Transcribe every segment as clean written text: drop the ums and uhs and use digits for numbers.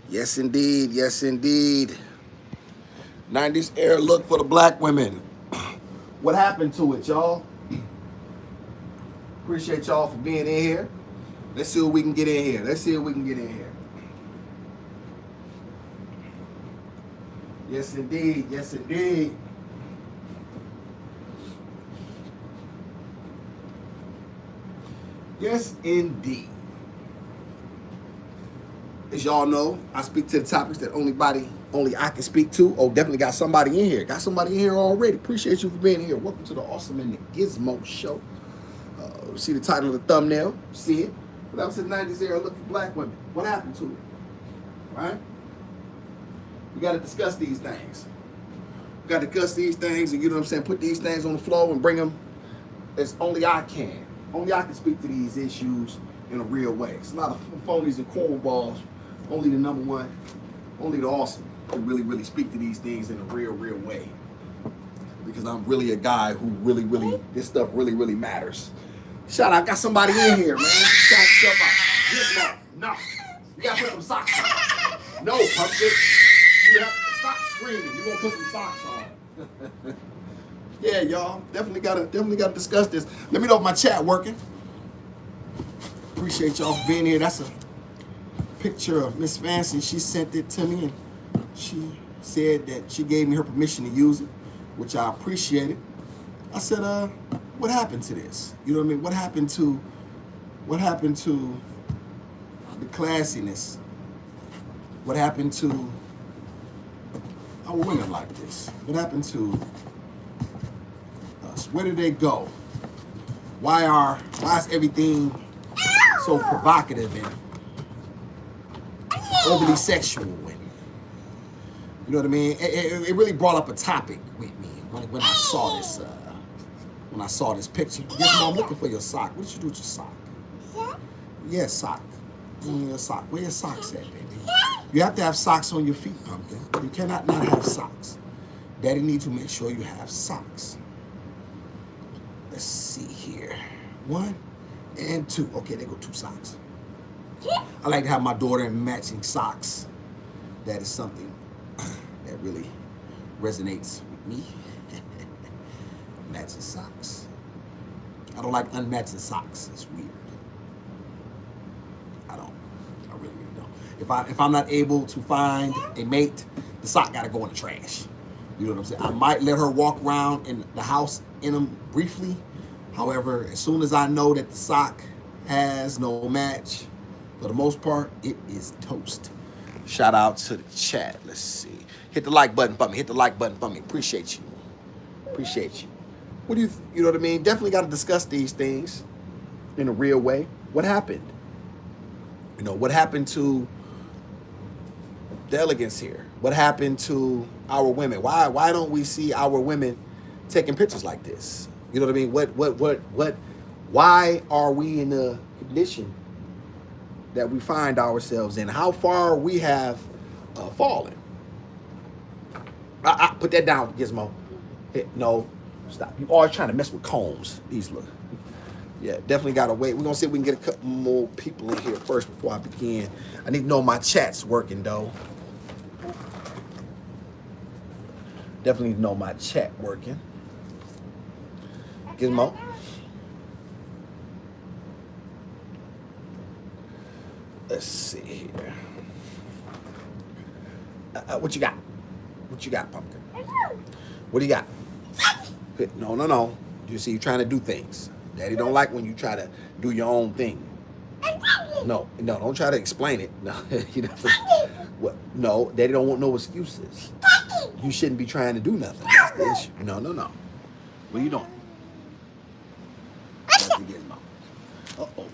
Yes, indeed. Yes, indeed. 90s era look for the black women. What happened to it, y'all? Appreciate y'all for being in here. Let's see what we can get in here. Let's see what we can get in here. Yes, indeed. Yes, indeed. Yes, indeed. As y'all know, I speak to the topics that only I can speak to. Oh, definitely got somebody in here. Got somebody in here already. Appreciate you for being here. Welcome to the Awesome and the Gizmo Show. See the title of the thumbnail. See it. But that was the 90s era look for black women. What happened to it? Right? We got to discuss these things. We got to discuss these things and, you know what I'm saying, put these things on the floor and bring them as only I can. Only I can speak to these issues in a real way. It's a lot of phonies and cornballs. Only the number one, only the awesome can really speak to these things in a real way. Because I'm really a guy who really, this stuff really matters. Shout out, I got somebody in here, man. Shout yourself out. Yes, no. You gotta put some socks on. No, pumpkin. You have to stop screaming. You gonna put some socks on. Yeah, y'all. Definitely gotta discuss this. Let me know if my chat working. Appreciate y'all for being here. That's a picture of Miss Fancy. She sent it to me and she said that she gave me her permission to use it, which I appreciated. I said, what happened to this? You know what I mean? What happened to the classiness? What happened to our women like this? What happened to us? Where did they go? Why is everything so provocative and overly sexual? And you know what I mean? It really brought up a topic with me when I saw this. When I saw this picture. Yes, Mom, I'm looking for your sock. What did you do with your sock? Yeah, sock. Your sock. Where your socks at, baby? You have to have socks on your feet, Pumpkin. You cannot not have socks. Daddy needs to make sure you have socks. Let's see here. 1 and 2. Okay, there go 2 socks. I like to have my daughter in matching socks. That is something that really resonates with me. Matching socks. I don't like unmatching socks. It's weird. I really don't. If I'm not able to find a mate, the sock gotta go in the trash. You know what I'm saying? I might let her walk around in the house in them briefly. However, as soon as I know that the sock has no match, for the most part, it is toast. Shout out to the chat. Let's see. Hit the like button for me. Hit the like button for me. Appreciate you. Appreciate you. What do you know what I mean? Definitely got to discuss these things in a real way. What happened? You know, what happened to the elegance here? What happened to our women? Why don't we see our women taking pictures like this? You know what I mean? Why are we in the condition that we find ourselves in? How far we have fallen? I put that down, Gizmo. No. Stop. You always trying to mess with combs. These look. Yeah, definitely got to wait. We're going to see if we can get a couple more people in here first before I begin. I need to know my chat's working, though. Definitely need to know my chat working. Gizmo. Let's see here. What you got? What you got, Pumpkin? What do you got? No. You see, you're trying to do things. Daddy don't like when you try to do your own thing. No, don't try to explain it. No, what? No, Daddy don't want no excuses. You shouldn't be trying to do nothing. That's the issue. No. What are you doing? Uh-oh.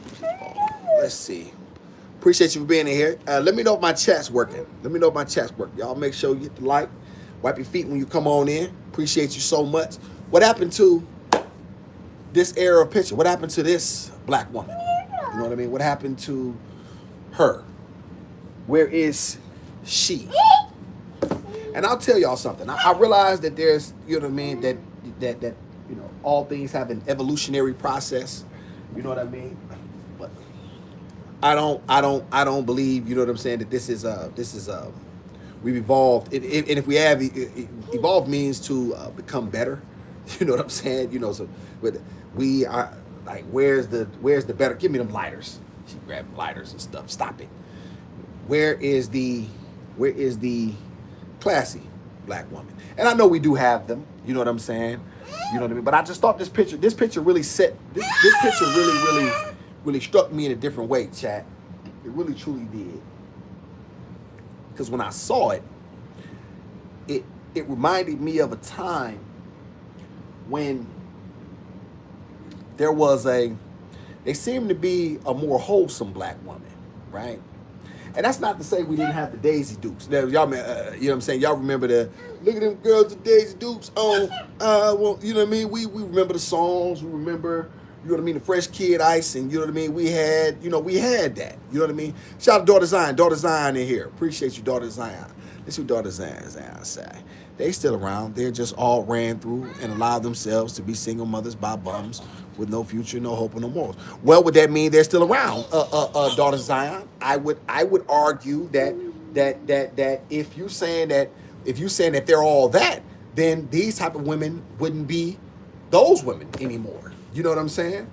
Let's see. Appreciate you for being in here. Let me know if my chat's working. Y'all make sure you hit the like. Wipe your feet when you come on in. Appreciate you so much. What happened to this era of picture? What happened to this black woman? You know what I mean? What happened to her? Where is she? And I'll tell y'all something. I realize that there's, you know what I mean, that you know, all things have an evolutionary process. You know what I mean? But I don't believe, you know what I'm saying, that we've evolved. And if we have, evolved means to become better. You know what I'm saying? You know, so but we are like, where's the better? Give me them lighters. She grabbed lighters and stuff. Stop it. Where is the where is the classy black woman? And I know we do have them. You know what I'm saying? You know what I mean? But I just thought this picture really set this picture really struck me in a different way, chat. It really truly did. Because when I saw it, it it reminded me of a time when there was a they seemed to be a more wholesome black woman, right? And that's not to say we didn't have the Daisy Dukes. Now, y'all, you know what I'm saying? Y'all remember the look at them girls, the Daisy Dukes. Oh, well, you know what I mean? We remember the songs. We remember, you know what I mean, the Fresh Kid Ice, and you know what I mean. We had that. You know what I mean? Shout out to Daughter Zion in here. Appreciate you, Daughter Zion. Let's see what Daughter Zion say. They still around. They're just all ran through and allowed themselves to be single mothers by bums with no future, no hope, and no morals. Well, would that mean they're still around, Daughter Zion? I would argue that if you saying that they're all that, then these type of women wouldn't be those women anymore. You know what I'm saying?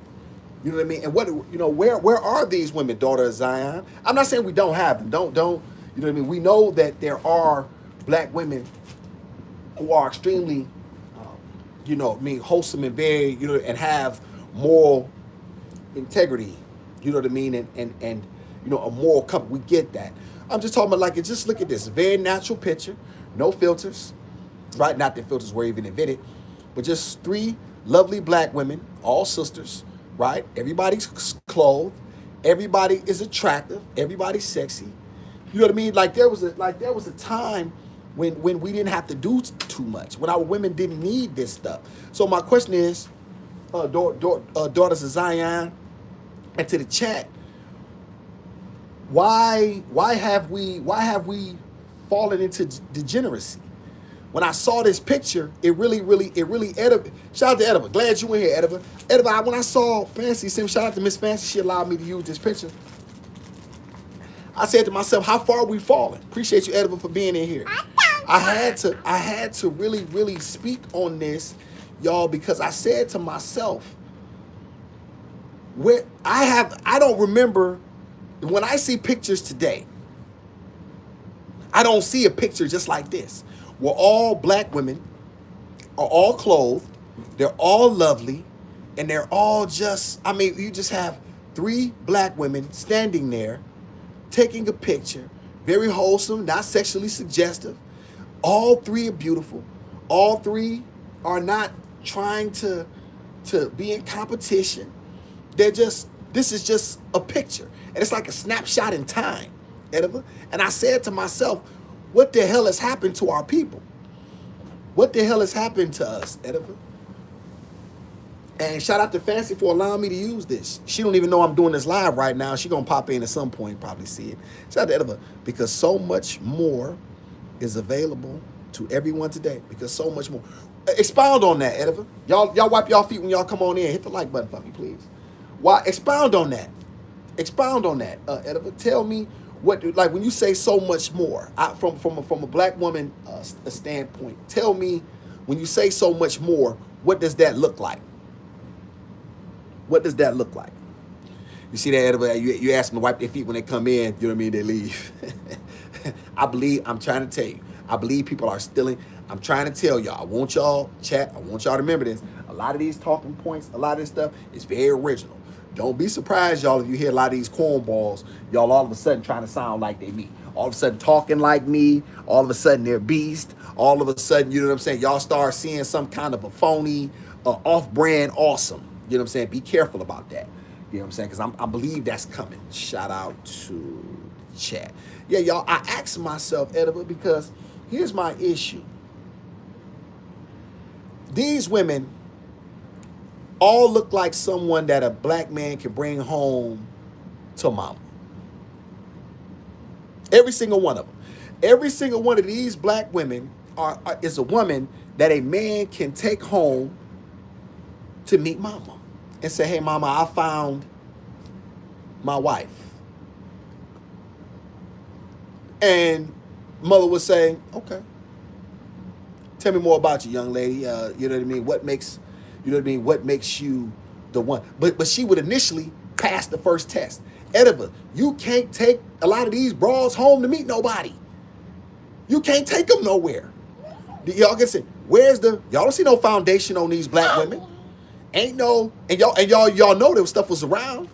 You know what I mean? And where are these women, Daughter of Zion? I'm not saying we don't have them. Don't you know what I mean? We know that there are black women who are extremely, wholesome and very, and have moral integrity. You know what I mean? And a moral compass. We get that. I'm just talking about, just look at this very natural picture, no filters, right? Not that filters were even invented, but just three lovely black women, all sisters, right? Everybody's clothed, everybody is attractive, everybody's sexy. You know what I mean? There was a time when we didn't have to do too much, when our women didn't need this stuff. So my question is, Daughters of Zion, and to the chat, why have we fallen into degeneracy? When I saw this picture, it really shout out to Ediba. Glad you in here, Ediba. Ediba, when I saw Fancy, shout out to Miss Fancy, she allowed me to use this picture. I said to myself, how far are we falling? Appreciate you, Ediba, for being in here. I had to really speak on this, y'all, because I said to myself, I don't remember when I see pictures today. I don't see a picture just like this, where all black women are all clothed, they're all lovely, and they're all you just have three black women standing there taking a picture, very wholesome, not sexually suggestive. All three are beautiful. All three are not trying to be in competition. This is just a picture. And it's like a snapshot in time, Ediva. And I said to myself, what the hell has happened to our people? What the hell has happened to us, Ediva? And shout out to Fancy for allowing me to use this. She don't even know I'm doing this live right now. She gonna pop in at some point, probably see it. Shout out to Ediva, because so much more is available to everyone today. Because so much more. Expound on that, Ediva. Y'all wipe y'all feet when y'all come on in. Hit the like button for me, please. Why? Expound on that. Expound on that, Ediva. Tell me when you say so much more, from a black woman standpoint. Tell me, when you say so much more, what does that look like? What does that look like? You see that, Ediva? You ask them to wipe their feet when they come in. You know what I mean? They leave. I'm trying to tell you. I believe people are stealing. I'm trying to tell y'all. I want y'all, chat, I want y'all to remember this. A lot of these talking points, a lot of this stuff is very original. Don't be surprised, y'all, if you hear a lot of these cornballs, y'all all of a sudden trying to sound like they me. All of a sudden talking like me. All of a sudden they're beast. All of a sudden, you know what I'm saying, y'all start seeing some kind of a phony, off-brand awesome. You know what I'm saying? Be careful about that. You know what I'm saying? Because I believe that's coming. Shout out to chat. Yeah, y'all, I asked myself, Ediva, because here's my issue. These women all look like someone that a black man can bring home to mama. Every single one of them. Every single one of these black women is a woman that a man can take home to meet mama and say, hey, mama, I found my wife. And mother would say, okay, tell me more about you, young lady. You know what I mean? What makes, you know what I mean? What makes you the one? But she would initially pass the first test. Ediva, you can't take a lot of these bras home to meet nobody. You can't take them nowhere. Y'all can say, where's the, y'all don't see no foundation on these black women. Ain't no, and y'all know that stuff was around.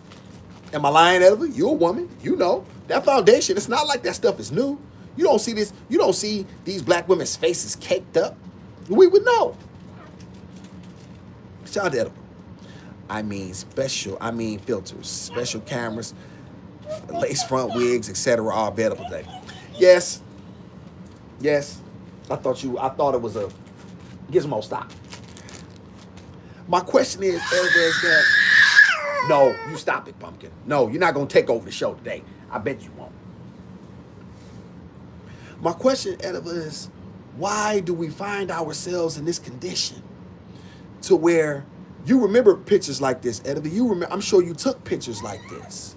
Am I lying, Ediva? You a woman, you know. That foundation, it's not like that stuff is new. You don't see this, you don't see these black women's faces caked up. We would know. Shout out to Ediva. I mean filters, special cameras, lace front wigs, etc. are available today. Yes. I thought it was a gizmo. Stop. My question is that no, you stop it, Pumpkin. No, you're not gonna take over the show today. I bet you won't. My question, Ediva, is why do we find ourselves in this condition to where you remember pictures like this, Ediva? You remember? I'm sure you took pictures like this.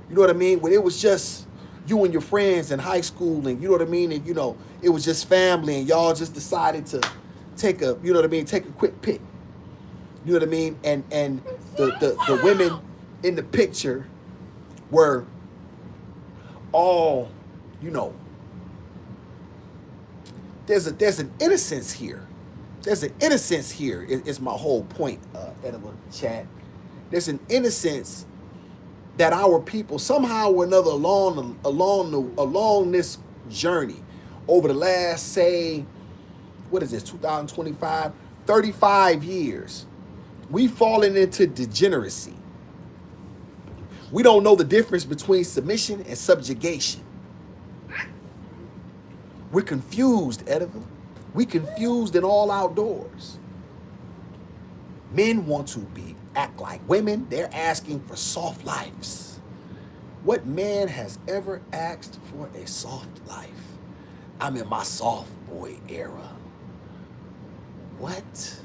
You know what I mean? When it was just you and your friends in high school, and you know what I mean, and you know it was just family, and y'all just decided to take a, you know what I mean, take a quick pic. You know what I mean? And the women in the picture were all, you know, there's an innocence here. There's an innocence here is my whole point, Ediva chat. There's an innocence that our people somehow or another along this journey over the last, say, what is this, 2025, 35 years, we've fallen into degeneracy. We don't know the difference between submission and subjugation. We're confused, Ediva. We confused in all outdoors. Men want to act like women. They're asking for soft lives. What man has ever asked for a soft life? I'm in my soft boy era. What?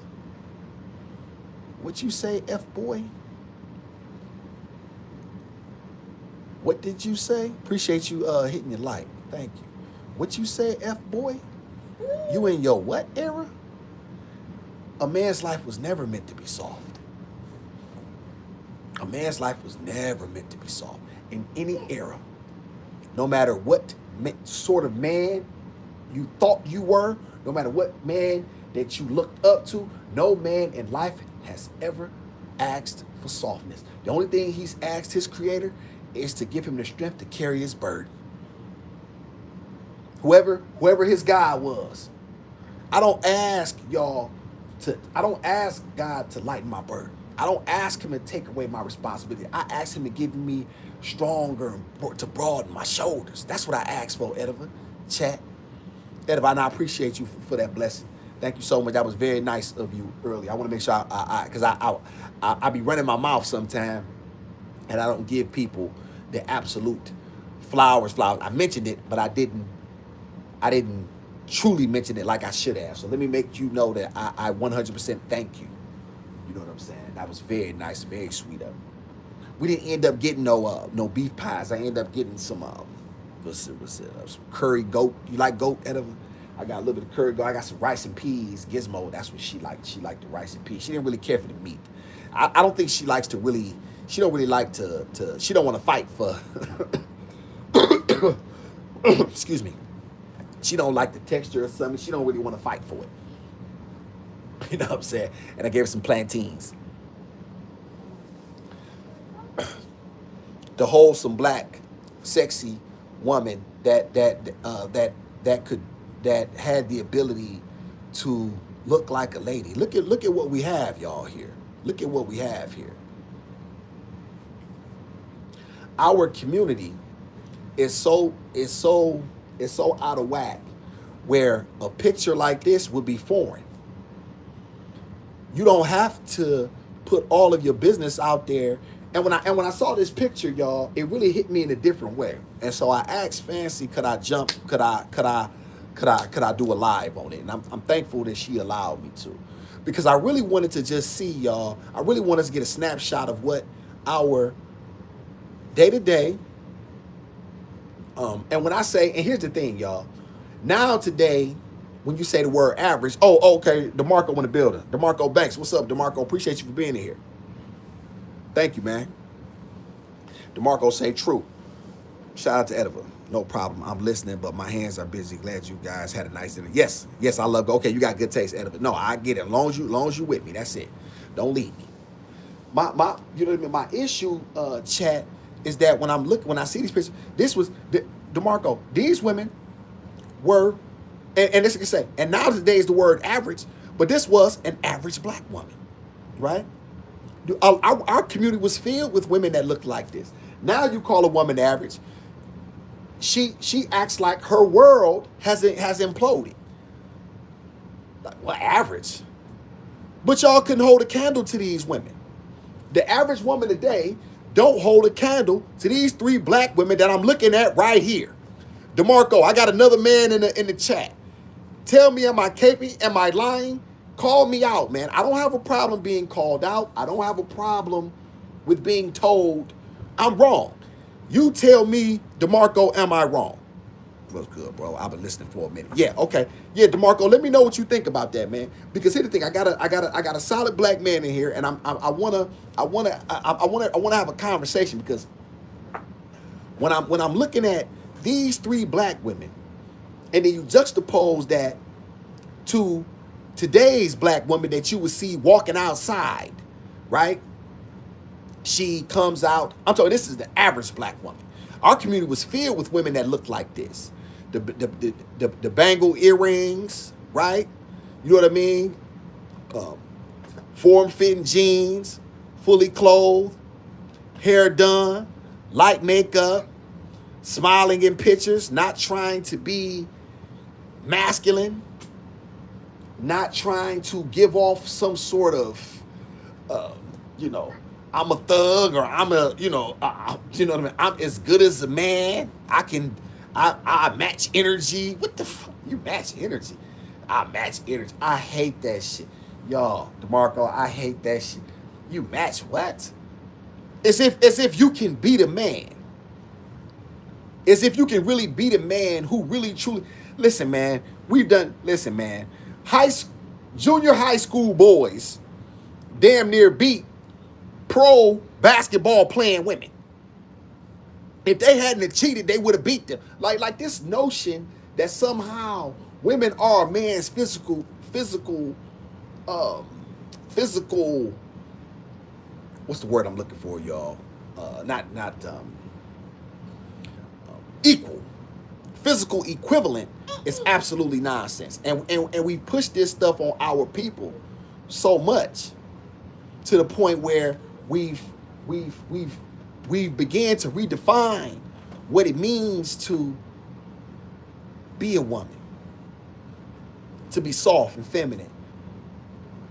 What you say, F-boy? What did you say? Appreciate you hitting your like. Thank you. What you say, F-boy? You in your what era? A man's life was never meant to be soft. A man's life was never meant to be soft in any era. No matter what sort of man you thought you were, no matter what man that you looked up to, no man in life has ever asked for softness. The only thing he's asked his creator is to give him the strength to carry his burden. Whoever his God was. I don't ask God to lighten my burden. I don't ask him to take away my responsibility. I ask him to give me stronger, to broaden my shoulders. That's what I ask for, Ediva. Chat. Ediva, and I appreciate you for that blessing. Thank you so much. That was very nice of you earlier. I want to make sure because I be running my mouth sometime, and I don't give people the absolute flowers. I mentioned it, but I didn't truly mention it like I should have. So let me make you know that I 100% thank you. You know what I'm saying? That was very nice, very sweet of you. We didn't end up getting no beef pies. I ended up getting some some curry goat. You like goat, Ediva? I got a little bit of curry goat. I got some rice and peas. Gizmo, that's what she liked. She liked the rice and peas. She didn't really care for the meat. I don't think she likes to really. She don't really like to. She don't want to fight for. Excuse me. She don't like the texture or something. She don't really want to fight for it. You know what I'm saying? And I gave her some plantains. The wholesome black, sexy woman that had the ability to look like a lady. Look at what we have, y'all, here. Look at what we have here. Our community is so out of whack where a picture like this would be foreign. You don't have to put all of your business out there. And when I saw this picture, y'all, it really hit me in a different way. And so I asked Fancy, could I do a live on it? And I'm thankful that she allowed me to. Because I really wanted to just see, y'all, I really wanted to get a snapshot of what our day-to-day And when I say, and here's the thing, y'all. Now today, when you say the word average, oh, okay, DeMarco in the building. DeMarco Banks, what's up, DeMarco? Appreciate you for being here. Thank you, man. DeMarco say true. Shout out to Ediva. No problem. I'm listening, but my hands are busy. Glad you guys had a nice dinner. Yes, I love. Okay, you got good taste, Ediva. No, I get it. As long as you with me, that's it. Don't leave me. My, you know what I mean. My issue, chat, is that when I see these pictures, this was DeMarco. These women were, and this I can say, and now today is the word average, but this was an average black woman, right? Our community was filled with women that looked like this. Now you call a woman average. She acts like her world has imploded. Like, well, average. But y'all couldn't hold a candle to these women. The average woman today don't hold a candle to these 3 black women that I'm looking at right here. DeMarco, I got another man in the chat. Tell me, am I caping? Am I lying? Call me out, man. I don't have a problem being called out. I don't have a problem with being told I'm wrong. You tell me, DeMarco, am I wrong? What's good, bro? I've been listening for a minute. Yeah, okay. Yeah, DeMarco, let me know what you think about that, man. Because here's the thing, I got a solid black man in here, and I wanna have a conversation, because when I'm looking at these 3 black women, and then you juxtapose that to today's black woman that you would see walking outside, right? She comes out. I'm talking, this is the average black woman. Our community was filled with women that looked like this. The bangle earrings, right? You know what I mean? Form-fitting jeans, fully clothed, hair done, light makeup, smiling in pictures, not trying to be masculine, not trying to give off some sort of, I'm a thug, or I'm a, you know what I mean? I'm as good as a man. I match energy. What the fuck? You match energy? I match energy. I hate that shit. Y'all, DeMarco, I hate that shit. You match what? As if you can be the man. As if you can really be the man who really truly, listen, man, junior high school boys damn near beat pro basketball playing women. If they hadn't cheated, they would have beat them. Like this notion that somehow women are a man's physical, what's the word I'm looking for, y'all? Not equal. Physical equivalent is absolutely nonsense. And we push this stuff on our people so much to the point where we've began to redefine what it means to be a woman, to be soft and feminine.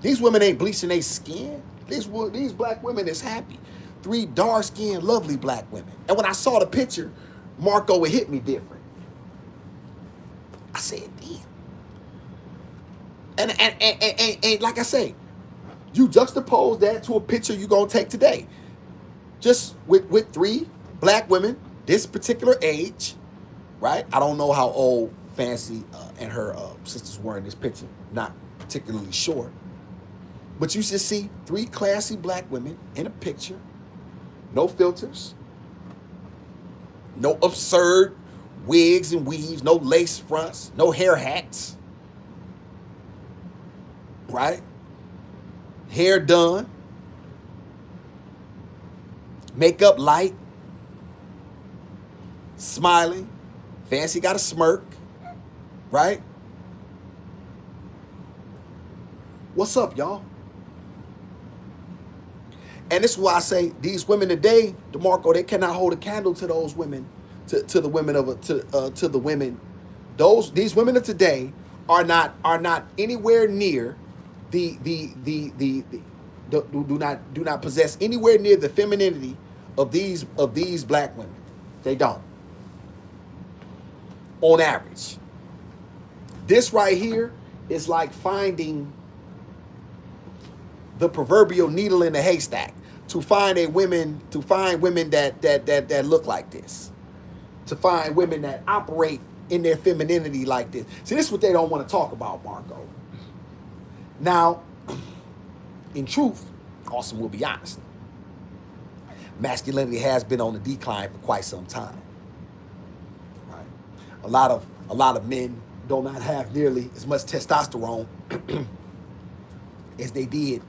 These women ain't bleaching their skin. These black women is happy. 3 dark-skinned, lovely black women. And when I saw the picture, Marco, it hit me different. I said, damn. And like I say, you juxtapose that to a picture you're going to take today. Just with 3 black women, this particular age, right? I don't know how old Fancy and her sisters were in this picture. Not particularly sure. But you should see 3 classy black women in a picture. No filters. No absurd wigs and weaves. No lace fronts. No hair hats. Right? Hair done. Makeup light. Smiling. Fancy got a smirk. Right? What's up, y'all? And this is why I say these women today, DeMarco, they cannot hold a candle to those women, to the women to the women. These women of today are not anywhere near do not possess anywhere near the femininity of these black women. They don't. On average. This right here is like finding the proverbial needle in the haystack to find women that look like this. to find women that operate in their femininity like this. See, this is what they don't want to talk about, Marco. Now, in truth, Austin will be honest. Masculinity has been on the decline for quite some time. Right? A lot of men do not have nearly as much testosterone as they did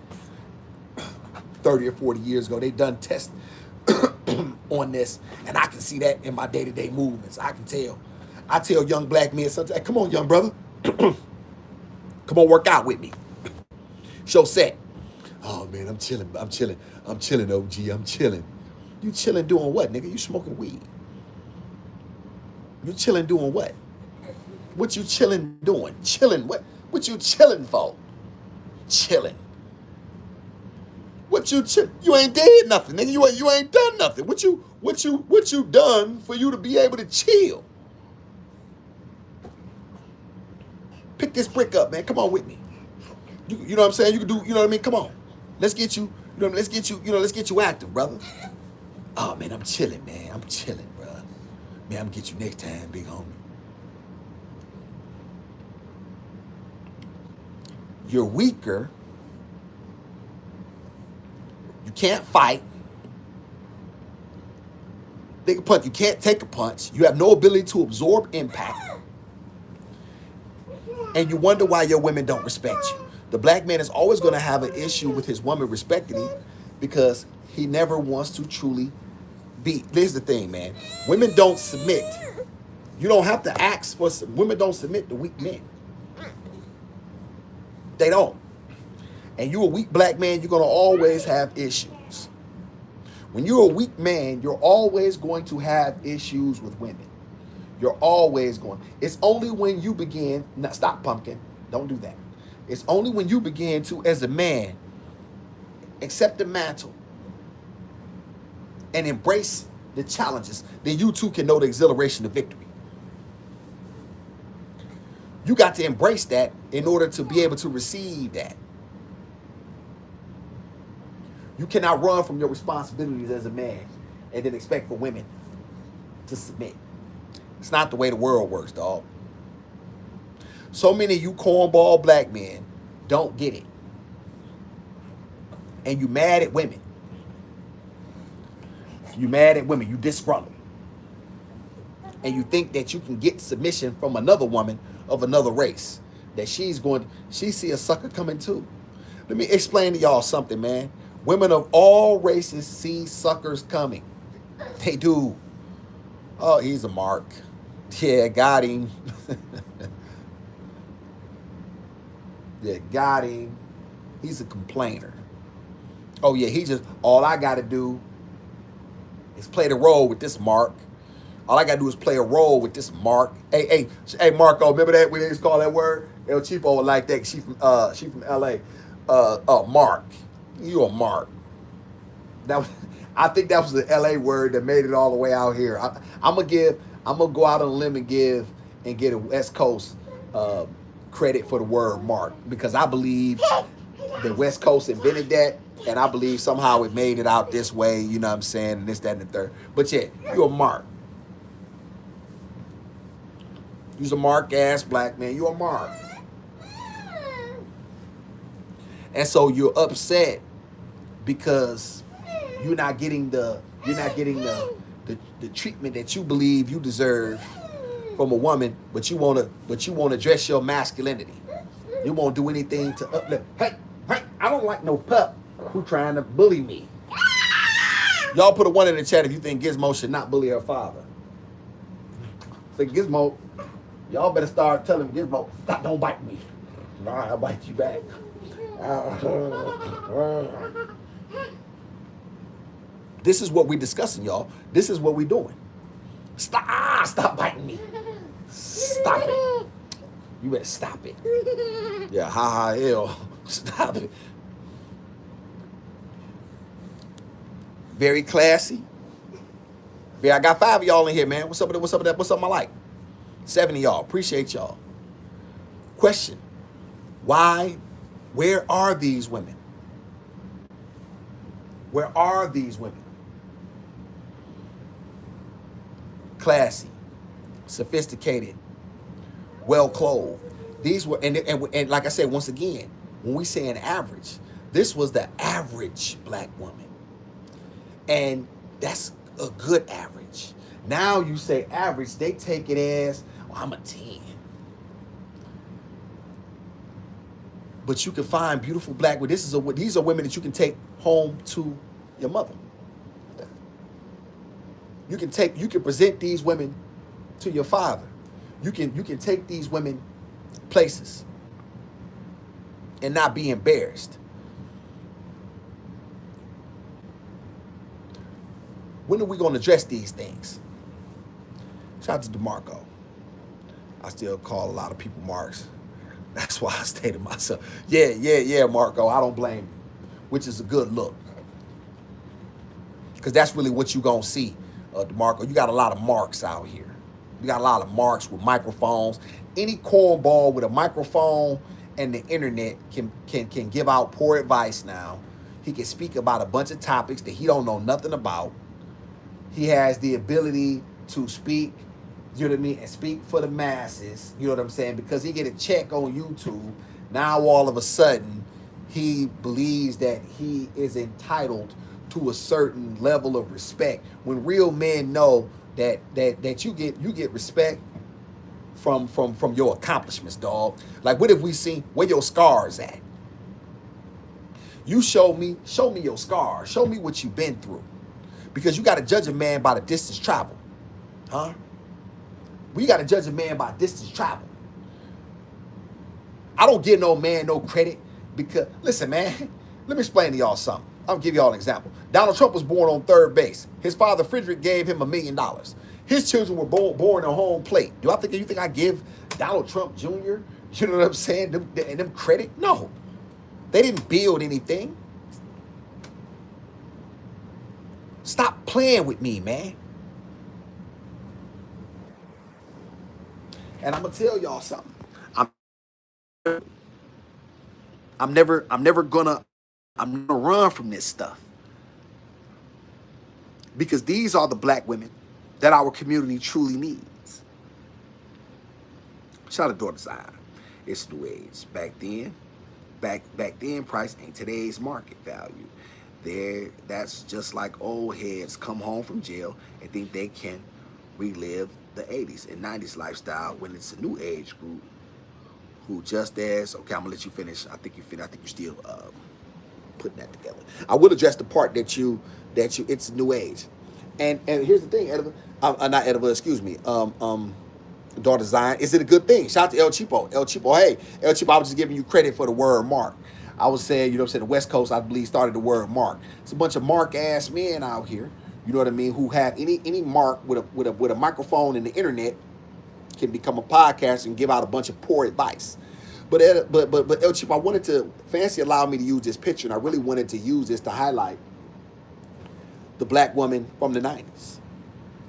30 or 40 years ago. They done tests on this, and I can see that in my day-to-day movements. I can tell. I tell young black men sometimes, come on, young brother. Come on, work out with me. Show set. Oh, man, I'm chilling, OG, I'm chilling. You chilling doing what, nigga? You smoking weed. You chilling doing what? What you chilling doing? Chilling, what you chilling for? Chilling. What you you ain't did nothing, nigga. You ain't done nothing. What you done for you to be able to chill? Pick this brick up, man. Come on with me. You know what I'm saying? You can do, you know what I mean? Come on. Let's get you, let's get you active, brother. Oh man, I'm chilling, man. I'm chilling, bro. Man, I'm gonna get you next time, big homie. You're weaker. You can't fight. Take a punch. You can't take a punch. You have no ability to absorb impact. And you wonder why your women don't respect you. The black man is always going to have an issue with his woman respecting him because he never wants to truly be. Here's the thing, man. Women don't submit. You don't have to ask for. Women don't submit to weak men. They don't. And you're a weak black man, you're going to always have issues. When you're a weak man, you're always going to have issues with women. You're always going. It's only when you begin. Now, stop, pumpkin. Don't do that. It's only when you begin to, as a man, accept the mantle and embrace the challenges, then you too can know the exhilaration of victory. You got to embrace that in order to be able to receive that. You cannot run from your responsibilities as a man and then expect for women to submit. It's not the way the world works, dog. So many of you cornball black men don't get it. And you mad at women. You mad at women. You disgruntled. And you think that you can get submission from another woman of another race. That she see a sucker coming too. Let me explain to y'all something, man. Women of all races see suckers coming. They do. Oh, he's a mark. Yeah, got him. Yeah, got him. He's a complainer. Oh, yeah, all I got to do is play the role with this mark. All I got to do is play a role with this mark. Hey, Marco, remember that when they used to call that word? El Cheapo would like that. She from L.A. Mark. You a mark. I think that was the L.A. word that made it all the way out here. I'm gonna go out on a limb and get a West Coast credit for the word mark, because I believe the West Coast invented that, and I believe somehow it made it out this way, you know what I'm saying, and this, that, and the third. But yeah, you're a mark. You're a mark-ass black man. You're a mark. And so you're upset because you're not getting the treatment that you believe you deserve from a woman, but you wanna dress your masculinity. You won't do anything to uplift. Hey, I don't like no pup who trying to bully me. Y'all put a 1 in the chat if you think Gizmo should not bully her father. Say, Gizmo, y'all better start telling Gizmo, stop, don't bite me. All right, I'll bite you back. This is what we discussing, y'all. This is what we doing. Stop biting me. Stop it. You better stop it. Yeah, hell. Stop it. Very classy. Yeah, I got 5 of y'all in here, man. What's up with that? What's up, my like? 7 of y'all. Appreciate y'all. Question. Where are these women? Where are these women? classy, sophisticated, well clothed. These were, and like I said, once again, when we say an average, this was the average black woman. And that's a good average. Now you say average, they take it as, oh, I'm a 10. But you can find beautiful black women. These are women that you can take home to your mother. You can present these women to your father. You can take these women places and not be embarrassed. When are we going to address these things? Shout out to DeMarco. I still call a lot of people Marks. That's why I stay to myself. Yeah, Marco. I don't blame you, which is a good look. Because that's really what you're going to see, DeMarco. You got a lot of marks out here. You got a lot of marks with microphones. Any cornball with a microphone and the internet can give out poor advice now. He can speak about a bunch of topics that he don't know nothing about. He has the ability to speak, you know what I mean, and speak for the masses, you know what I'm saying, because he get a check on YouTube. Now all of a sudden, he believes that he is entitled to a certain level of respect. When real men know that you get respect from your accomplishments, dog. Like, what have we seen? Where your scars at? You show me your scars. Show me what you've been through. Because you got to judge a man by the distance traveled. Huh? We got to judge a man by distance traveled. I don't give no man no credit because, listen, man, let me explain to y'all something. I'll give y'all an example. Donald Trump was born on third base. His father, Frederick, gave him $1 million. His children were born on home plate. You think I give Donald Trump Jr., you know what I'm saying, them credit? No. They didn't build anything. Stop playing with me, man. And I'm gonna tell y'all something. I'm never gonna run from this stuff. Because these are the black women that our community truly needs. Shout out to Daughter Zion. It's new age. Back then, price ain't today's market value. That's just like old heads come home from jail and think they can relive the 80s and 90s lifestyle when it's a new age group who just as, okay, I'm gonna let you finish. I think you still putting that together. I will address the part that it's new age. And here's the thing, not Ediva, excuse me. Daughter Zion, is it a good thing? Shout out to El Cheapo. Hey, El Cheapo, I was just giving you credit for the word mark. I was saying, you know what I'm saying, the West Coast, I believe, started the word mark. It's a bunch of mark-ass men out here, you know what I mean, who have any mark with a microphone and the internet can become a podcast and give out a bunch of poor advice. But El Chip, I wanted to, Fancy allowed me to use this picture, and I really wanted to use this to highlight the black woman from the 90s.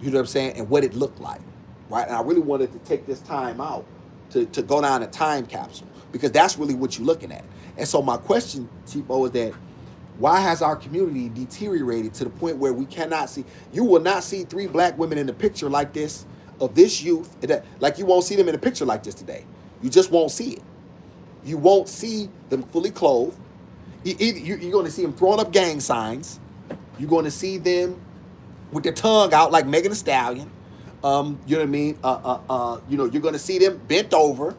You know what I'm saying? And what it looked like, right? And I really wanted to take this time out to go down a time capsule, because that's really what you're looking at. And so my question, Tipo, is that why has our community deteriorated to the point where we cannot see, you will not see 3 black women in a picture like this of this youth, like you won't see them in a picture like this today. You just won't see it. You won't see them fully clothed. You're going to see them throwing up gang signs. You're going to see them with their tongue out like Megan Thee Stallion. You know what I mean? You're going to see them bent over.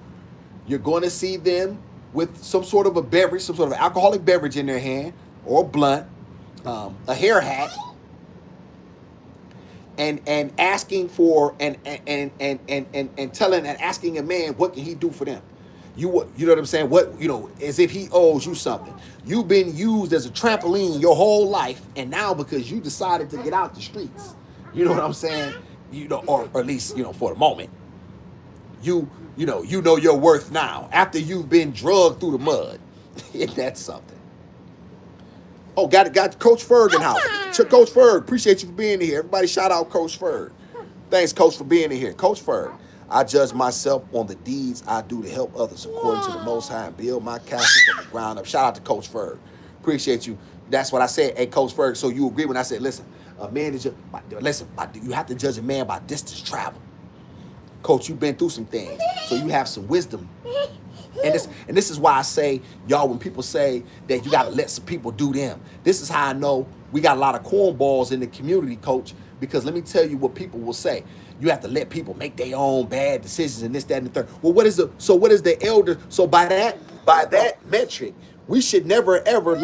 You're going to see them with some sort of a beverage, some sort of alcoholic beverage in their hand, or a blunt, a hair hat, and asking for and telling and asking a man what can he do for them. You know what I'm saying? As if he owes you something. You've been used as a trampoline your whole life, and now because you decided to get out the streets, you know what I'm saying? Or at least, for the moment, you know your worth now after you've been drugged through the mud. Isn't that something? Oh, got Coach Ferg in house. Coach Ferg, appreciate you for being here. Everybody shout out Coach Ferg. Thanks, Coach, for being in here. Coach Ferg, I judge myself on the deeds I do to help others according to the Most High and build my castle from the ground up. Shout out to Coach Ferg. Appreciate you. That's what I said. Hey, Coach Ferg, so you agree when I said, listen, A man is just, listen, you have to judge a man by distance travel. Coach, you've been through some things, so you have some wisdom. And this is why I say, y'all, when people say that you got to let some people do them, this is how I know we got a lot of cornballs in the community, Coach, because let me tell you what people will say. You have to let people make their own bad decisions and this, that, and the third. Well, what is the elder? So by that metric, we should never ever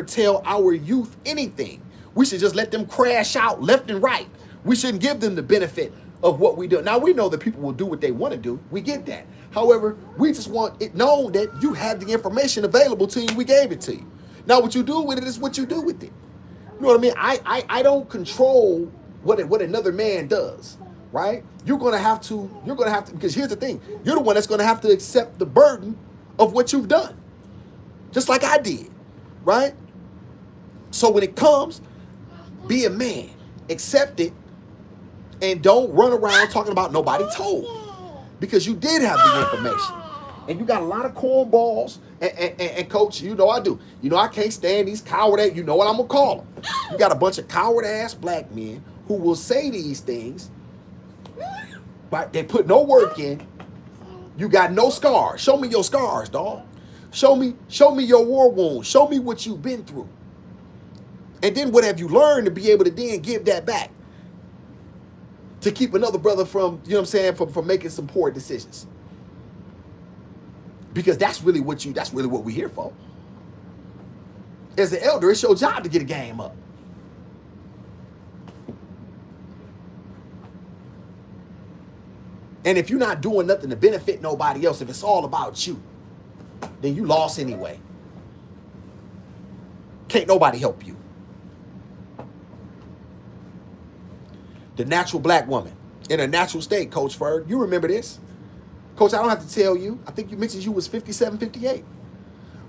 tell our youth anything. We should just let them crash out left and right. We shouldn't give them the benefit of what we do. Now, we know that people will do what they want to do. We get that. However, we just want it known that you had the information available to you. We gave it to you. Now, what you do with it is what you do with it. You know what I mean? I don't control what another man does, right? You're gonna have to, because here's the thing. You're the one that's gonna have to accept the burden of what you've done. Just like I did, right? So when it comes, be a man. Accept it. And don't run around talking about nobody told. Because you did have the information. And you got a lot of cornballs. And Coach, you know I do. You know I can't stand these coward ass. You know what I'm going to call them. You got a bunch of coward ass black men who will say these things. But they put no work in. You got no scars. Show me your scars, dog. Show me your war wounds. Show me what you've been through. And then what have you learned to be able to then give that back? To keep another brother from, you know what I'm saying, from making some poor decisions. Because that's really what we're here for. As an elder, it's your job to get a game up. And if you're not doing nothing to benefit nobody else, if it's all about you, then you lost anyway. Can't nobody help you. The natural black woman in a natural state, Coach Ferg. You remember this. Coach, I don't have to tell you. I think you mentioned you was 57, 58.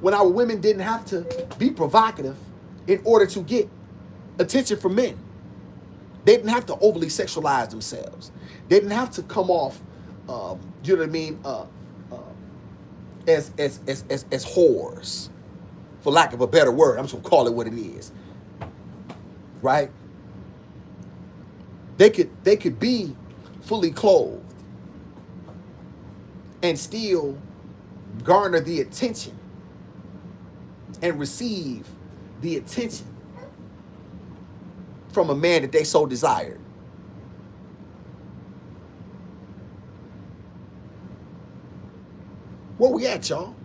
When our women didn't have to be provocative in order to get attention from men. They didn't have to overly sexualize themselves. They didn't have to come off, you know what I mean, as whores, for lack of a better word. I'm just going to call it what it is. Right? They could be fully clothed and still garner the attention and receive the attention from a man that they so desired. Where we at, y'all?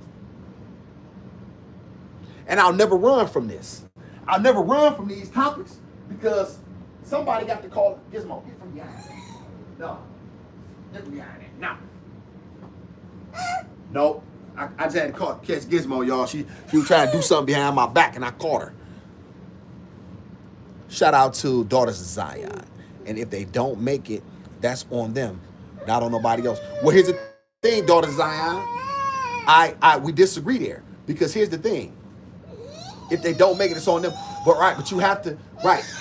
And I'll never run from this. I'll never run from these topics because somebody got to call Gizmo. Get from behind. No. Get from behind it. No. Nope. I just had to catch Gizmo, y'all. She was trying to do something behind my back, and I caught her. Shout out to Daughters of Zion. And if they don't make it, that's on them, not on nobody else. Well, here's the thing, Daughters of Zion. We disagree there. Because here's the thing. If they don't make it, it's on them. But you have to,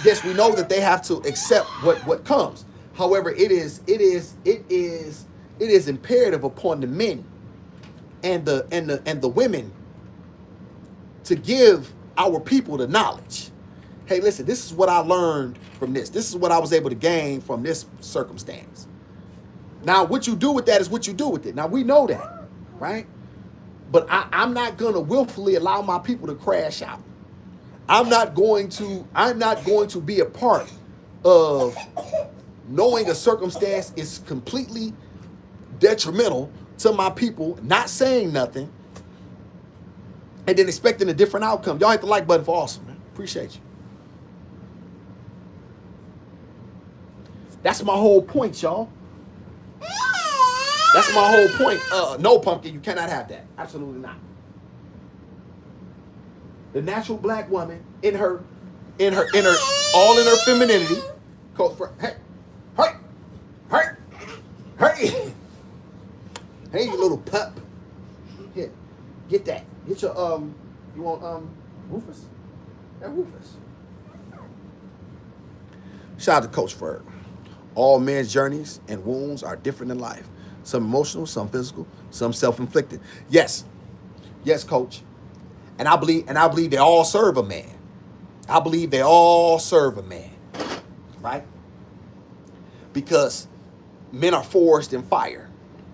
yes, we know that they have to accept what comes. However, it is imperative upon the men and the women to give our people the knowledge. Hey, listen, this is what I learned from this. This is what I was able to gain from this circumstance. Now, what you do with that is what you do with it. Now, we know that, right? But I'm not going to willfully allow my people to crash out. I'm not going to be a part of knowing a circumstance is completely detrimental to my people, not saying nothing, and then expecting a different outcome. Y'all hit the like button for awesome, man. Appreciate you. That's my whole point, y'all. That's my whole point. No, Pumpkin, you cannot have that. Absolutely not. The natural black woman in her all in her femininity. Hey, hey, you little pup. Here, get that. Get your you want Rufus? That Rufus. Shout out to Coach Ferg. All men's journeys and wounds are different in life. Some emotional, some physical, some self-inflicted. Yes, Coach. And I believe they all serve a man. I believe they all serve a man, right? Because men are forged in fire.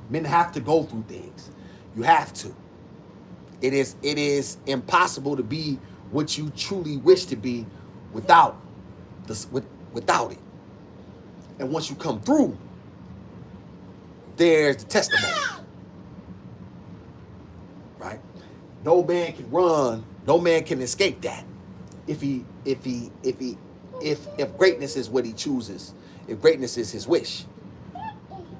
Men have to go through things. You have to. It is impossible to be what you truly wish to be without without it. And once you come through, there's the testimony. Right? No man can run, no man can escape that. If greatness is what he chooses, if greatness is his wish.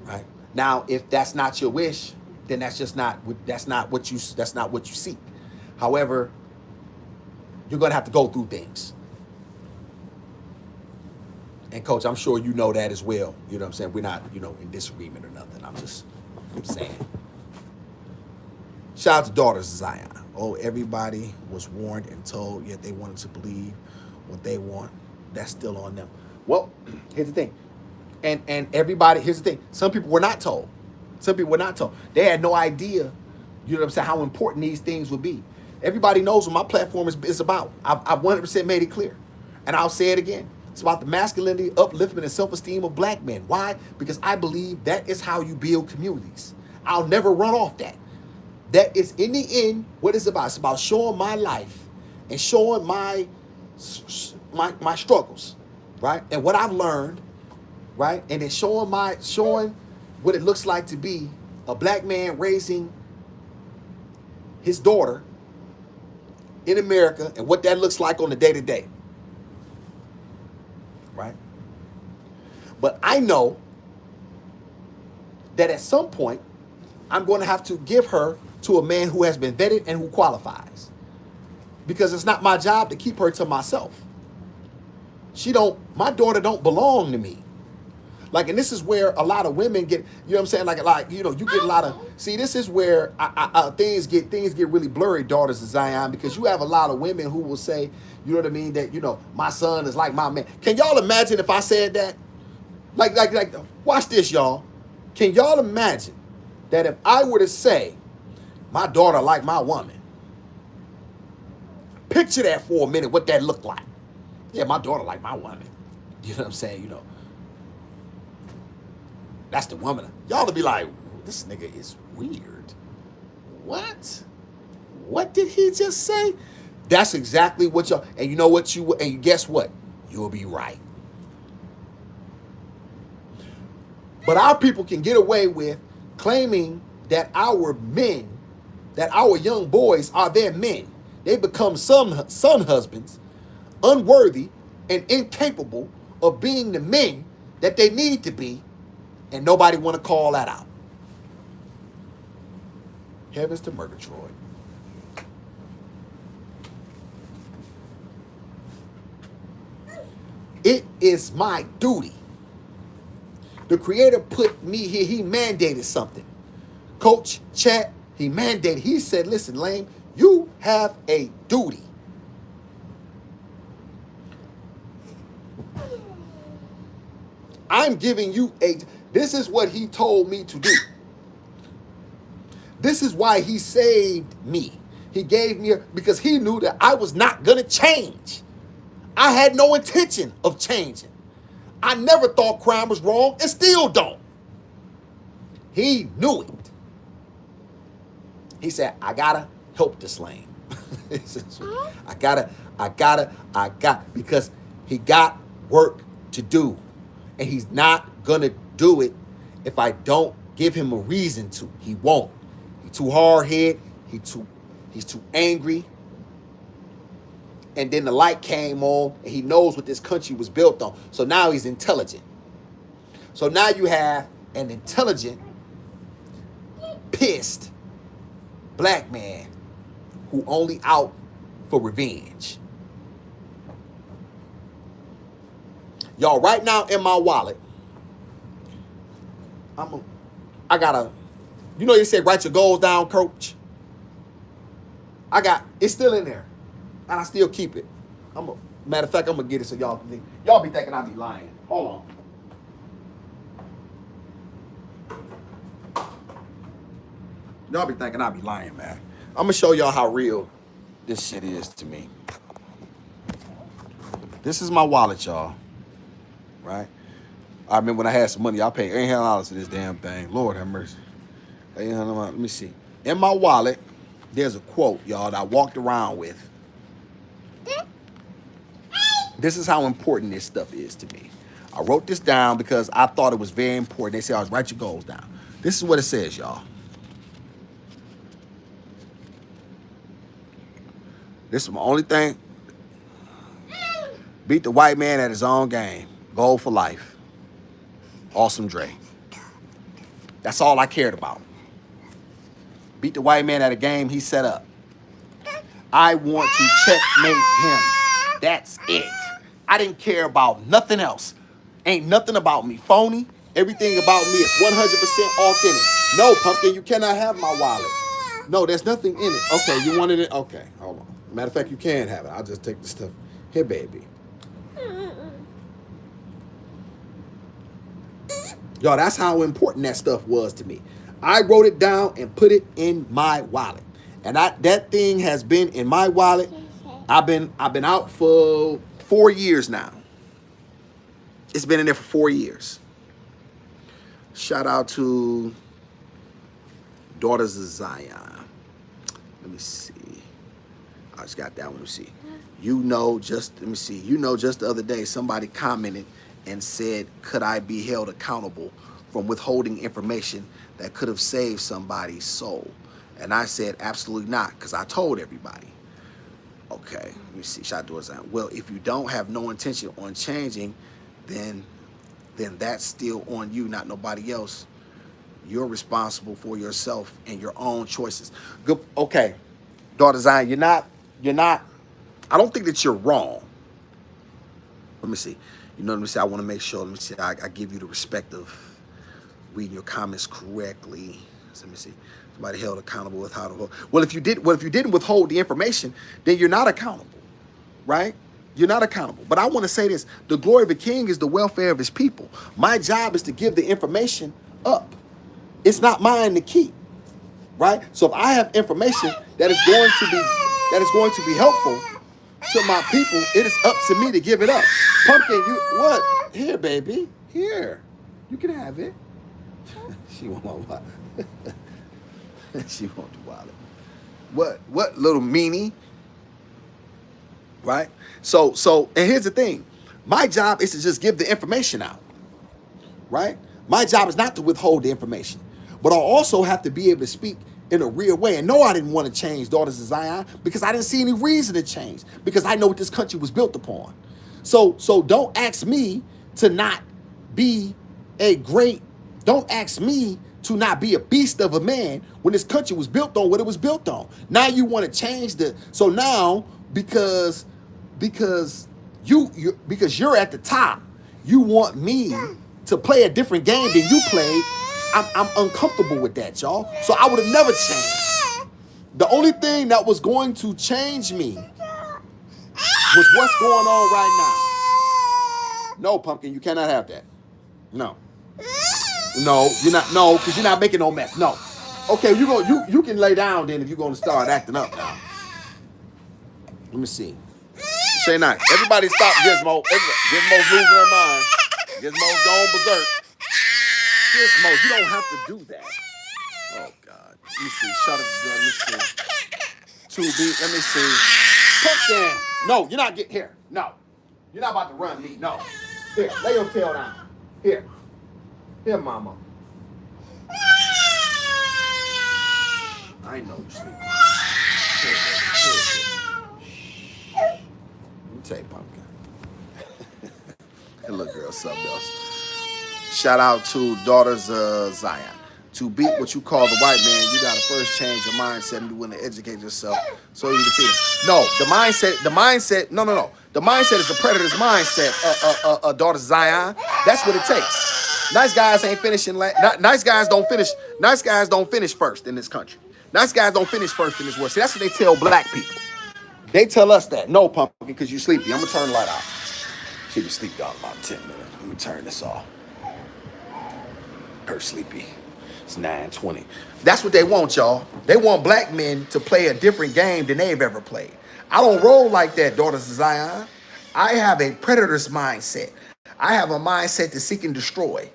Right? Now, if that's not your wish, then that's not what you seek. However, you're gonna have to go through things. And coach, I'm sure you know that as well. You know what I'm saying? We're not, in disagreement or nothing. I'm saying. Shout out to Daughters of Zion. Oh, everybody was warned and told, yet they wanted to believe what they want. That's still on them. Well, here's the thing. And everybody, here's the thing. Some people were not told. Some people were not told. They had no idea, you know what I'm saying, how important these things would be. Everybody knows what my platform is about. I've 100% made it clear. And I'll say it again. It's about the masculinity, upliftment, and self-esteem of black men. Why? Because I believe that is how you build communities. I'll never run off that. That is, in the end, what it's about. It's about showing my life and showing my struggles, right? And what I've learned, right? And then showing what it looks like to be a black man raising his daughter in America and what that looks like on the day-to-day. Right? But I know that at some point, I'm going to have to give her to a man who has been vetted and who qualifies. Because it's not my job to keep her to myself. My daughter don't belong to me. Like, and this is where a lot of women get, you know what I'm saying? Like, you get a lot of, see, this is where things get really blurry, Daughters of Zion, because you have a lot of women who will say, you know what I mean, that, my son is like my man. Can y'all imagine if I said that? Like, watch this, y'all. Can y'all imagine that if I were to say, my daughter like my woman? Picture that for a minute, what that looked like. Yeah, my daughter like my woman. You know what I'm saying? That's the woman. Y'all to be like, this nigga is weird. What? What did he just say? That's exactly what y'all, and you know what and guess what? You'll be right. But our people can get away with claiming that our men, that our young boys are their men. They become son husbands, unworthy and incapable of being the men that they need to be, and nobody want to call that out. Heavens to Murgatroyd. It is my duty. The Creator put me here. He mandated something. Coach, chat, he mandated. He said, listen, Lane, you have a duty. I'm giving you this is what he told me to do. This is why he saved me. He gave me, because he knew that I was not going to change. I had no intention of changing. I never thought crime was wrong and still don't. He knew it. He said, I gotta help this Lane. I gotta, because he got work to do. And he's not gonna do it if I don't give him a reason to. He won't. He's too hard-headed. He's too angry. And then the light came on, and he knows what this country was built on. So now he's intelligent. So now you have an intelligent, pissed black man who only out for revenge. Y'all, right now in my wallet, I got a, you said write your goals down, coach. It's still in there. And I still keep it. Matter of fact, I'm going to get it so y'all can think. Y'all be thinking I be lying. Hold on. Y'all be thinking I be lying, man. I'm going to show y'all how real this shit is to me. This is my wallet, y'all. Right? I remember when I had some money, I paid $800 for this damn thing. Lord have mercy. $800. Let me see. In my wallet, there's a quote, y'all, that I walked around with. This is how important this stuff is to me. I wrote this down because I thought it was very important. They say, "I was write your goals down." This is what it says, y'all. This is my only thing. Beat the white man at his own game. Goal for life. Awesome Dre. That's all I cared about. Beat the white man at a game he set up. I want to checkmate him. That's it. I didn't care about nothing else. Ain't nothing about me phony. Everything about me is 100% authentic. No, Pumpkin, you cannot have my wallet. No, there's nothing in it. Okay, you wanted it? Okay, hold on. Matter of fact, you can have it. I'll just take the stuff. Here, baby. Y'all, that's how important that stuff was to me. I wrote it down and put it in my wallet. And that thing has been in my wallet. I've been out for 4 years now. It's been in there for 4 years. Shout out to Daughters of Zion. Let me see. I just got that one. Let me see. Let me see. Just the other day, somebody commented and said, "Could I be held accountable from withholding information that could have saved somebody's soul?" And I said, absolutely not, because I told everybody. Okay, let me see. Shout out to Zion. Well, if you don't have no intention on changing, then that's still on you, not nobody else. You're responsible for yourself and your own choices. Good. Okay, Daughter Zion, you're not. I don't think that you're wrong. Let me see. Let me see. I want to make sure. Let me see. I give you the respect of reading your comments correctly. So let me see. Somebody held accountable with how to. Well, if you didn't withhold the information, then you're not accountable, right? You're not accountable. But I want to say this: the glory of a king is the welfare of his people. My job is to give the information up. It's not mine to keep, right? So if I have information that is going to be helpful to my people, it is up to me to give it up. Pumpkin, you what? Here, baby. Here. You can have it. She want my wallet. She want the wallet. What little meanie? Right? So, and here's the thing. My job is to just give the information out. Right? My job is not to withhold the information. But I also have to be able to speak in a real way. And no, I didn't want to change Daughters of Zion because I didn't see any reason to change. Because I know what this country was built upon. So don't ask me to not be don't ask me to not be a beast of a man when this country was built on what it was built on. Now you want to change so now because you're at the top, you want me to play a different game than you played. I'm uncomfortable with that, y'all. So I would have never changed. The only thing that was going to change me was what's going on right now. No, Pumpkin, you cannot have that. No. No, you're not. No, because you're not making no mess. No. Okay, you can lay down then if you're going to start acting up now. Let me see. Say not. Everybody stop Gizmo. Gizmo's losing her mind. Gizmo's going berserk. Gizmo, you don't have to do that. Oh, God. Let me see. Shut up, girl. Let me see. 2B. Let me see. Pumpkin. No, you're not getting here. No. You're not about to run me. No. Here, lay your tail down. Here. Here, mama. I know you sleep. Here. Let me tell you, Pumpkin. That little girl, something else. Shout out to Daughters of Zion. To beat what you call the white man, you gotta first change your mindset and be willing to educate yourself so you defeat him. No, the mindset, no. The mindset is the predator's mindset, Daughters of Zion. That's what it takes. Nice guys ain't finishing. Nice guys don't finish first in this country. Nice guys don't finish first in this world. See, that's what they tell black people. They tell us that. No, Pumpkin, because you sleepy. I'm gonna turn the light off. She be sleepy down about 10 minutes. Let me turn this off. Her sleepy. It's 9:20. That's what they want, y'all. They want black men to play a different game than they've ever played. I don't roll like that, Daughters of Zion. I have a predator's mindset. I have a mindset to seek and destroy.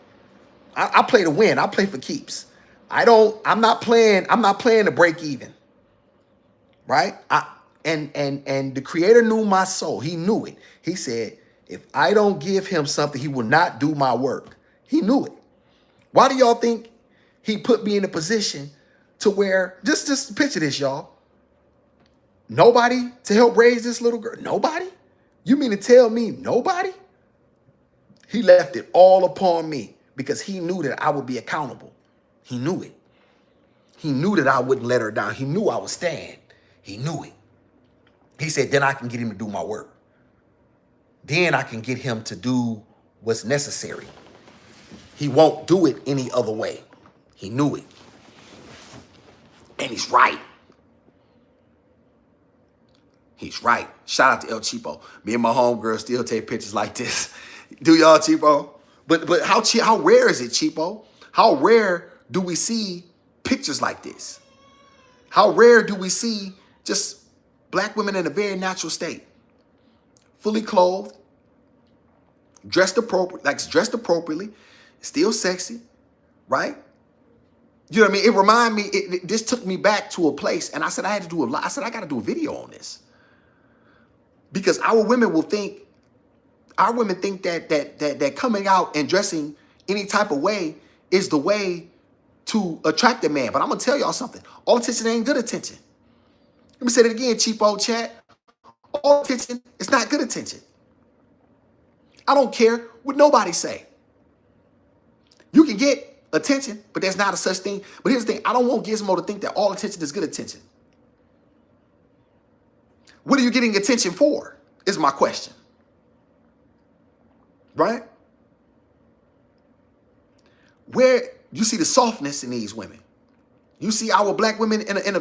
I play to win. I play for keeps. I'm not playing. I'm not playing to break even. Right? And the creator knew my soul. He knew it. He said, if I don't give him something, he will not do my work. He knew it. Why do y'all think he put me in a position to where, just picture this, y'all. Nobody to help raise this little girl? Nobody? You mean to tell me nobody? He left it all upon me because he knew that I would be accountable. He knew it. He knew that I wouldn't let her down. He knew I would stand. He knew it. He said, then I can get him to do my work. Then I can get him to do what's necessary. He won't do it any other way. He knew it. And he's right. He's right. Shout out to El Cheapo. Me and my homegirl still take pictures like this. Do y'all, Cheapo? But how rare is it, Cheapo? How rare do we see pictures like this? How rare do we see just black women in a very natural state, fully clothed, dressed appropriately, still sexy, right? You know what I mean? It reminded me. This took me back to a place, and I said I had to do a lot. I said I got to do a video on this because our women think that coming out and dressing any type of way is the way to attract a man. But I'm gonna tell y'all something. All attention ain't good attention. Let me say it again, cheapo chat. All attention is not good attention. I don't care what nobody say. You can get attention, but there's not a such thing. But here's the thing. I don't want Gizmo to think that all attention is good attention. What are you getting attention for is my question. Right? Where you see the softness in these women. You see our black women in a you know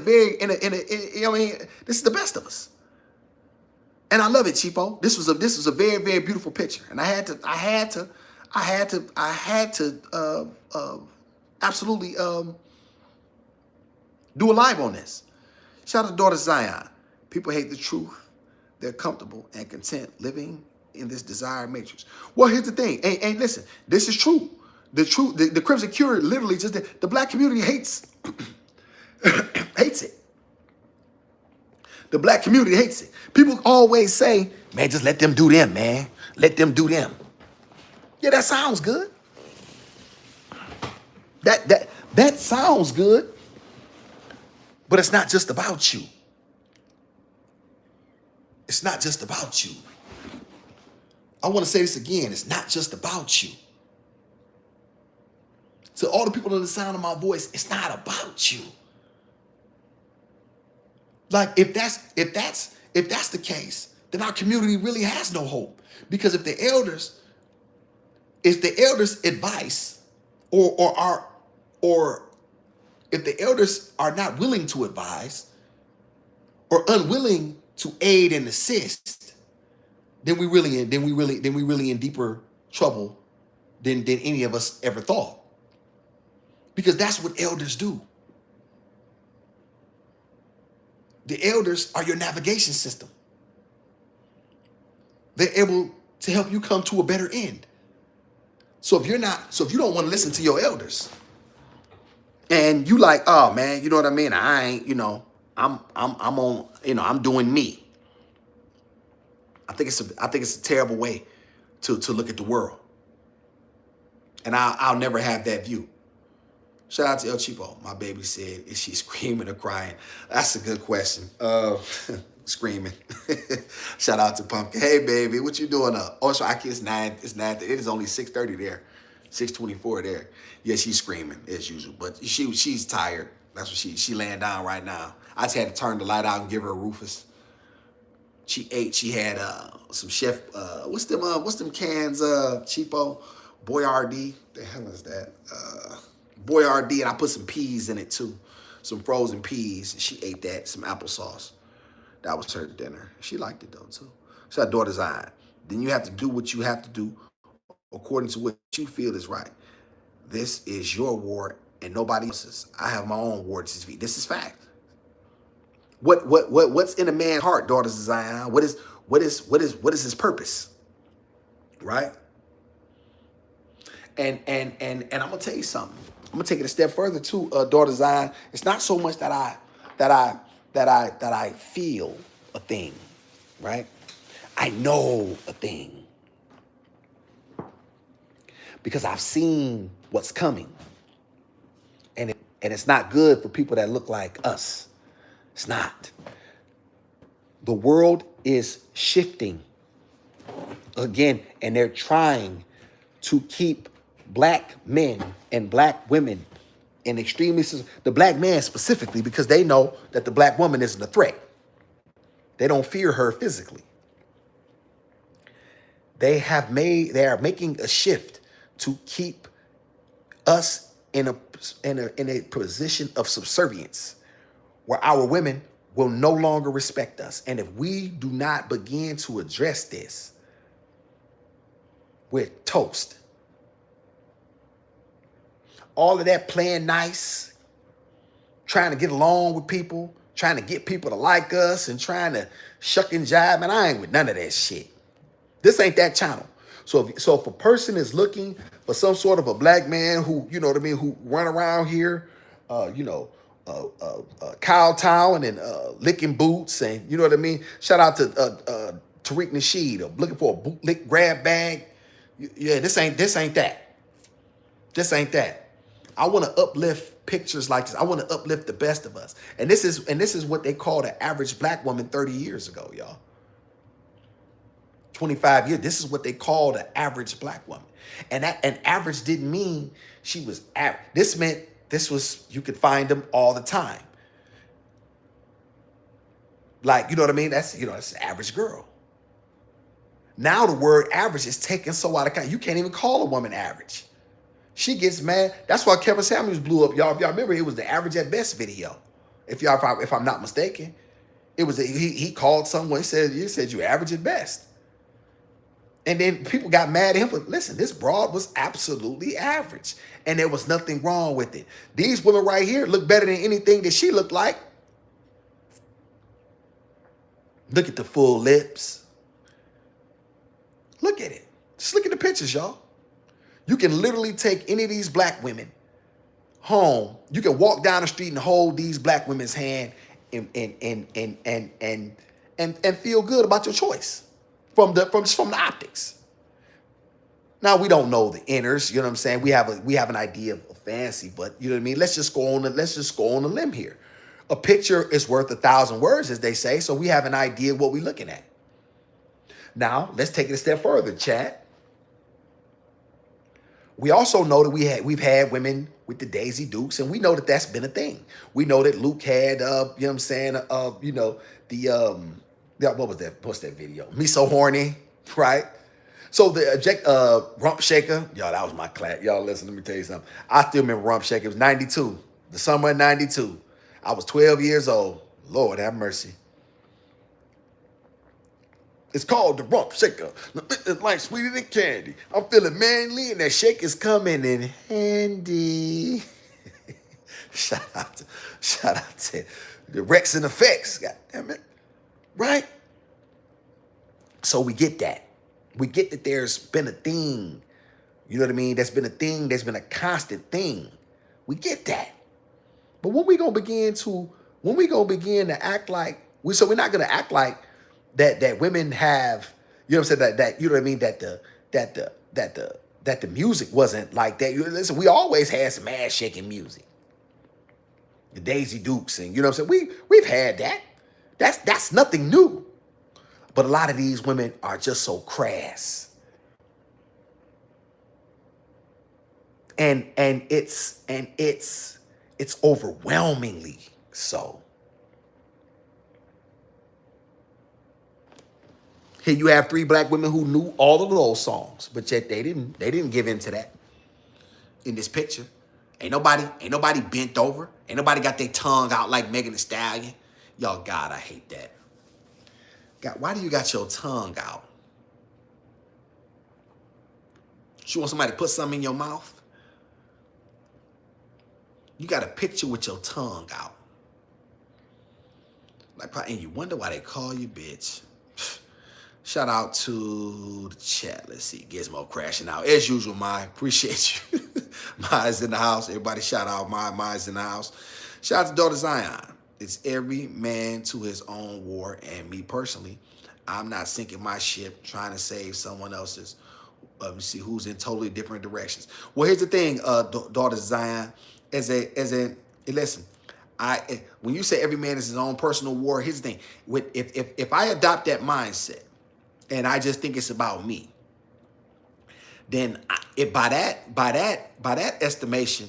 what I mean? This is the best of us. And I love it, Cheapo. This was a very, very beautiful picture. And I had to absolutely do a live on this. Shout out to Daughter Zion. People hate the truth. They're comfortable and content living in this desired matrix. Well, here's the thing. Hey, listen, this is true. The truth, the Crimson Cure literally just the black community hates hates it. The black community hates it. People always say, man, just let them do them, man. Let them do them. Yeah, that sounds good. That sounds good. But it's not just about you. It's not just about you. I want to say this again. It's not just about you. To all the people in the sound of my voice, it's not about you. Like if that's the case, then our community really has no hope. Because if the elders advice or if the elders are not willing to advise or unwilling to aid and assist, then we really in deeper trouble than any of us ever thought. Because that's what elders do. The elders are your navigation system. They're able to help you come to a better end. So if you don't want to listen to your elders, and you like, oh man, you know what I mean? I ain't, I'm on, I'm doing me. I think it's a terrible way to look at the world. And I'll never have that view. Shout out to El Cheapo. My baby said, is she screaming or crying? That's a good question. Screaming. Shout out to Pumpkin. Hey, baby, what you doing up? Oh, so it's 9. It's 9. It is only 6:30 there. 6:24 there. Yeah, she's screaming as usual, but she's tired. That's what she laying down right now. I just had to turn the light out and give her a Rufus. She ate. She had some chef. What's them cans? Cheapo, Boyardee. The hell is that? Boyardee, and I put some peas in it too, some frozen peas. And she ate that. Some applesauce. That was her dinner. She liked it though too. So that daughter's eye. Then you have to do what you have to do according to what you feel is right. This is your war and nobody else's. I have my own war. This is fact. What's in a man's heart, Daughters of Zion? What is his purpose? Right? And I'm gonna tell you something. I'm gonna take it a step further too, daughter Zion. It's not so much that I feel a thing, right? I know a thing because I've seen what's coming, and it's not good for people that look like us. It's not. The world is shifting again, and they're trying to keep black men and black women in the black man specifically, because they know that the black woman isn't a threat. They don't fear her physically. They are making a shift to keep us in a position of subservience where our women will no longer respect us. And if we do not begin to address this, we're toast. All of that playing nice, trying to get along with people, trying to get people to like us, and trying to shuck and jive, man, I ain't with none of that shit. This ain't that channel. So if a person is looking for some sort of a black man who, you know what I mean, who run around here, kowtowing and licking boots, and you know what I mean. Shout out to Tariq Nasheed, looking for a bootlick grab bag. Yeah, this ain't that. This ain't that. I want to uplift pictures like this. I want to uplift the best of us. And this is what they call the average black woman 30 years ago, y'all. 25 years. This is what they call the average black woman. And average didn't mean she was average. This meant you could find them all the time. Like, you know what I mean? That's an average girl. Now the word average is taken so out of context. You can't even call a woman average. She gets mad. That's why Kevin Samuels blew up, y'all. If y'all remember, it was the average at best video. If I'm not mistaken, it was he called someone. He said you average at best. And then people got mad at him. But listen, this broad was absolutely average. And there was nothing wrong with it. These women right here look better than anything that she looked like. Look at the full lips. Look at it. Just look at the pictures, y'all. You can literally take any of these black women home. You can walk down the street and hold these black women's hand and feel good about your choice. From the optics. Now we don't know the inners, you know what I'm saying? We have an idea of fancy, but you know what I mean? Let's just go on a limb here. A picture is worth 1,000 words, as they say, so we have an idea of what we're looking at. Now, let's take it a step further, chat. We also know that we've had women with the Daisy Dukes, and we know that that's been a thing. We know that Luke had you know what I'm saying, what was that? What's that video? Me So Horny, right? So the Rump Shaker, y'all, that was my class. Y'all, listen, let me tell you something. I still remember Rump Shaker. It was 92, the summer of 92. I was 12 years old. Lord have mercy. It's called the Rump Shaker. It's like sweeter than candy. I'm feeling manly, and that shake is coming in handy. Shout out to the Rex and Effects. God damn it. Right? So we get that. We get that there's been a thing. You know what I mean? That's been a thing. There's been a constant thing. We get that. But when we gonna begin to act like we're not gonna act like that women have, you know what I'm saying, that you know what I mean, that the music wasn't like that. Listen, we always had some ass shaking music. The Daisy Dukes, and you know what I'm saying? We've had that. That's nothing new. But a lot of these women are just so crass. And it's overwhelmingly so. Here you have 3 black women who knew all of those songs, but yet they didn't give in to that in this picture. Ain't nobody bent over. Ain't nobody got their tongue out like Megan Thee Stallion. Y'all, God, I hate that. God, why do you got your tongue out? You want somebody to put something in your mouth? You got a picture with your tongue out. Like, and you wonder why they call you bitch. Shout out to the chat. Let's see. Gizmo crashing out. As usual, Mai. Appreciate you. Mai's in the house. Everybody shout out Mai. Mai's in the house. Shout out to Daughter Zion. It's every man to his own war. And me personally, I'm not sinking my ship trying to save someone else's. Let me see who's in totally different directions. Well, here's the thing, Daughter Zion. Listen, when you say every man is his own personal war, here's the thing. If I adopt that mindset, and I just think it's about me, then by that estimation,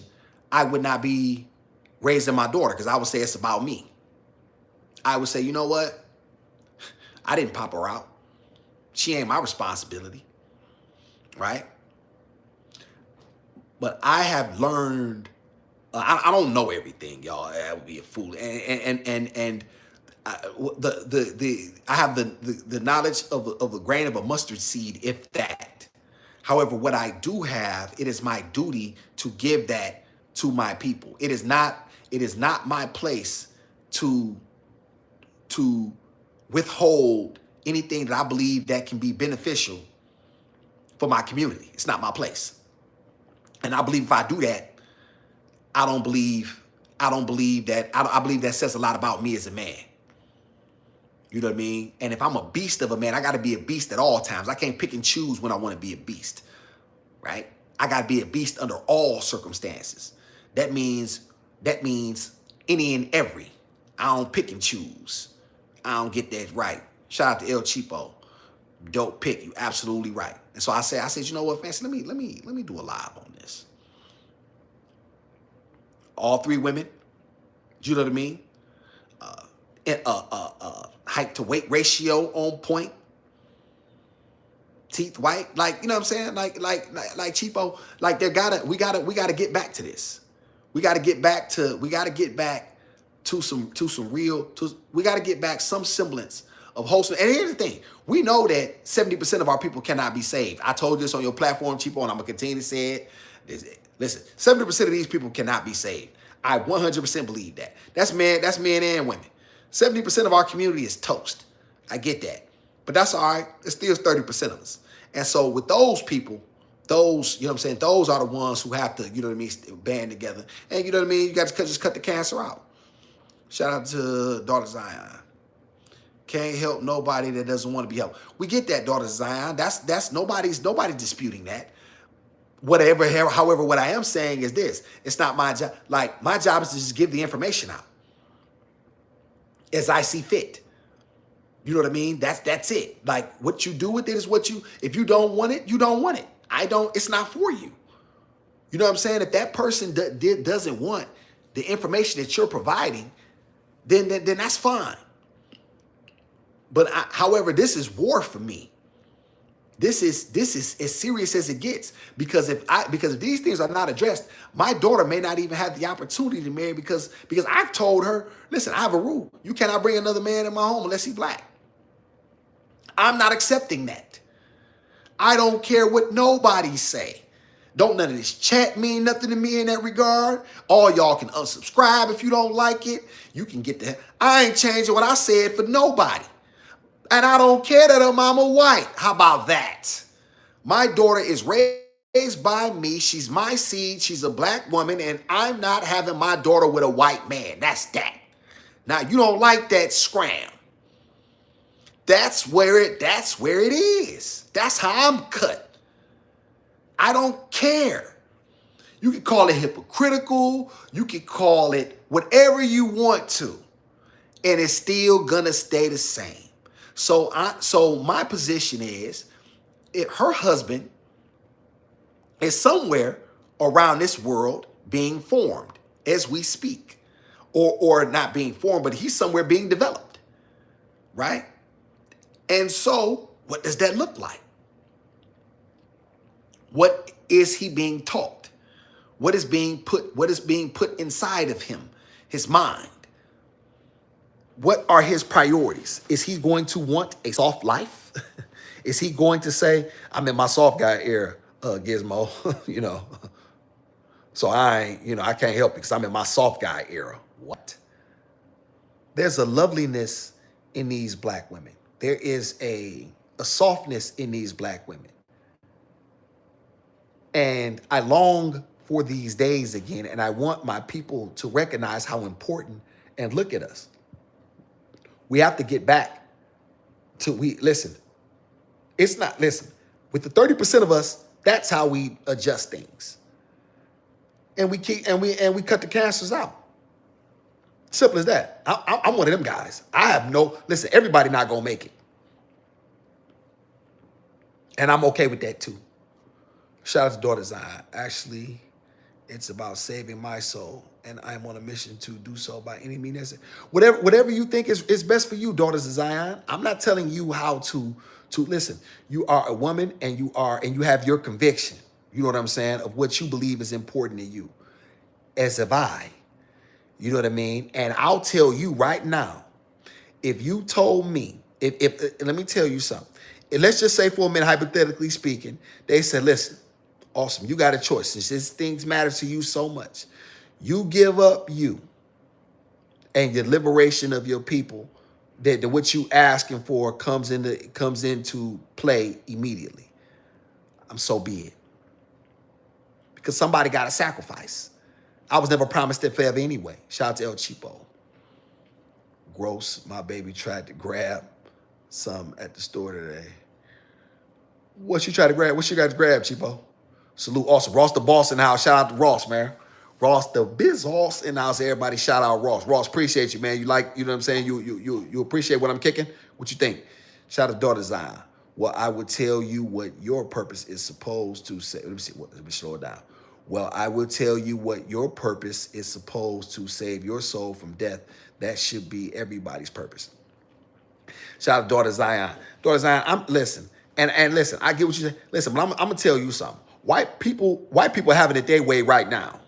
I would not be raising my daughter, because I would say it's about me. I would say, you know what? I didn't pop her out. She ain't my responsibility, right? But I have learned. I don't know everything, y'all. That would be a fool. And I have the knowledge of a grain of a mustard seed, if that. However, what I do have, it is my duty to give that to my people. It is not my place to withhold anything that I believe that can be beneficial for my community. It's not my place. And I believe if I do that, I believe that says a lot about me as a man. You know what I mean? And if I'm a beast of a man, I got to be a beast at all times. I can't pick and choose when I want to be a beast, right? I got to be a beast under all circumstances. That means any and every. I don't pick and choose. I don't get that right. Shout out to El Cheapo. Dope pick. You absolutely right. And so I said, you know what, Fancy, let me do a live on this. All three women, you know what I mean? Height to weight ratio on point. Teeth white, like, you know what I'm saying? Like Cheapo, like we gotta get back to this. We gotta get back to some semblance of wholesome. And here's the thing, we know that 70% of our people cannot be saved. I told you this on your platform, Cheapo, and I'm gonna continue to say it. Listen, 70% of these people cannot be saved. I 100% believe that. That's men and women. 70% of our community is toast. I get that. But that's all right. It's still 30% of us. And so with those people, those, you know what I'm saying, those are the ones who have to, you know what I mean, band together. And you know what I mean, you got to just cut the cancer out. Shout out to Daughter Zion. Can't help nobody that doesn't want to be helped. We get that, Daughter Zion. That's nobody's disputing that. However, what I am saying is this. It's not my job. Like, my job is to just give the information out as I see fit. You know what I mean? That's it. Like, what you do with it is if you don't want it, you don't want it. It's not for you. You know what I'm saying? If that person doesn't want the information that you're providing, then that's fine. But however, this is war for me. This is as serious as it gets, because if these things are not addressed, my daughter may not even have the opportunity to marry because I've told her, listen, I have a rule. You cannot bring another man in my home unless he's black. I'm not accepting that. I don't care what nobody say. Don't none of this chat mean nothing to me in that regard. All y'all can unsubscribe if you don't like it. You can get the I ain't changing what I said for nobody. And I don't care that her mama white. How about that? My daughter is raised by me. She's my seed. She's a black woman. And I'm not having my daughter with a white man. That's that. Now, you don't like that, scram. That's where it is. That's how I'm cut. I don't care. You can call it hypocritical. You can call it whatever you want to. And it's still gonna stay the same. So my position is, if her husband is somewhere around this world being formed as we speak, or not being formed, but he's somewhere being developed, right? And so what does that look like? What is he being taught? What is being put inside of him, his mind? What are his priorities? Is he going to want a soft life? Is he going to say, I'm in my soft guy era, Gizmo, you know? So I can't help it because I'm in my soft guy era. What? There's a loveliness in these black women. There is a a softness in these black women. And I long for these days again, and I want my people to recognize how important and look at us. We have to get back to listen. It's not listen. With the 30% of us, that's how we adjust things. And we cut the cancers out. Simple as that. I'm one of them guys. I have no listen. Everybody not gonna make it, and I'm okay with that too. Shout out to Daughter Zion. Actually, it's about saving my soul, and I'm on a mission to do so by any means necessary. Whatever you think is best for you, Daughters of Zion. I'm not telling you how to listen. You are a woman, and you have your conviction. You know what I'm saying, of what you believe is important to you. As have I. You know what I mean? And I'll tell you right now, if you told me, if let me tell you something. Let's just say for a minute, hypothetically speaking, they said, listen, awesome, you got a choice. Since these things matter to you so much, you give up you and the liberation of your people, that what you asking for comes into play immediately. So be it. Because somebody got to sacrifice. I was never promised that forever anyway. Shout out to El Cheapo. Gross, my baby tried to grab some at the store today. What you try to grab? What you got to grab, Cheapo? Salute, awesome. Ross the boss in the house. Shout out to Ross, man. Ross the biz boss in the house. Everybody shout out Ross. Ross, appreciate you, man. You know what I'm saying? You appreciate what I'm kicking? What you think? Shout out to Daughter Zion. Well, I would tell you what your purpose is supposed to say. Let me slow it down. Well, I will tell you what your purpose is supposed to save your soul from death. That should be everybody's purpose. Shout out to Daughter Zion. Daughter Zion, listen, and listen, I get what you say. Listen, but I'm gonna tell you something. White people are having it their way right now.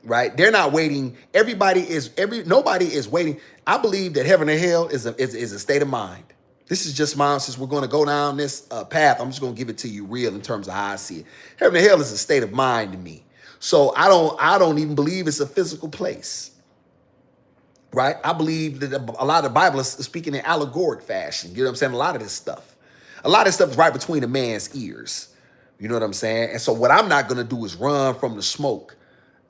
Right? They're not waiting. Nobody is waiting. I believe that heaven and hell is a state of mind. This is just mine. Since we're going to go down this path, I'm just going to give it to you real in terms of how I see it. Heaven and hell is a state of mind to me. So I don't even believe it's a physical place. Right? I believe that a lot of the Bible is speaking in allegoric fashion. You know what I'm saying? A lot of this stuff is right between a man's ears. You know what I'm saying? And so what I'm not going to do is run from the smoke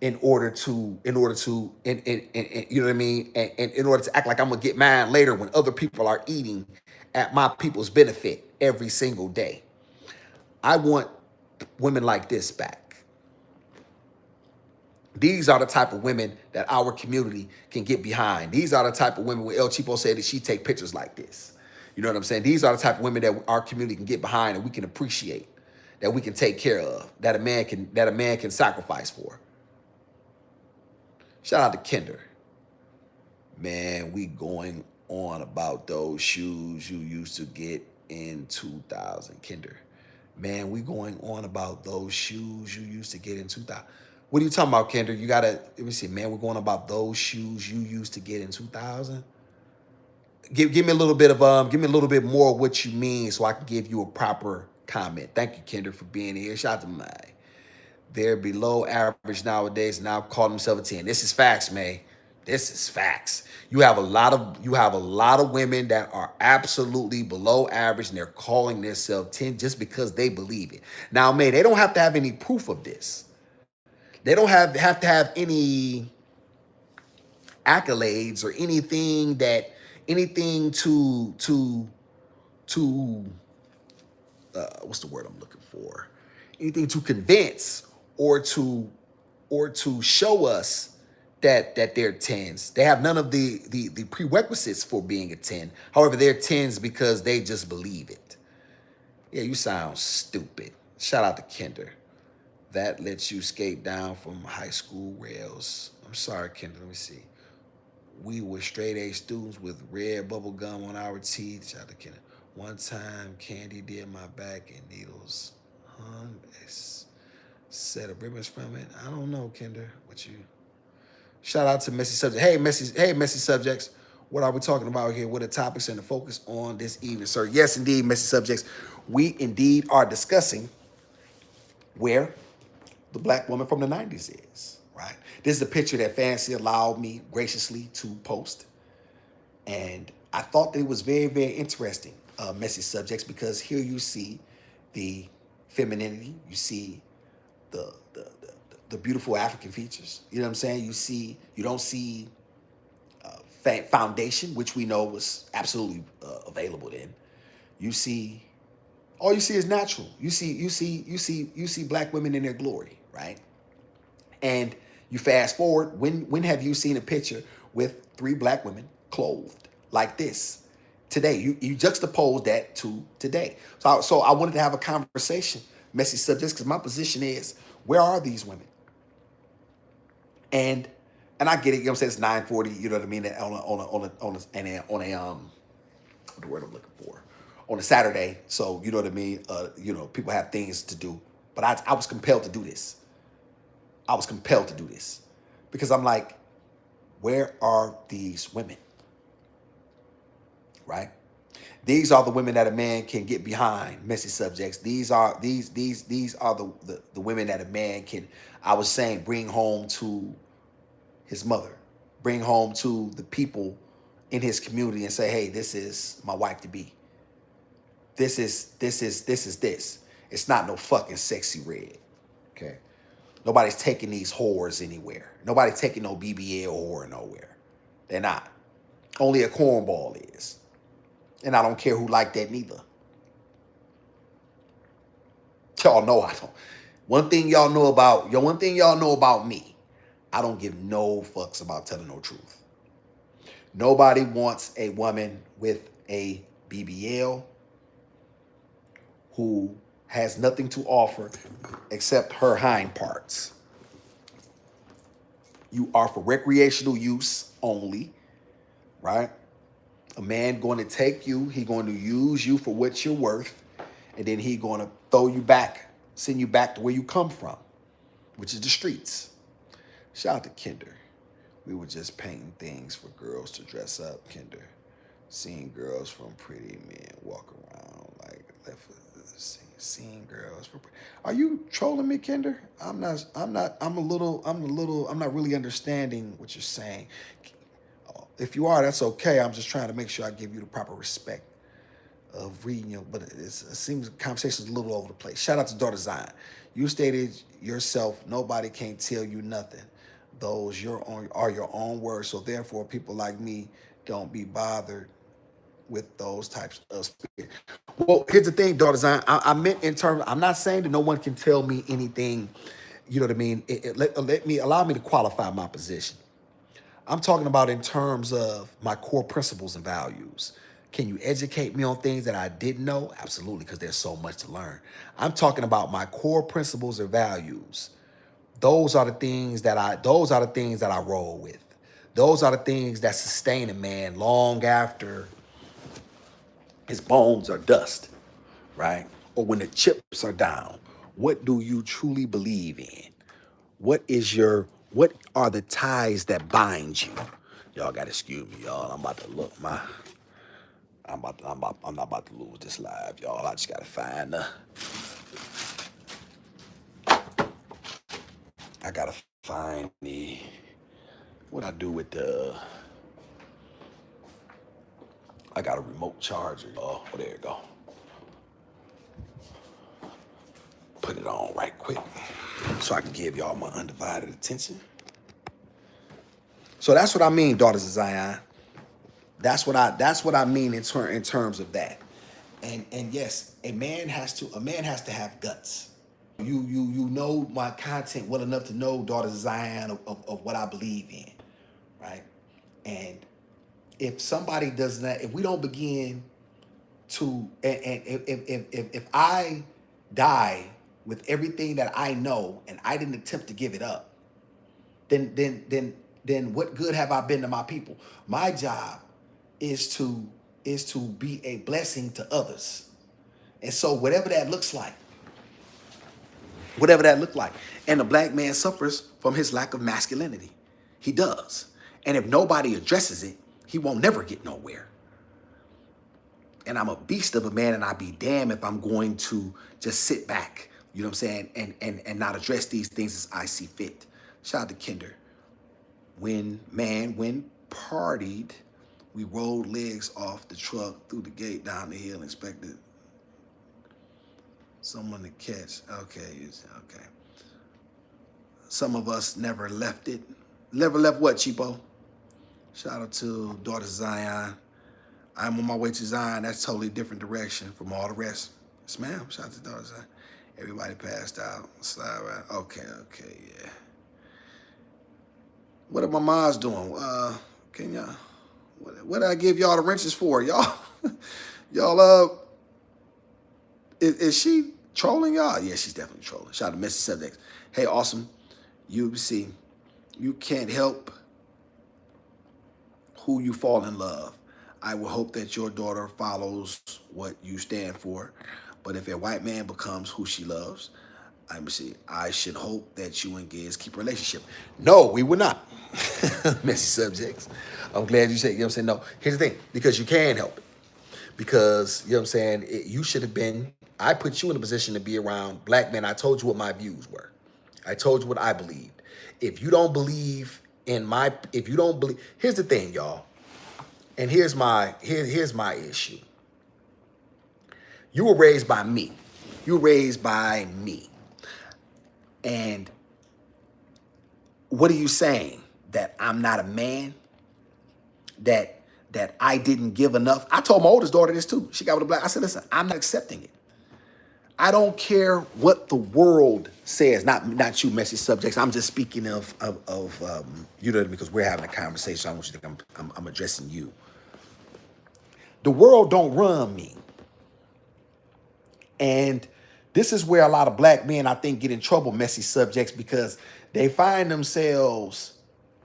in order to you know what I mean? And in order to act like I'm going to get mine later when other people are eating at my people's benefit every single day. I want women like this back. These are the type of women that our community can get behind. These are the type of women where El Cheapo said that she take pictures like this. You know what I'm saying? These are the type of women that our community can get behind and we can appreciate, that we can take care of, that a man can sacrifice for. Shout out to Kinder. Man, we going on about those shoes you used to get in 2000, Kinder. Man, we going on about those shoes you used to get in 2000. What are you talking about, Kinder? You gotta, let me see, man, we're going about those shoes you used to get in 2000. Give me a little bit more of what you mean so I can give you a proper comment. Thank you, Kinder, for being here. Shout out to my. They're below average nowadays, and now call themselves a 10. This is facts, man. This is facts. You have a lot of women that are absolutely below average, and they're calling themselves 10 just because they believe it. Now, man, they don't have to have any proof of this. They don't have to have any accolades or anything to what's the word I'm looking for? Anything to convince or to show us that they're 10s. They have none of the prerequisites for being a 10. However, they're 10s because they just believe it. Yeah, you sound stupid. Shout out to Kinder. That lets you skate down from high school rails. I'm sorry, Kinder. Let me see. We were straight A students with red bubble gum on our teeth. Shout out to Kinder. One time, Candy did my back and needles hung a set of ribbons from it. I don't know, Kinder. What you? Shout out to Messy Subjects. Hey, Messy Subjects. What are we talking about here? What are the topics and the focus on this evening, sir? Yes, indeed, Messy Subjects. We indeed are discussing where the black woman from the 90s is, right? This is a picture that Fancy allowed me graciously to post. And I thought that it was very, very interesting. messy subjects, because here you see the femininity, you see the beautiful African features. You know what I'm saying? You don't see foundation, which we know was absolutely available then. You see, all you see is natural. You see black women in their glory, right? And you fast forward. When have you seen a picture with 3 black women clothed like this? Today, you juxtapose that to today. So I wanted to have a conversation, messy subjects, because my position is, where are these women? And I get it. You know what I'm saying? It's 9:40. You know what I mean? What the word I'm looking for? On a Saturday. So you know what I mean? People have things to do, but I was compelled to do this. I was compelled to do this because I'm like, where are these women? Right? These are the women that a man can get behind, messy subjects. These are the women that a man can, I was saying, bring home to his mother, bring home to the people in his community and say, hey, this is my wife to be. This is this. It's not no fucking sexy red. Okay. Nobody's taking these whores anywhere. Nobody's taking no BBL whore nowhere. They're not. Only a cornball is. And I don't care who like that neither. Y'all know I don't. One thing y'all know about me, I don't give no fucks about telling no truth. Nobody wants a woman with a BBL who has nothing to offer except her hind parts. You are for recreational use only, right? A man going to take you, he going to use you for what you're worth, and then he going to throw you back, send you back to where you come from, which is the streets. Shout out to Kinder. We were just painting things for girls to dress up, Kinder. Seeing girls from pretty men walk around like seeing girls from. Are you trolling me, Kinder? I'm not. I'm not really understanding what you're saying. If you are, that's okay. I'm just trying to make sure I give you the proper respect of reading you. But it seems the conversation's a little over the place. Shout out to Daughter Zion. You stated yourself, nobody can't tell you nothing. Those are your own words. So therefore, people like me don't be bothered with those types of speakers. Well, here's the thing, Daughter Zion. I meant in terms. I'm not saying that no one can tell me anything. You know what I mean? Allow me to qualify my position. I'm talking about in terms of my core principles and values. Can you educate me on things that I didn't know? Absolutely, because there's so much to learn. I'm talking about my core principles or values. Those are the things that I roll with. Those are the things that sustain a man long after his bones are dust, right? Or when the chips are down. What do you truly believe in? What are the ties that bind you? Y'all gotta excuse me, y'all. I'm about to look I'm not about to lose this live, y'all. I just gotta find the what I do with I got a remote charger, y'all. Oh, there you go. Put it on right quick so I can give y'all my undivided attention. So that's what I mean, Daughters of Zion. That's what I mean in terms of that. And yes, a man has to have guts. You know my content well enough to know, Daughters of Zion, of what I believe in, right? And if somebody does not, if we don't begin to, and if I die with everything that I know and I didn't attempt to give it up, then what good have I been to my people? My job is to be a blessing to others. And so whatever that looks like, and the black man suffers from his lack of masculinity. He does. And if nobody addresses it, he won't never get nowhere. And I'm a beast of a man, and I'd be damned if I'm going to just sit back, you know what I'm saying, and not address these things as I see fit. Shout out to Kinder. When partied We rolled legs off the truck, through the gate, down the hill, and expected someone to catch. Okay, okay. Some of us never left it. Never left what, Cheapo? Shout out to daughter Zion. I'm on my way to Zion. That's totally different direction from all the rest. Yes, ma'am. Shout out to daughter Zion. Everybody passed out. Slide right. Okay, okay, yeah. What are my moms doing? Can y'all? What did I give y'all the wrenches for, y'all? y'all, is she trolling y'all? Yeah, she's definitely trolling. Shout out to Messy Subjects. Hey, awesome. You see, you can't help who you fall in love. I will hope that your daughter follows what you stand for. But if a white man becomes who she loves, I should hope that you and Giz keep a relationship. No, we would not. Messy subjects. I'm glad you said, you know what I'm saying? No, here's the thing, because you can help it. Because, you know what I'm saying, you should have been, I put you in a position to be around black men. I told you what my views were. I told you what I believed. If you don't believe here's the thing, y'all. And here's my issue. You were raised by me. You were raised by me. And what are you saying? That I'm not a man? That I didn't give enough? I told my oldest daughter this too. She got with a black. I said, listen, I'm not accepting it. I don't care what the world says. Not you, Messy Subjects. I'm just speaking of you know, because we're having a conversation. I want you to think I'm addressing you. The world don't run me. And this is where a lot of black men, I think, get in trouble, Messy Subjects, because they find themselves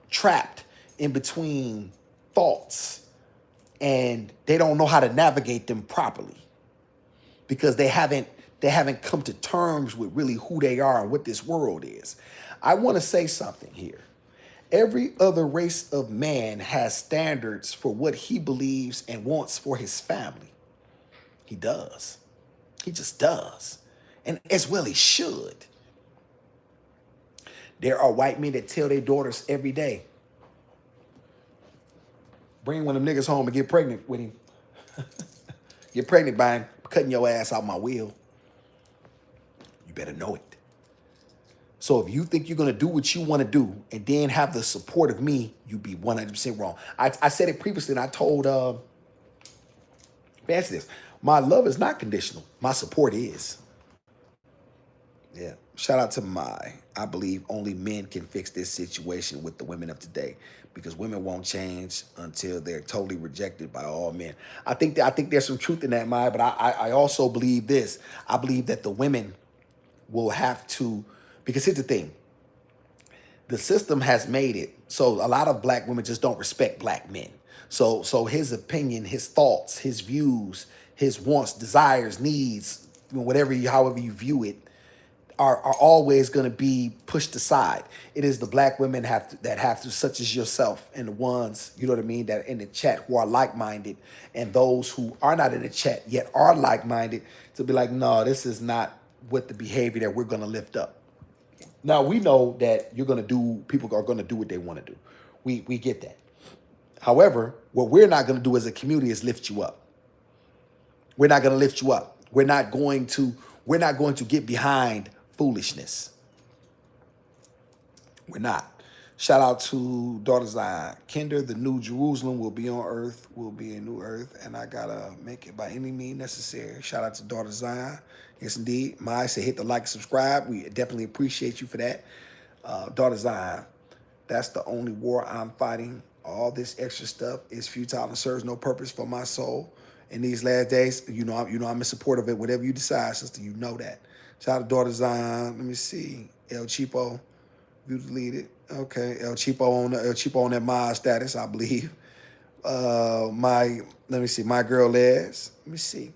trapped in between thoughts and they don't know how to navigate them properly because they haven't come to terms with really who they are and what this world is. I want to say something here. Every other race of man has standards for what he believes and wants for his family. He does. He just does. And as well he should. There are white men that tell their daughters every day, bring one of them niggas home and get pregnant with him. Get pregnant by him, cutting your ass out my will. You better know it. So if you think you're going to do what you want to do and then have the support of me, you be 100% wrong. I said it previously and I told, fancy this, my love is not conditional. My support is. Yeah. Shout out to I believe only men can fix this situation with the women of today because women won't change until they're totally rejected by all men. I think there's some truth in that, but I also believe this. I believe that the women will have to, because here's the thing. The system has made it so a lot of black women just don't respect black men. So his opinion, his thoughts, his views, his wants, desires, needs, however you view it, are always going to be pushed aside. It is the black women that have to, such as yourself and the ones, you know what I mean, that are in the chat who are like-minded, and those who are not in the chat yet are like-minded, to be like, no, this is not what the behavior that we're going to lift up. Now, we know that people are going to do what they want to do. We get that. However, what we're not going to do as a community is lift you up. We're not going to lift you up. We're not going to get behind foolishness. We're not. Shout out to daughter Zion. Kinder, the new Jerusalem will be on earth, will be a new earth, and I gotta make it by any means necessary. Shout out to daughter Zion. Yes, indeed. Mai said hit the like and subscribe. We definitely appreciate you for that. Daughter Zion, that's the only war I'm fighting. All this extra stuff is futile and serves no purpose for my soul. In these last days, I'm in support of it. Whatever you decide, sister, you know that. Shout out to daughter Zion. Let me see. El Cheapo, you deleted. Okay, El Cheapo on that mod status, I believe. Let me see. My girl Les. Let me see.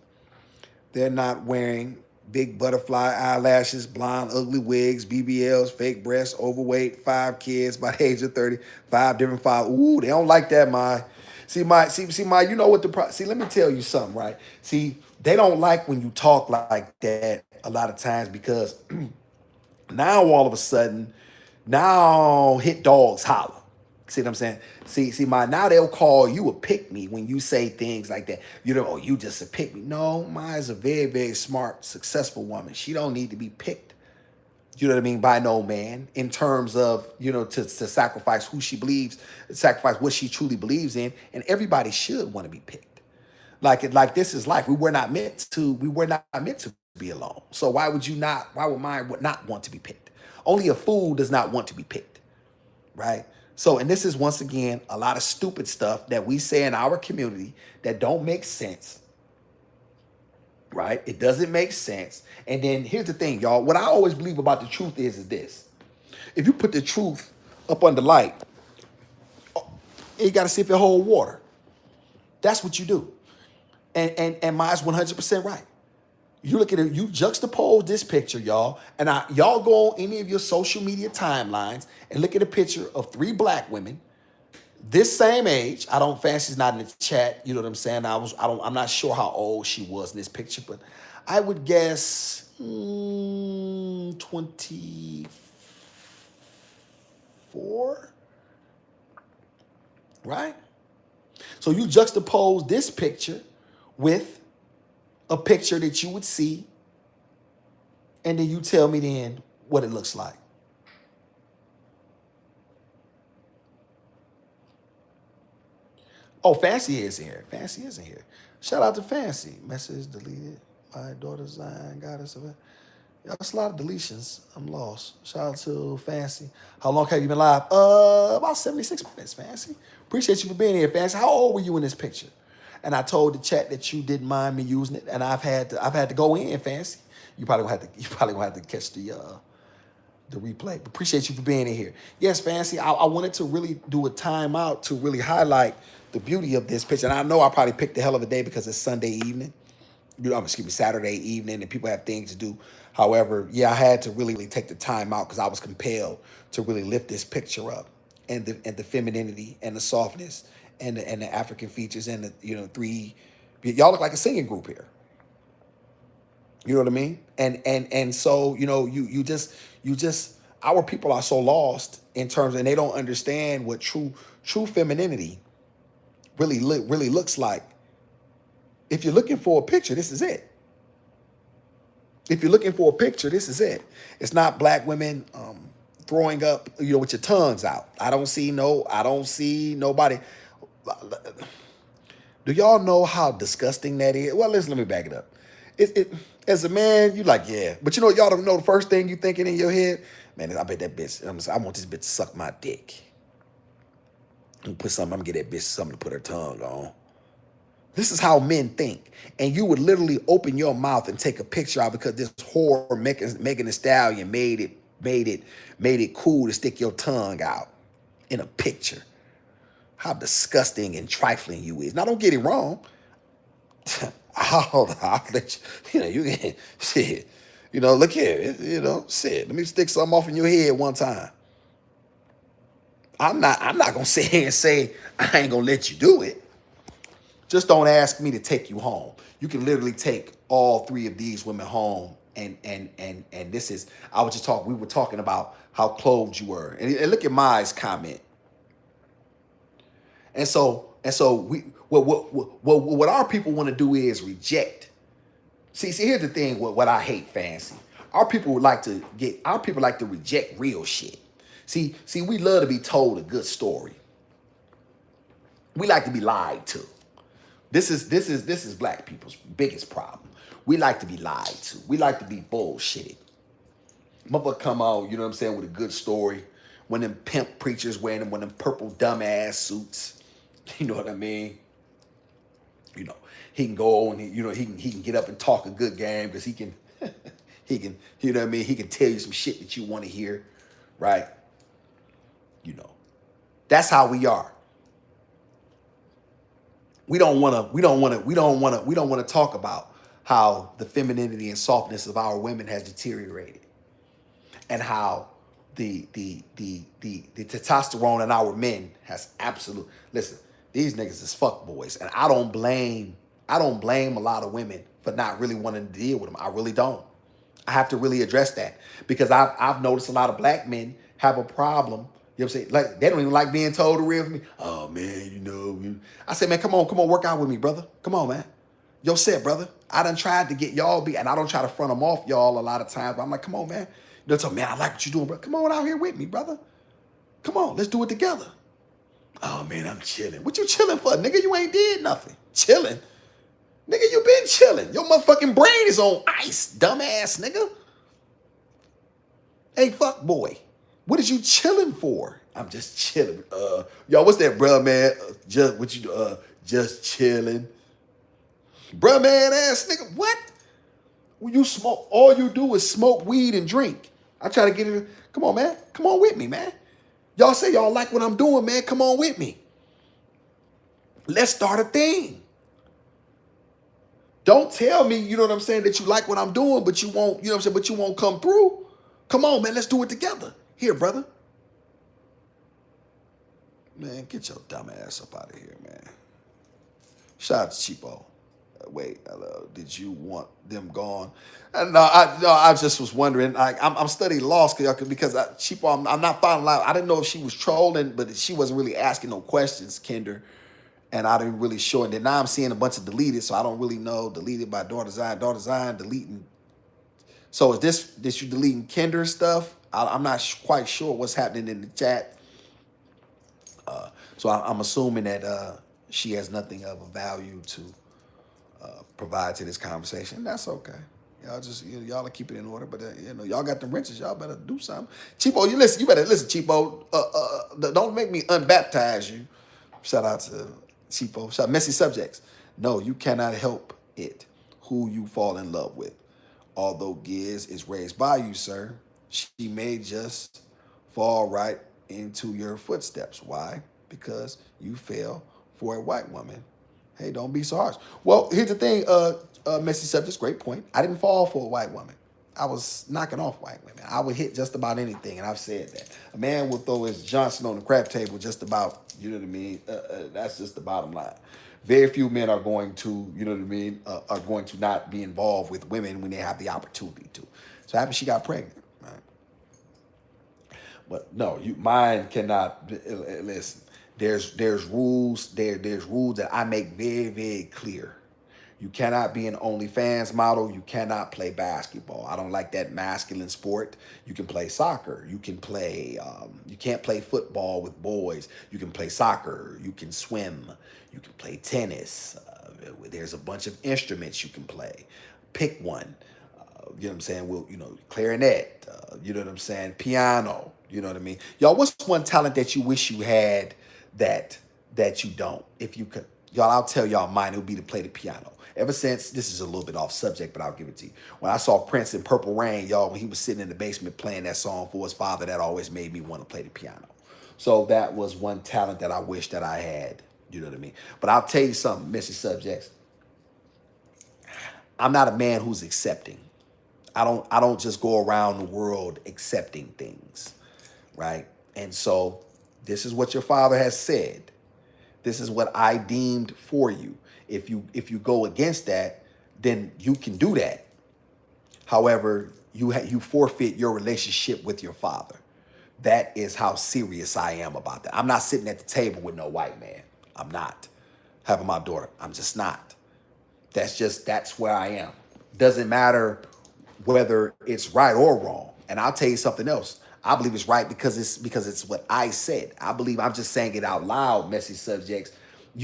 They're not wearing big butterfly eyelashes, blonde, ugly wigs, BBLs, fake breasts, overweight, 5 kids by the age of 30, 5 different five. Ooh, they don't like that, my. See, you know what let me tell you something, right? See, they don't like when you talk like that a lot of times because now all of a sudden, now hit dogs holler. See what I'm saying? See, now they'll call you a pick me when you say things like that. You know, oh, you just a pick me. No, Maya's a very, very smart, successful woman. She don't need to be picked. You know what I mean? By no man in terms of, you know, to sacrifice who she believes, sacrifice what she truly believes in. And everybody should want to be picked. Like this is life. We were not meant to be alone. So why would mine not want to be picked? Only a fool does not want to be picked. Right? So, and this is once again a lot of stupid stuff that we say in our community that don't make sense. Right? It doesn't make sense. And then here's the thing, y'all. What I always believe about the truth is this. If you put the truth up under light, you got to see if it hold water. That's what you do. And mine's 100% right. You look at it, you juxtapose this picture, y'all, and y'all go on any of your social media timelines and look at a picture of 3 black women, this same age. Fancy's not in the chat, you know what I'm saying? I'm not sure how old she was in this picture, but I would guess 24, right? So you juxtapose this picture with a picture that you would see, and then you tell me then what it looks like. Oh, Fancy is here. Fancy is in here. Shout out to Fancy. Message deleted. My daughter's Zion got us. That's a lot of deletions. I'm lost. Shout out to Fancy. How long have you been live? About 76 minutes, Fancy. Appreciate you for being here, Fancy. How old were you in this picture? And I told the chat that you didn't mind me using it, and I've had to go in, Fancy. You probably gonna have to catch the replay. But appreciate you for being in here. Yes, Fancy. I wanted to really do a timeout to really highlight the beauty of this picture. And I know I probably picked a hell of a day because it's Sunday evening. Saturday evening, and people have things to do. However, yeah, I had to really take the time out because I was compelled to really lift this picture up, and the femininity and the softness and the African features and the 3. Y'all look like a singing group here. You know what I mean? And so you just our people are so lost in terms, and they don't understand what true femininity really looks like. If you're looking for a picture, this is it. If you're looking for a picture, this is it. It's not black women throwing up, with your tongues out. I don't see nobody. Do y'all know how disgusting that is? Well, let me back it up. It as a man, you like, yeah. But y'all don't know the first thing you thinking in your head? Man, I bet that bitch, I want this bitch to suck my dick. I'm gonna get that bitch something to put her tongue on. This is how men think. And you would literally open your mouth and take a picture out because this whore Megan Thee Stallion made it cool to stick your tongue out in a picture. How disgusting and trifling you is. Now, don't get it wrong. I'll let you, you can, shit. Look here, shit. Let me stick something off in your head one time. I'm not gonna sit here and say I ain't gonna let you do it. Just don't ask me to take you home. You can literally take all 3 of these women home, and this is, we were talking about how clothed you were, and look at Mai's comment. And so we what our people want to do is reject. See, here's the thing. What I hate, Fancy. Our people like to reject real shit. See, we love to be told a good story. We like to be lied to. This is black people's biggest problem. We like to be lied to. We like to be bullshitted. Motherfucker come out, with a good story. When them pimp preachers wearing one of them purple dumbass suits. You know what I mean? He can go and he can get up and talk a good game because he can he can tell you some shit that you want to hear, right? That's how we are. We don't want to talk about how the femininity and softness of our women has deteriorated, and how the testosterone in our men has absolute. Listen, these niggas is fuck boys, and I don't blame a lot of women for not really wanting to deal with them. I really don't. I have to really address that because I've noticed a lot of black men have a problem You know what I'm saying? Like, they don't even like being told the real for me. Oh, man, I said, man, come on, work out with me, brother. Come on, man. Yo said, brother, I done tried to get y'all and I don't try to front them off y'all a lot of times, but I'm like, come on, man. They'll tell me, man, I like what you're doing, bro. Come on out here with me, brother. Come on, let's do it together. Oh, man, I'm chilling. What you chilling for, nigga? You ain't did nothing. Chilling. Nigga, you been chilling. Your motherfucking brain is on ice, dumbass nigga. Hey, fuck boy. What is you chilling for? I'm just chilling. Yo, what's that, bruh, man? Just chilling. Bruh, man, ass nigga. What? When you smoke, all you do is smoke weed and drink. I try to get it. Come on, man. Come on with me, man. Y'all say y'all like what I'm doing, man. Come on with me. Let's start a thing. Don't tell me, you know what I'm saying, that you like what I'm doing, but you won't, you know what I'm saying, but you won't come through. Come on, man. Let's do it together. Here, brother. Man, get your dumb ass up out of here, man. Shout out to Cheapo. Wait, did you want them gone? I just was wondering. Like, I'm studying law school because Cheapo, I'm not following out. I didn't know if she was trolling, but she wasn't really asking no questions, Kinder. And I didn't really show it. And now I'm seeing a bunch of deleted, so I don't really know. Deleted by Daughter Zion, deleting. So is this you deleting Kinder stuff? I'm not quite sure what's happening in the chat. So I'm assuming that she has nothing of a value to provide to this conversation. That's okay. Y'all will keep it in order, but y'all got the wrenches. Y'all better do something. Cheapo, you better listen, Cheapo. Don't make me unbaptize you. Shout out to Cheapo. Shout out Messy Subjects. No, you cannot help it who you fall in love with. Although Giz is raised by you, sir, she may just fall right into your footsteps. Why? Because you fell for a white woman. Hey, don't be so harsh. Well, here's the thing, Messy Subjects, great point. I didn't fall for a white woman. I was knocking off white women. I would hit just about anything, and I've said that. A man will throw his Johnson on the crap table just about, you know what I mean? That's just the bottom line. Very few men are going to, you know what I mean, are going to not be involved with women when they have the opportunity to. So happy she got pregnant, right? But no, mine cannot, listen. There's rules there's rules that I make very, very clear. You cannot be an OnlyFans model. You cannot play basketball. I don't like that masculine sport. You can play soccer. You can play. You can't play football with boys. You can play soccer. You can swim. You can play tennis. There's a bunch of instruments you can play. Pick one. You know what I'm saying? Clarinet. You know what I'm saying? Piano. You know what I mean? Y'all, what's one talent that you wish you had that you don't? If you could, y'all, I'll tell y'all mine. It would be to play the piano. Ever since, this is a little bit off subject, but I'll give it to you. When I saw Prince in Purple Rain, y'all, when he was sitting in the basement playing that song for his father, that always made me want to play the piano. So that was one talent that I wish that I had. You know what I mean? But I'll tell you something, Messy Subjects. I'm not a man who's accepting. I don't just go around the world accepting things, right? And so this is what your father has said. This is what I deemed for you. If you go against that, then you can do that. However, you forfeit your relationship with your father. That is how serious I am about that. I'm not sitting at the table with no white man. I'm not having my daughter. I'm just not. That's where I am. Doesn't matter whether it's right or wrong. And I'll tell you something else. I believe it's right because it's what I said. I believe I'm just saying it out loud, Messy Subjects.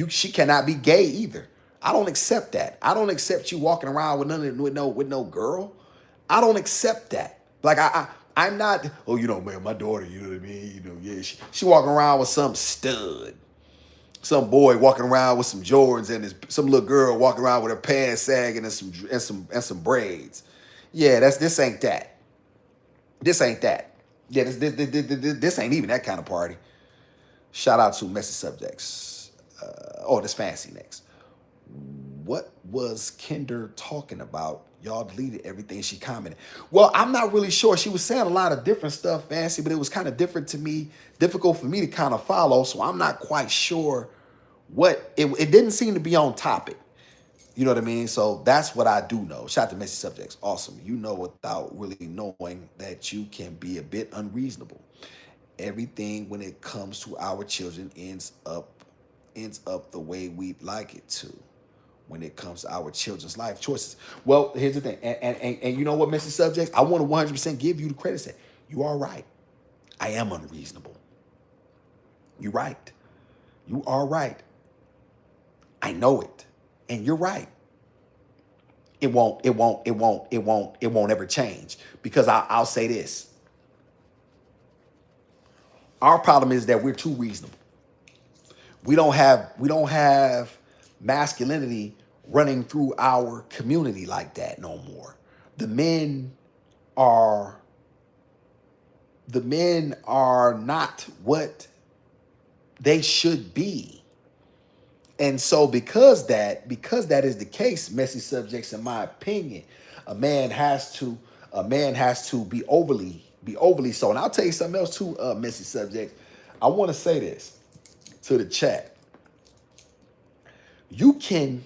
She cannot be gay either. I don't accept that. I don't accept you walking around with no girl. I don't accept that. Like I'm not. Oh, man, my daughter. You know what I mean? Yeah. She walking around with some stud, some boy walking around with some Jordans, and some little girl walking around with her pants sagging and some braids. Yeah, this ain't that. This ain't that. Yeah, this ain't even that kind of party. Shout out to Messy Subjects. This Fancy next. What was Kinder talking about? Y'all deleted everything she commented. Well, I'm not really sure. She was saying a lot of different stuff, Fancy, but it was kind of different to me, difficult for me to kind of follow. So I'm not quite sure what it didn't seem to be on topic. You know what I mean? So that's what I do know. Shout out to Messy Subjects. Awesome. You know without really knowing that you can be a bit unreasonable. Everything when it comes to our children ends up the way we'd like it to. When it comes to our children's life choices. Well, here's the thing, and you know what, Mr. Subjects, I want to 100% give you the credit. Say you are right. I am unreasonable. You're right. You are right. I know it, and you're right. It won't ever change because I'll say this. Our problem is that we're too reasonable. We don't have masculinity running through our community like that no more. The men are the men are not what they should be. And so because that is the case, messy subjects, in my opinion, a man has to be overly so. And I'll tell you something else too, messy subjects. I want to say this to the chat. You can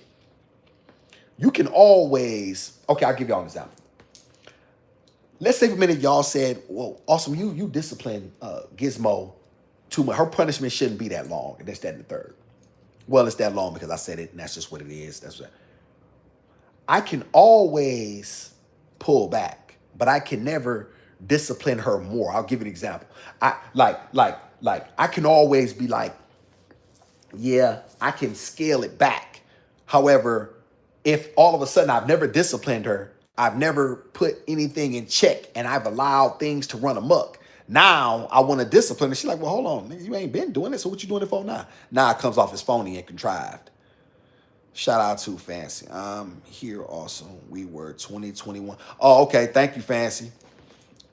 always, okay, I'll give y'all an example. Let's say for a minute y'all said, well, awesome, you discipline Gizmo too much. Her punishment shouldn't be that long, and that's that and the third. Well, it's that long because I said it, and that's just what it is. That's what I can always pull back, but I can never discipline her more. I'll give you an example. I I can always be like, yeah, I can scale it back. However, if all of a sudden I've never disciplined her, I've never put anything in check, and I've allowed things to run amok. Now I want to discipline her. She's like, well, hold on, nigga, you ain't been doing it, so what you doing it for now? Now it comes off as phony and contrived. Shout out to Fancy. I'm here also. We were 2021. Oh, okay. Thank you, Fancy.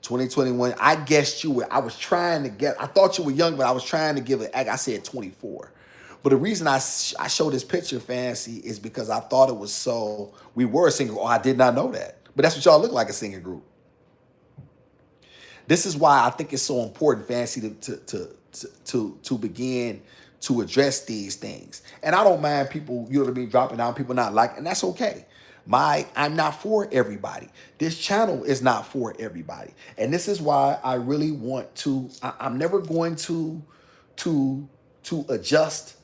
2021. I guessed you were. I thought you were young, but I was trying to give it. I said 24. But the reason I showed this picture, Fancy, is because I thought it was so. We were a single. Oh, I did not know that. But that's what y'all look like, a singing group. This is why I think it's so important, Fancy, to begin to address these things. And I don't mind people, you know what I mean, dropping down, people not like, and that's okay. I'm not for everybody. This channel is not for everybody. And this is why I really want to, I'm never going to adjust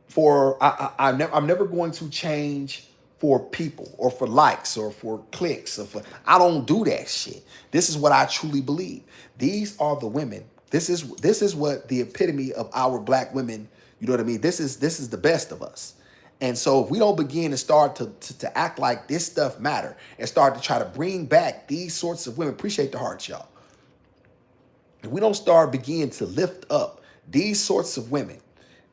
for, I'm never going to change for people or for likes or for clicks or for, I don't do that shit. This is what I truly believe. These are the women. This is what the epitome of our black women, you know what I mean? This is the best of us. And so if we don't begin to start to act like this stuff matter and start to try to bring back these sorts of women, appreciate the hearts, y'all. If we don't begin to lift up these sorts of women,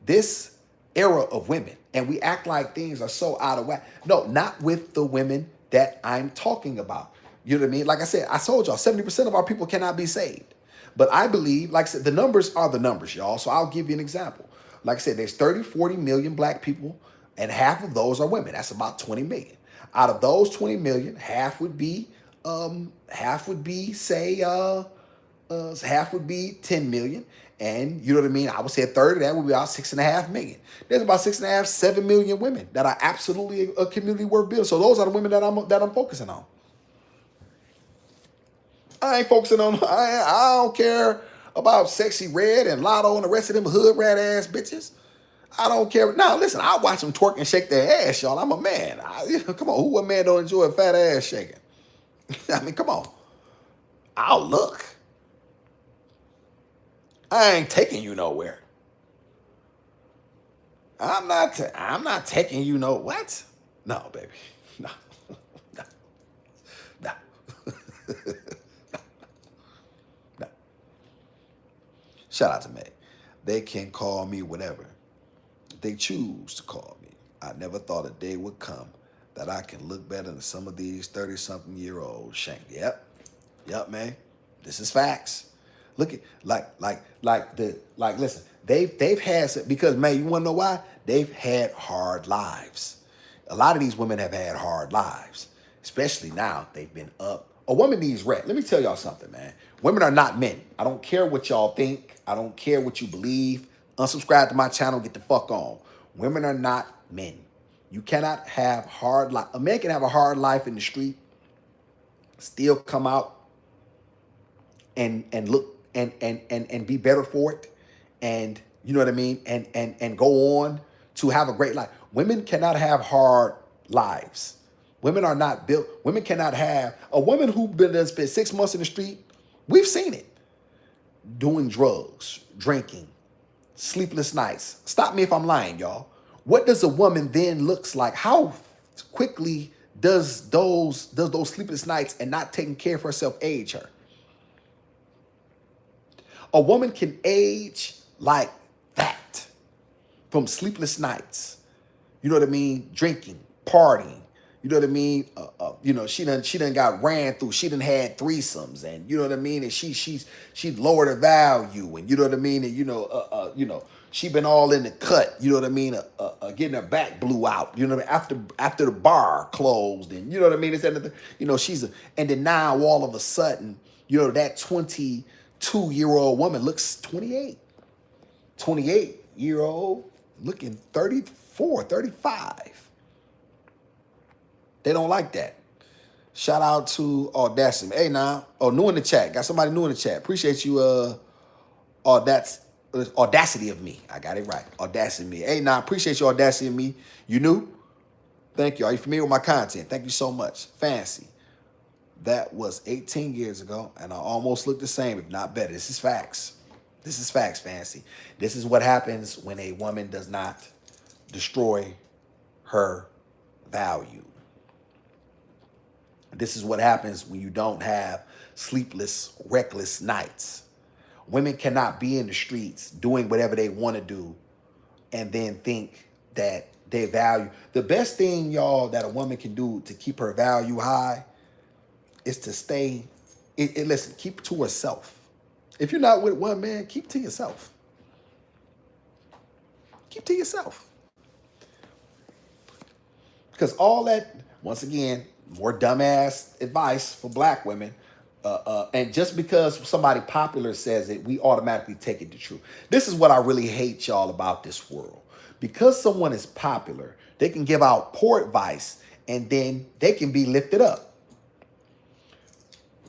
this era of women, and we act like things are so out of whack. No, not with the women that I'm talking about. You know what I mean? Like I said, I told y'all, 70% of our people cannot be saved. But I believe, like I said, the numbers are the numbers, y'all. So I'll give you an example. Like I said, there's 30, 40 million black people, and half of those are women. That's about 20 million. Out of those 20 million, half would be, say, half would be 10 million. And you know what I mean? I would say a third of that would be about 6.5 million. There's about 6.5, 7 million women that are absolutely a community worth building. So those are the women that I'm focusing on. I ain't focusing on, I don't care about Sexy Red and Lotto and the rest of them hood rat ass bitches. I don't care. Now, listen, I watch them twerk and shake their ass, y'all. I'm a man. Come on, who a man don't enjoy a fat ass shaking? I mean, come on. I'll look. I ain't taking you nowhere. I'm not taking you no what? No, baby. No. No. No. No. Shout out to Meg. They can call me whatever they choose to call me. I never thought a day would come that I can look better than some of these 30-something-year-olds. Shame. Yep, man. This is facts. Look at listen, they've had, because man, you wanna know why? They've had hard lives. A lot of these women have had hard lives, especially now they've been up. A woman needs rest. Let me tell y'all something, man. Women are not men. I don't care what y'all think. I don't care what you believe. Unsubscribe to my channel, get the fuck on. Women are not men. You cannot have hard life. A man can have a hard life in the street, still come out and look and be better for it, and you know what I mean, and go on to have a great life. Women cannot have hard lives. Women are not built. Women cannot have a woman who been done spent 6 months in the street. We've seen it. Doing drugs, drinking, sleepless nights. Stop me if I'm lying, y'all. What does a woman then looks like? How quickly does those sleepless nights and not taking care of herself age her? A woman can age like that from sleepless nights. You know what I mean? Drinking, partying. You know what I mean? She done got ran through. She done had threesomes, and you know what I mean. And she lowered her value, and you know what I mean. And she been all in the cut. You know what I mean? Getting her back blew out. You know what I mean? After the bar closed, and you know what I mean. It's another. And then now all of a sudden, that 22-year-old woman looks 28. 28-year-old looking 34, 35. They don't like that. Shout out to Audacity. Hey, now. Oh, new in the chat. Got somebody new in the chat. Appreciate you, Audacity of me. I got it right. Audacity of me. Hey, now. Appreciate you, Audacity of me. You new? Thank you. Are you familiar with my content? Thank you so much. Fancy. That was 18 years ago, and I almost look the same, if not better. This is facts. This is facts, Fancy. This is what happens when a woman does not destroy her value. This is what happens when you don't have sleepless, reckless nights. Women cannot be in the streets doing whatever they want to do and then think that they value. The best thing, y'all, that a woman can do to keep her value high is to stay, listen, keep to herself. If you're not with one man, keep to yourself. Keep to yourself. Because all that, once again, more dumbass advice for black women. And just because somebody popular says it, we automatically take it to true. This is what I really hate, y'all, about this world. Because someone is popular, they can give out poor advice and then they can be lifted up.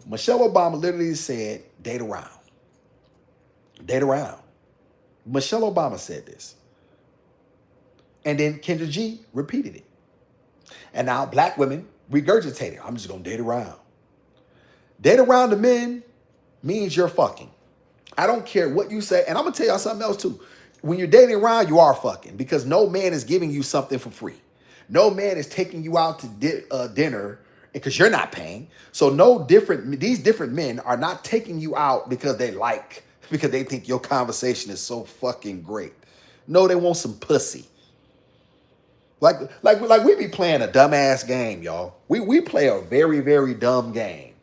Michelle Obama literally said, date around. Date around. Michelle Obama said this. And then Kendra G repeated it. And now black women regurgitate it. I'm just going to date around. Date around the men means you're fucking. I don't care what you say. And I'm going to tell y'all something else too. When you're dating around, you are fucking because no man is giving you something for free. No man is taking you out to dinner because you're not paying. So these different men are not taking you out because they think your conversation is so fucking great. No, they want some pussy. Like we be playing a dumbass game, y'all. We play a very, very dumb game.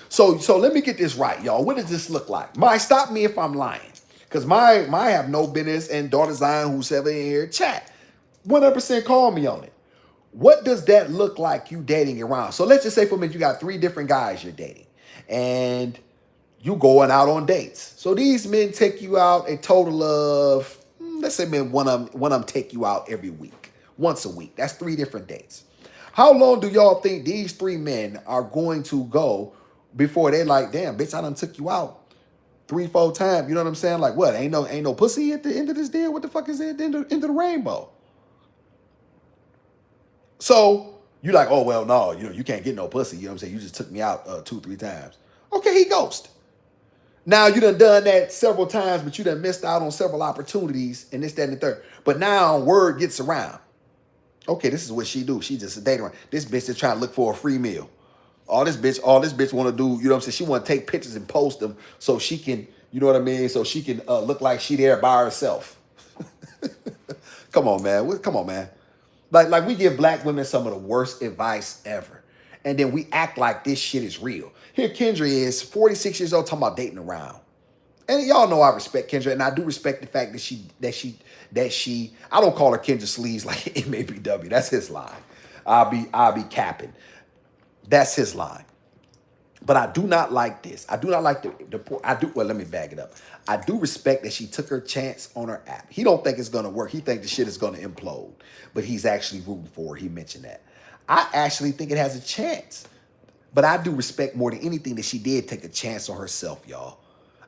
So let me get this right, y'all. What does this look like? Stop me if I'm lying. Because my have no business, and daughter Zion, who's ever in here, chat. 100% call me on it. What does that look like you dating around? So let's just say for a minute you got 3 different guys you're dating. And you going out on dates. So these men take you out a total of, let's say one of them take you out every week. Once a week. That's 3 different dates. How long do y'all think these 3 men are going to go before they like, damn, bitch, I done took you out 3-4 times? You know what I'm saying? Like, what? Ain't no pussy at the end of this deal? What the fuck is it? End of the rainbow? So you like, oh, well, no, you can't get no pussy. You know what I'm saying? You just took me out 2-3 times. Okay, he ghost. Now you done that several times, but you done missed out on several opportunities and this, that, and the third. But now word gets around. Okay, this is what she do. She just a dating around. This bitch is trying to look for a free meal. All this bitch want to do, you know what I'm saying? She want to take pictures and post them so she can, you know what I mean? So she can look like she there by herself. Come on, man. Come on, man. Like we give black women some of the worst advice ever. And then we act like this shit is real. Here Kendra is 46 years old talking about dating around. And y'all know I respect Kendra, and I do respect the fact that she I don't call her Kendra Sleeves like MABW. That's his line. I'll be capping. That's his line. But I do not like this. I do not like let me back it up. I do respect that she took her chance on her app. He don't think it's gonna work. He think the shit is gonna implode. But he's actually rooting for her. He mentioned that. I actually think it has a chance. But I do respect more than anything that she did take a chance on herself, y'all.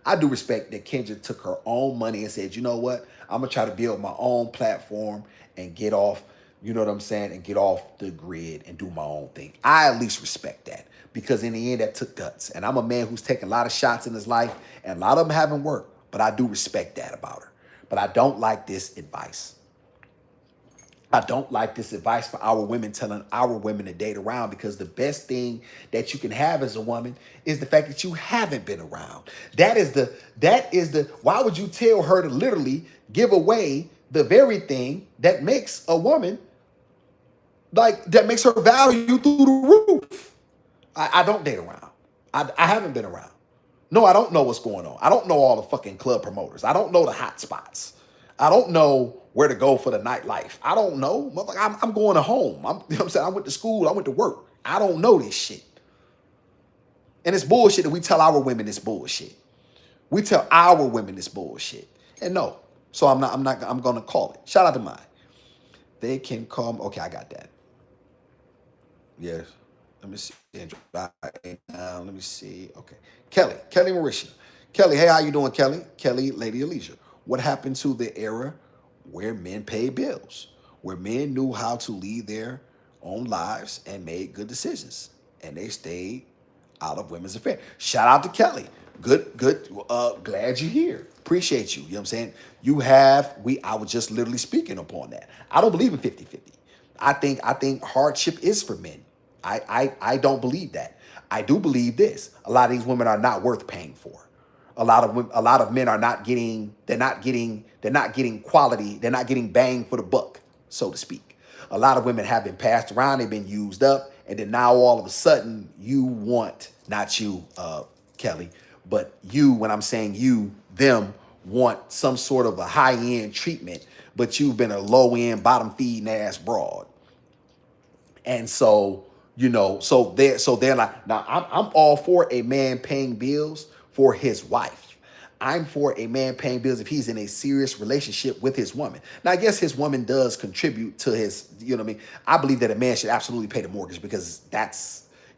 I do respect that Kendra took her own money and said, you know what? I'm gonna try to build my own platform and get off, you know what I'm saying, and get off the grid and do my own thing. I at least respect that because in the end, that took guts. And I'm a man who's taken a lot of shots in his life, and a lot of them haven't worked, but I do respect that about her. But I don't like this advice. I don't like this advice for our women telling our women to date around because the best thing that you can have as a woman is the fact that you haven't been around. That is the why would you tell her to literally give away the very thing that makes a woman like that makes her value through the roof? I don't date around. I haven't been around. No, I don't know what's going on. I don't know all the fucking club promoters. I don't know the hot spots. I don't know where to go for the nightlife. I don't know. I'm going to home. You know what I'm saying? I went to school. I went to work. I don't know this shit. And it's bullshit that we tell our women this bullshit. We tell our women this bullshit. And no. So I'm gonna call it. Shout out to mine. They can come. Okay, I got that. Yes. Let me see. Let me see. Okay. Kelly Marisha. Kelly, hey, how you doing, Kelly? Kelly, Lady Alicia. What happened to the era where men paid bills, where men knew how to lead their own lives and made good decisions, and they stayed out of women's affairs? Shout out to Kelly. Good. Glad you're here. Appreciate you. You know what I'm saying? I was just literally speaking upon that. I don't believe in 50-50. I think hardship is for men. I don't believe that. I do believe this. A lot of these women are not worth paying for. A lot of men are not getting, they're not getting quality, they're not getting bang for the buck, so to speak. A lot of women have been passed around, they've been used up, and then now all of a sudden you want, not you, Kelly, but you, when I'm saying you, them want some sort of a high-end treatment, but you've been a low-end, bottom-feeding ass broad. And so, so they're like, now I'm all for a man paying bills for his wife. I'm for a man paying bills if he's in a serious relationship with his woman. Now, I guess his woman does contribute to his, you know what I mean? I believe that a man should absolutely pay the mortgage because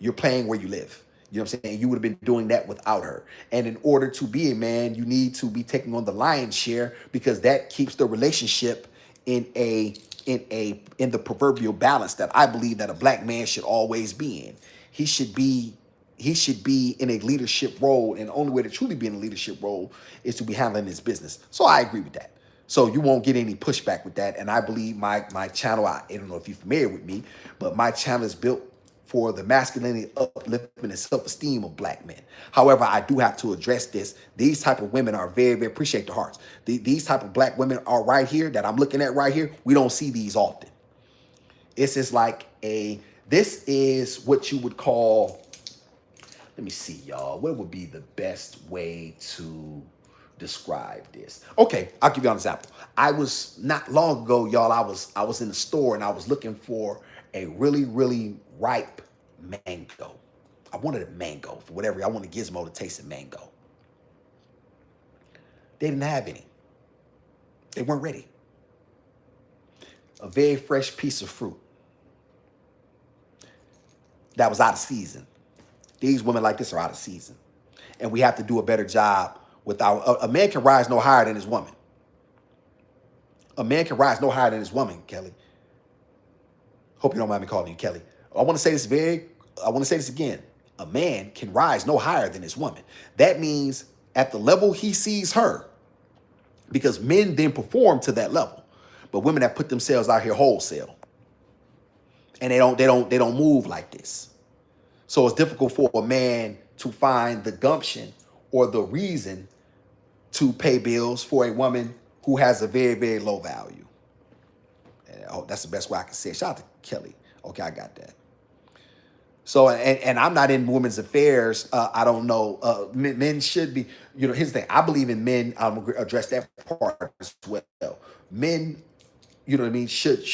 you're paying where you live. You know what I'm saying? You would have been doing that without her. And in order to be a man, you need to be taking on the lion's share because that keeps the relationship in the proverbial balance that I believe that a black man should always be in. He should be in a leadership role, and the only way to truly be in a leadership role is to be handling his business. So I agree with that. So you won't get any pushback with that. And I believe my channel, I don't know if you're familiar with me, but my channel is built for the masculinity, upliftment, and self-esteem of black men. However, I do have to address this. These type of women are very, very, appreciate the hearts. These type of black women are right here that I'm looking at right here. We don't see these often. It's just like this is what you would call, let me see, y'all. What would be the best way to describe this? Okay, I'll give you an example. I was not long ago, y'all. I was in the store and I was looking for a really, really ripe mango. I wanted a mango for whatever. I wanted Gizmo to taste a mango. They didn't have any. They weren't ready. A very fresh piece of fruit that was out of season. These women like this are out of season. And we have to do a better job with a man can rise no higher than his woman. A man can rise no higher than his woman, Kelly. Hope you don't mind me calling you Kelly. I want to say this again. A man can rise no higher than his woman. That means at the level he sees her, because men then perform to that level. But women have put themselves out here wholesale. And they don't move like this. So it's difficult for a man to find the gumption or the reason to pay bills for a woman who has a very, very low value. Oh, that's the best way I can say it. Shout out to Kelly. Okay, I got that. So, and I'm not in women's affairs. I don't know. Men should be, here's the thing. I believe in men. I'm going to address that part as well. Men, you know what I mean, should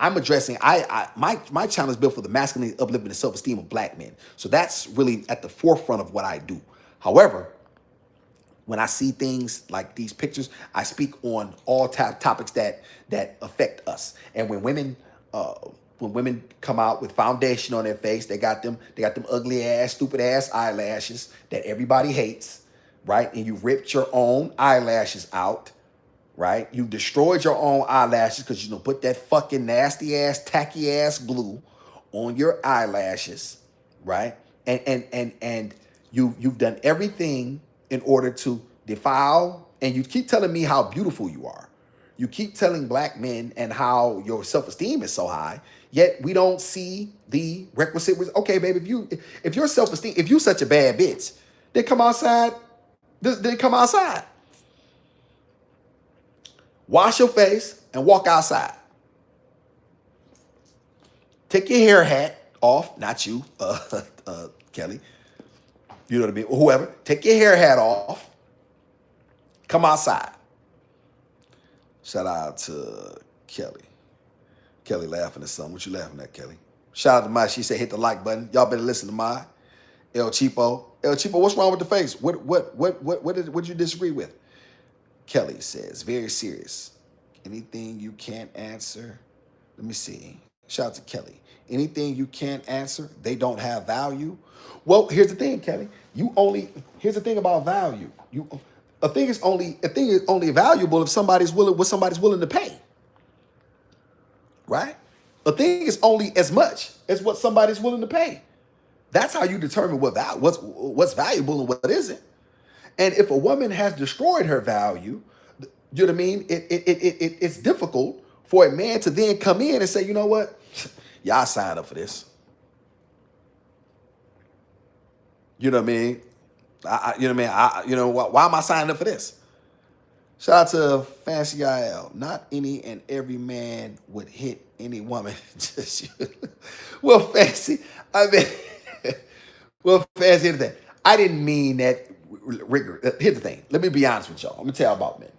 I'm addressing, my channel is built for the masculine, uplifting, and self-esteem of black men. So that's really at the forefront of what I do. However, when I see things like these pictures, I speak on all topics that affect us. And when women come out with foundation on their face, they got them ugly ass, stupid ass eyelashes that everybody hates. right? And you ripped your own eyelashes out, right? You destroyed your own eyelashes because you put that fucking nasty ass, tacky ass glue on your eyelashes, right? And you've done everything in order to defile, and you keep telling me how beautiful you are. You keep telling black men and how your self-esteem is so high, yet we don't see the requisite. Okay, baby, if your self-esteem, if you such a bad bitch, then come outside. Then come outside. Wash your face and walk outside. Take your hair hat off, not you, Kelly. You know what I mean? Or whoever. Take your hair hat off. Come outside. Shout out to Kelly. Kelly laughing at something. What you laughing at, Kelly? Shout out to Mai. She said hit the like button. Y'all better listen to Mai. El Cheapo. El Cheapo, what's wrong with the face? What did you disagree with? Kelly says, very serious. Anything you can't answer? Let me see. Shout out to Kelly. Anything you can't answer, they don't have value. Well, here's the thing, Kelly. Here's the thing about value. A thing is only valuable if somebody's willing to pay. Right? A thing is only as much as what somebody's willing to pay. That's how you determine what's valuable and what isn't. And if a woman has destroyed her value, you know what I mean? It's difficult for a man to then come in and say, you know what? Y'all signed up for this. You know what I mean? You know what I mean? Why am I signing up for this? Shout out to Fancy IL. Not any and every man would hit any woman. Just you. Well, Fancy, Fancy, here's the thing. I didn't mean that rigor. Here's the thing. Let me be honest with y'all. I'm going to tell you about men.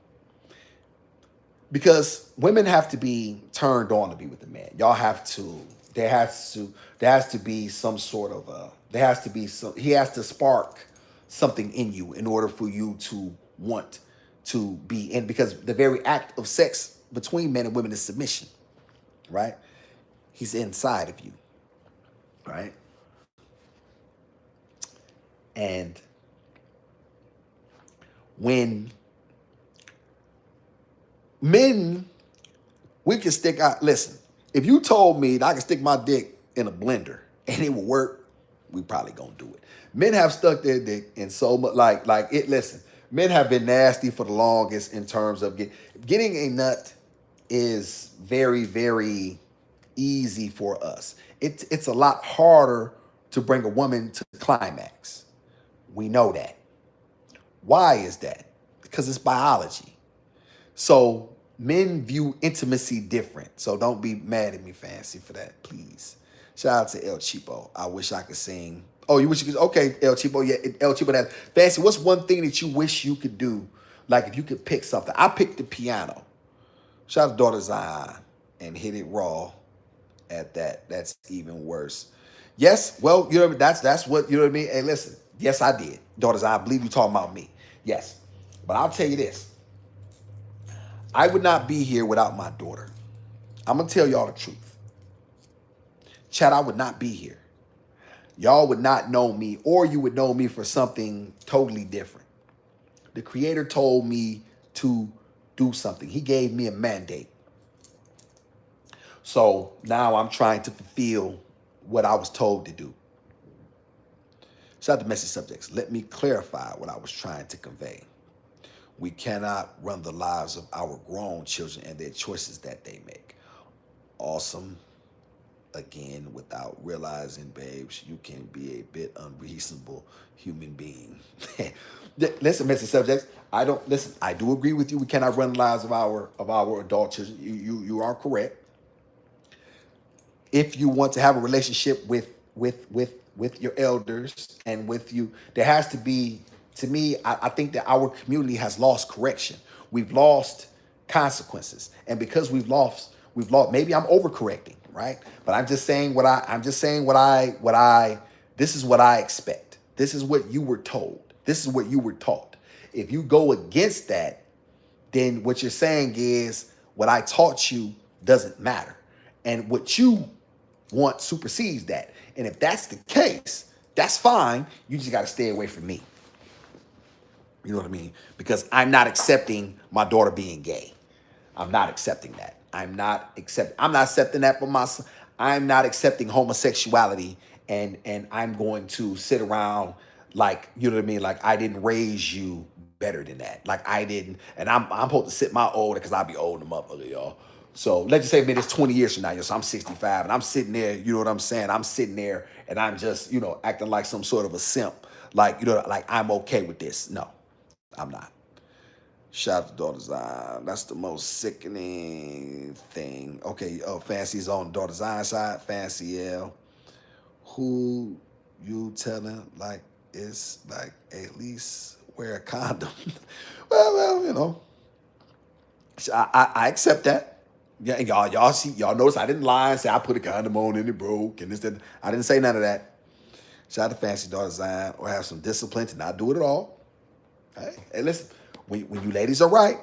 Because women have to be turned on to be with a man. Y'all have to, there has to be some sort of, he has to spark something in you in order for you to want to be in, because the very act of sex between men and women is submission, right? He's inside of you, right? And when men, we can stick out. Listen, if you told me that I could stick my dick in a blender and it would work, we probably gonna do it. Men have stuck their dick in so much, like it. Listen, men have been nasty for the longest in terms of getting a nut is very, very easy for us. It's a lot harder to bring a woman to the climax. We know that. Why is that? Because it's biology. So men view intimacy different. So don't be mad at me, Fancy, for that, please. Shout out to El Cheapo. I wish I could sing. Oh, you wish you could? Okay, El Cheapo. Yeah, El Cheapo. That Fancy. What's one thing that you wish you could do? Like if you could pick something. I picked the piano. Shout out to Daughter Zion and hit it raw at that. That's even worse. Yes, well, you know what I mean? That's what, you know what I mean? Hey, listen. Yes, I did. Daughter Zion, I believe you talking about me. Yes. But I'll tell you this. I would not be here without my daughter. I'm going to tell y'all the truth. Chad, I would not be here. Y'all would not know me, or you would know me for something totally different. The Creator told me to do something. He gave me a mandate. So now I'm trying to fulfill what I was told to do. Shout out to Messy Subjects. Let me clarify what I was trying to convey. We cannot run the lives of our grown children and their choices that they make. Awesome. Again, without realizing, babes, you can be a bit unreasonable human being. Listen, Messy Subjects. I do agree with you. We cannot run the lives of our adult children. You are correct. If you want to have a relationship with your elders and with you, there has to be, to me, I think that our community has lost correction. We've lost consequences. And because we've lost, maybe I'm overcorrecting, right? But this is what I expect. This is what you were told. This is what you were taught. If you go against that, then what you're saying is what I taught you doesn't matter. And what you want supersedes that. And if that's the case, that's fine. You just got to stay away from me. You know what I mean? Because I'm not accepting my daughter being gay. I'm not accepting that. I'm not accepting that for my son. I'm not accepting homosexuality, and I'm going to sit around like, you know what I mean? Like I didn't raise you better than that. Like I didn't, and I'm supposed to sit my older because I'll be old and motherfucker, y'all. So let's just say, man, it's 20 years from now, so I'm 65 and I'm sitting there, you know what I'm saying? I'm sitting there and I'm just, acting like some sort of a simp. Like, like I'm okay with this. No, I'm not. Shout out to Daughter's Eye. That's the most sickening thing. Okay, Fancy's on Daughter's Eye side. Fancy L. Who you telling like it's like at least wear a condom? well, I accept that. Yeah, and y'all see, y'all notice I didn't lie and say I put a condom on and it broke and this, that. I didn't say none of that. Shout out to Fancy Daughter's Eye or have some discipline to not do it at all. Hey, listen. When you ladies are right,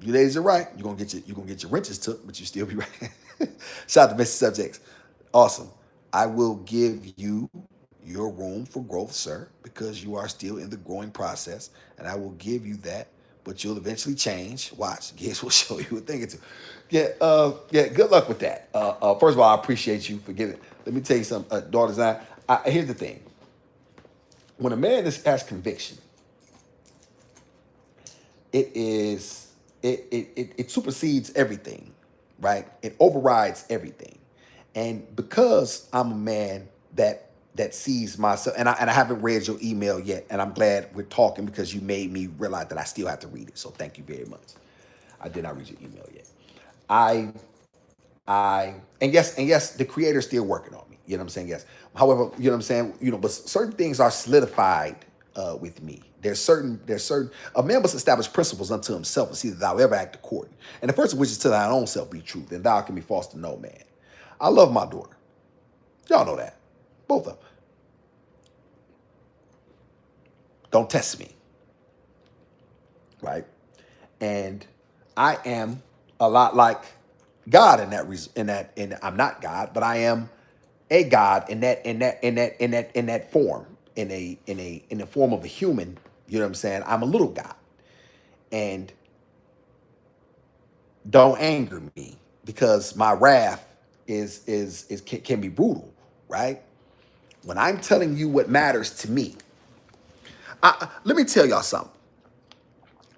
you're gonna get your wrenches took, but you still be right. Shout out to Mr. Subjects. Awesome. I will give you your room for growth, sir, because you are still in the growing process, and I will give you that, but you'll eventually change. Watch, Gibbs will show you a thing or two. Yeah, good luck with that. First of all, I appreciate you for giving. Let me tell you something, Daughter's Eye. Here's the thing. When a man has conviction, it supersedes everything, right? It overrides everything. And because I'm a man that sees myself, and I haven't read your email yet, and I'm glad we're talking because you made me realize that I still have to read it. So thank you very much. I did not read your email yet. I and yes, the creator's still working on me. You know what I'm saying? Yes. However, you know what I'm saying. But certain things are solidified with me. There's certain a man must establish principles unto himself and see that thou ever act according. And the first of which is to thine own self be true, then thou can be false to no man. I love my daughter. Y'all know that. Both of them. Don't test me, right? And I am a lot like God in that reason. In I'm not God, but I am a God in that form, in the form of a human. You know what I'm saying? I'm a little God, and don't anger me because my wrath is can be brutal, right? When I'm telling you what matters to me, let me tell y'all something.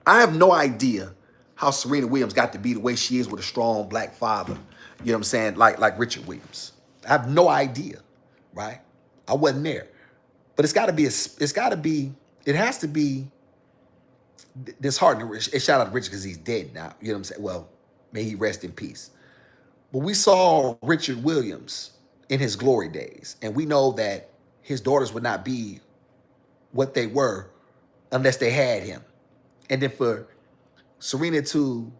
I have no idea how Serena Williams got to be the way she is with a strong black father. You know what I'm saying? Like Richard Williams. I have no idea, right? I wasn't there. But it has to be disheartening. Shout out to Richard because he's dead now. You know what I'm saying? Well, may he rest in peace. But we saw Richard Williams in his glory days, and we know that his daughters would not be what they were unless they had him. And then for Serena to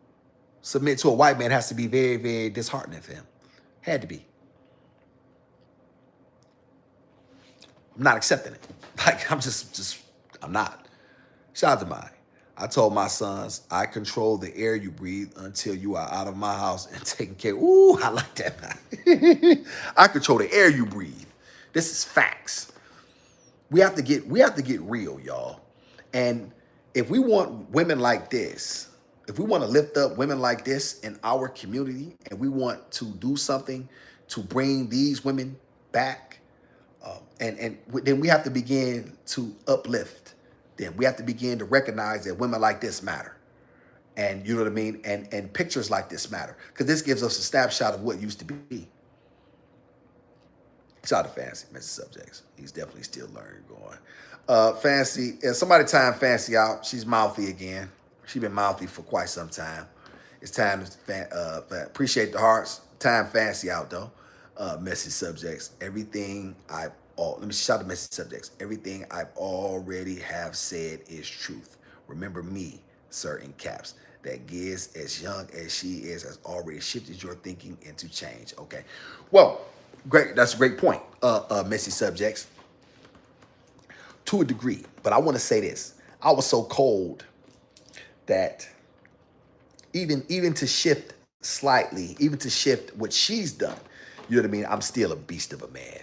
submit to a white man has to be very, very disheartening for him. Had to be. I'm not accepting it. Like I'm not. Shout out to mine. I told my sons, I control the air you breathe until you are out of my house and taking care. Ooh, I like that. I control the air you breathe. This is facts. We have to get real, y'all. And if we want women like this, if we want to lift up women like this in our community, and we want to do something to bring these women back, and then we have to begin to uplift. Then we have to begin to recognize that women like this matter, and you know what I mean, and pictures like this matter, because this gives us a snapshot of what used to be. Shout out to Fancy, Mr. Subjects. He's definitely still learning, going. Fancy, somebody time Fancy out. She's mouthy again. She's been mouthy for quite some time. It's time to appreciate the hearts. Time Fancy out though. Message Subjects. Let me shout out the Message Subjects. Everything I've already have said is truth. Remember me, sir, in caps. That Giz, as young as she is, has already shifted your thinking into change. Okay. Well, great. That's a great point, Messy Subjects. To a degree. But I want to say this. I was so cold that even to shift slightly, even to shift what she's done, you know what I mean? I'm still a beast of a man.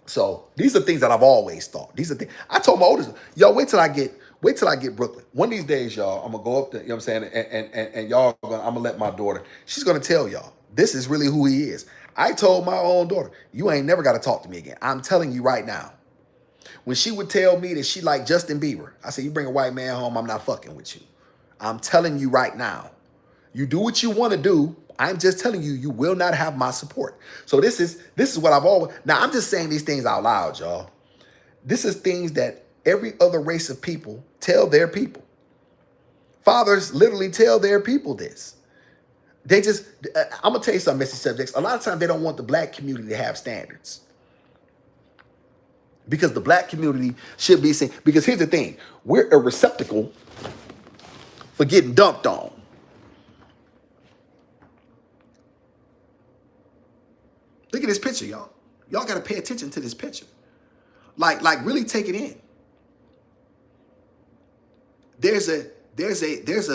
So these are things that I've always thought. These are things I told my oldest, yo, Wait till I get Brooklyn. One of these days, y'all, I'm gonna go up there, you know what I'm saying? And y'all I'm gonna let my daughter, she's gonna tell y'all, this is really who he is. I told my own daughter, you ain't never gotta talk to me again. I'm telling you right now. When she would tell me that she liked Justin Bieber, I said, you bring a white man home, I'm not fucking with you. I'm telling you right now. You do what you want to do. I'm just telling you, you will not have my support. So this is what I've always, now I'm just saying these things out loud, y'all. This is things that every other race of people tell their people. Fathers literally tell their people this. They just, I'm going to tell you something, messy subjects. A lot of times they don't want the black community to have standards. Because the black community should be seen. Because here's the thing. We're a receptacle for getting dumped on. Look at this picture, y'all. Y'all got to pay attention to this picture. Like really take it in. There's a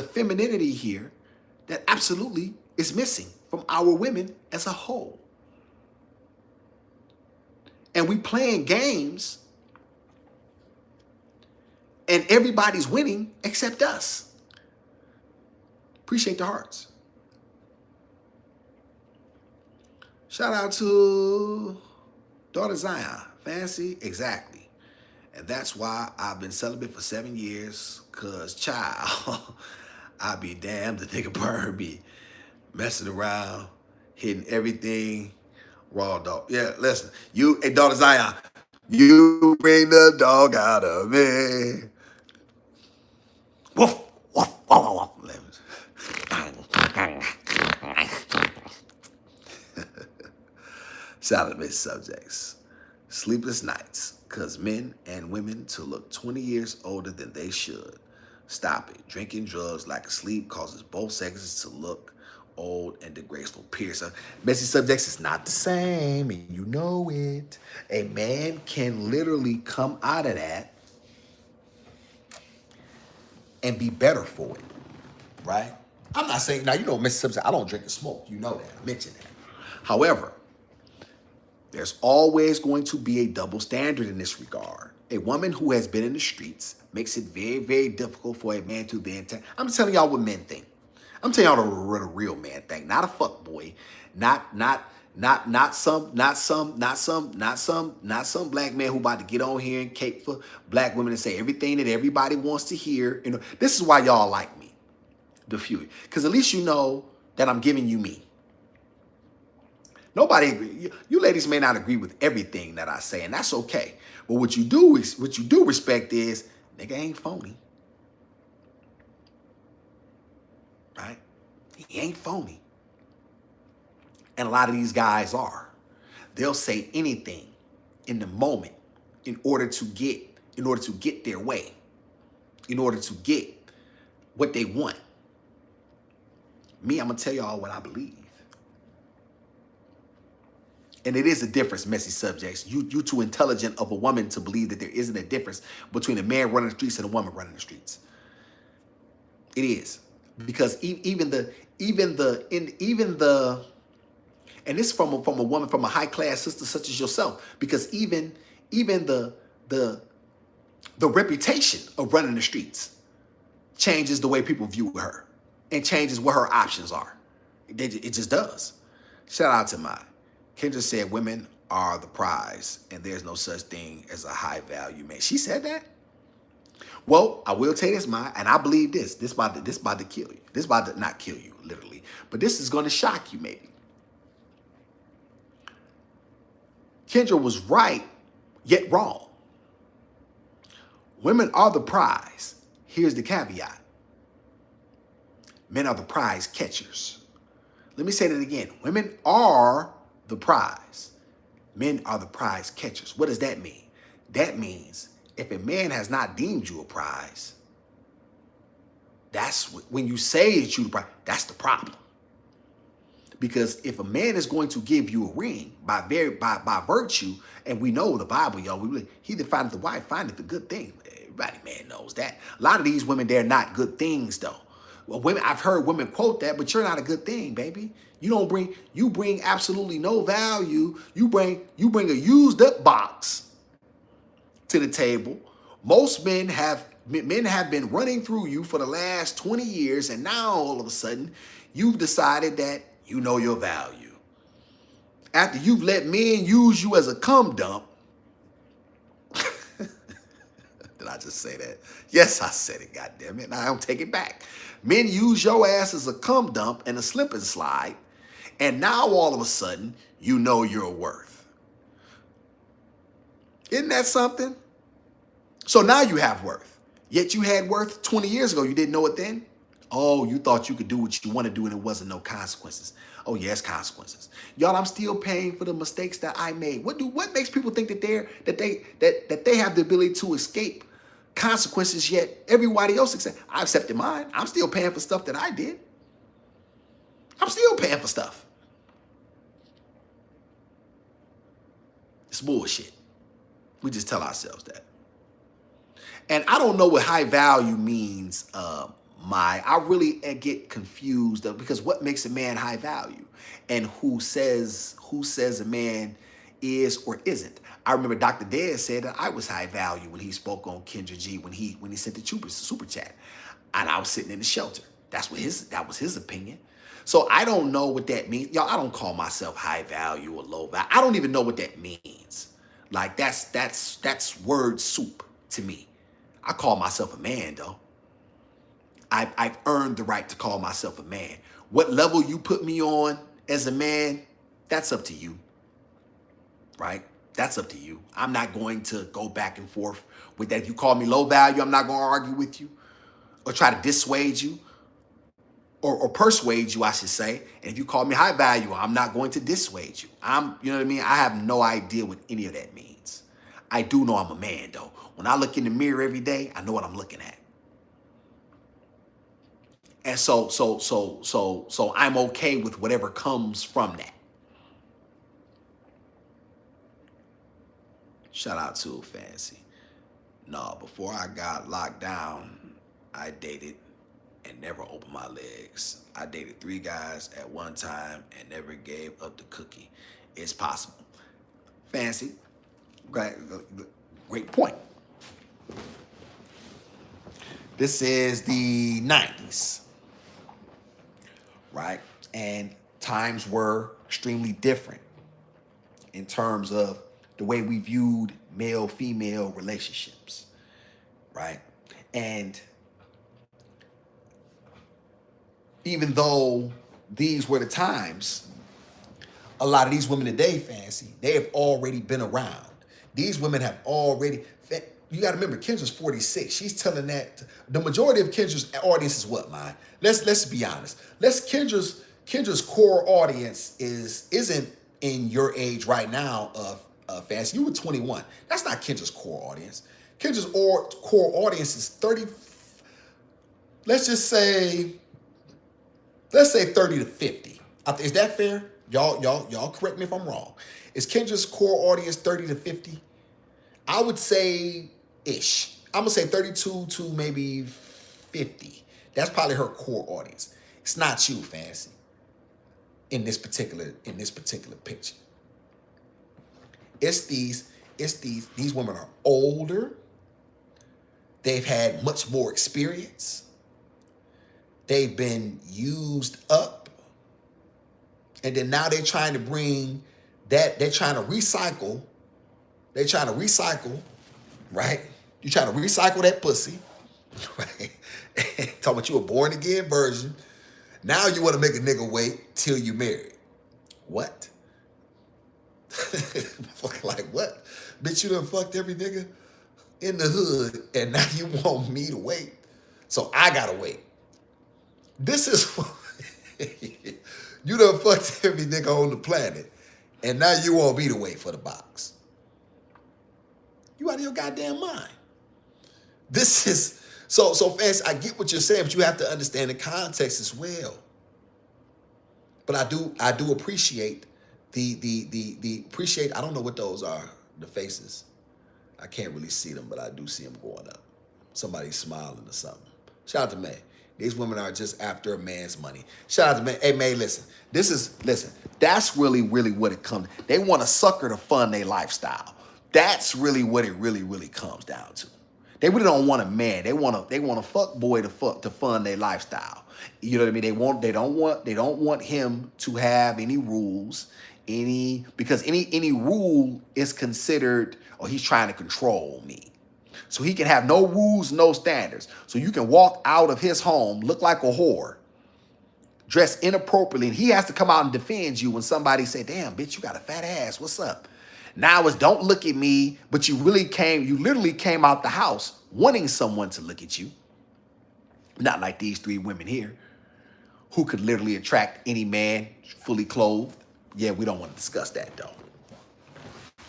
femininity here that absolutely is missing from our women as a whole. And we playing games and everybody's winning except us. Appreciate the hearts. Shout out to daughter Zion. Fancy? Exactly. And that's why I've been celibate for 7 years. Cause child, I be damned the nigga burn me. Messing around, hitting everything. Raw dog. Yeah, listen. Hey, daughter Zion, you bring the dog out of me. Woof, woof, woof, woof. Shout out to Miss Subjects. Sleepless nights, cause men and women to look 20 years older than they should. Stop it. Drinking drugs, lack of sleep causes both sexes to look old and disgraceful. Pierce. Messy Subjects is not the same, and you know it. A man can literally come out of that and be better for it, right? I'm not saying, now you know Messy Subjects, I don't drink and smoke. You know that. I mentioned that. However, there's always going to be a double standard in this regard. A woman who has been in the streets makes it very, very difficult for a man to then I'm telling y'all what men think. I'm telling y'all what a real man think. Not a fuck boy. Not some black man who about to get on here and cape for black women and say everything that everybody wants to hear. You know, this is why y'all like me, the few. Because at least you know that I'm giving you me. Nobody agree. You ladies may not agree with everything that I say, and that's okay. But what you do respect is nigga ain't phony. Right? He ain't phony. And a lot of these guys are. They'll say anything in the moment in order to get their way, in order to get what they want. Me, I'm gonna tell y'all what I believe. And it is a difference, Messy Subjects. You too intelligent of a woman to believe that there isn't a difference between a man running the streets and a woman running the streets. It is. Because even the and this from a woman, from a high class sister such as yourself, because even the reputation of running the streets changes the way people view her and changes what her options are. It just does. Shout out to mine. Kendra said women are the prize and there's no such thing as a high value man. She said that? Well, I will tell you this, and I believe this. This about to kill you. This about to not kill you, literally. But this is going to shock you, maybe. Kendra was right, yet wrong. Women are the prize. Here's the caveat. Men are the prize catchers. Let me say that again. Women are the prize. Men are the prize catchers. What does that mean? That means if a man has not deemed you a prize, that's when you say that you the prize, that's the problem. Because if a man is going to give you a ring by virtue, and we know the Bible, y'all, he that findeth the wife findeth the good thing. Everybody, man, knows that. A lot of these women, they're not good things, though. Well, women, I've heard women quote that, but you're not a good thing, baby. You bring absolutely no value. You bring a used up box to the table. Most men have Men have been running through you for the last 20 years, and now all of a sudden, you've decided that you know your value. After you've let men use you as a cum dump. Did I just say that? Yes, I said it, goddammit. And I don't take it back. Men use your ass as a cum dump and a slip and slide, and now all of a sudden, you know your worth. Isn't that something? So now you have worth. Yet you had worth 20 years ago. You didn't know it then? Oh, you thought you could do what you want to do and it wasn't no consequences. Oh, yes, consequences. Y'all, I'm still paying for the mistakes that I made. What makes people think that they have the ability to escape consequences, yet everybody else accepts? I accepted mine. I'm still paying for stuff that I did. I'm still paying for stuff. It's bullshit. We just tell ourselves that. And I don't know what high value means, I really get confused because what makes a man high value, and who says a man is or isn't. I remember Dr. Dez said that I was high value when he spoke on Kendra G when he sent the super chat, and I was sitting in the shelter. That was his opinion. So I don't know what that means, y'all. I don't call myself high value or low value. I don't even know what that means. Like that's word soup to me. I call myself a man, though. I've earned the right to call myself a man. What level you put me on as a man, that's up to you, right? That's up to you. I'm not going to go back and forth with that. If you call me low value, I'm not going to argue with you or try to dissuade you or persuade you, I should say. And if you call me high value, I'm not going to dissuade you. You know what I mean? I have no idea what any of that means. I do know I'm a man, though. When I look in the mirror every day, I know what I'm looking at. And so I'm okay with whatever comes from that. Shout out to Fancy. No, before I got locked down, I dated and never opened my legs. I dated 3 guys at one time and never gave up the cookie. It's possible. Fancy. Great point. This is the 90s, right? And times were extremely different in terms of the way we viewed male-female relationships, right? And even though these were the times, a lot of these women today, Fancy, they have already been around. These women have already... You got to remember, Kendra's 46. She's telling that the majority of Kendra's audience is what, man? Let's be honest. Kendra's core audience isn't in your age right now of Fancy. You were 21. That's not Kendra's core audience. Kendra's core audience is 30. Let's say 30 to 50. Is that fair? Y'all correct me if I'm wrong. Is Kendra's core audience 30 to 50? I would say ish. I'm gonna say 32 to maybe 50. That's probably her core audience. It's not you, Fancy. In this particular picture. These women are older. They've had much more experience. They've been used up. And then now they're trying to bring that, they're trying to recycle, right? You're trying to recycle that pussy, right? Talking about you a born again version. Now you want to make a nigga wait till you married. What? Like what? Bitch, you done fucked every nigga in the hood and now you want me to wait. So I gotta wait. This is you done fucked every nigga on the planet and now you want me to wait for the box. You out of your goddamn mind. This is so Fancy. I get what you're saying, but you have to understand the context as well. But I do appreciate the appreciate. I don't know what those are. The faces. I can't really see them, but I do see them going up. Somebody's smiling or something. Shout out to May. These women are just after a man's money. Shout out to May. Hey May, listen. That's really what it comes. They want a sucker to fund their lifestyle. That's really what it really comes down to. They really don't want a man. They want a fuck boy to fund their lifestyle. You know what I mean? They don't want him to have any rules, because any rule is considered, oh, he's trying to control me. So he can have no rules, no standards. So you can walk out of his home, look like a whore, dressed inappropriately, and he has to come out and defend you when somebody say, damn, bitch, you got a fat ass. What's up? Now it's don't look at me, but you literally came out the house wanting someone to look at you. Not like these three women here who could literally attract any man fully clothed. Yeah, we don't want to discuss that though.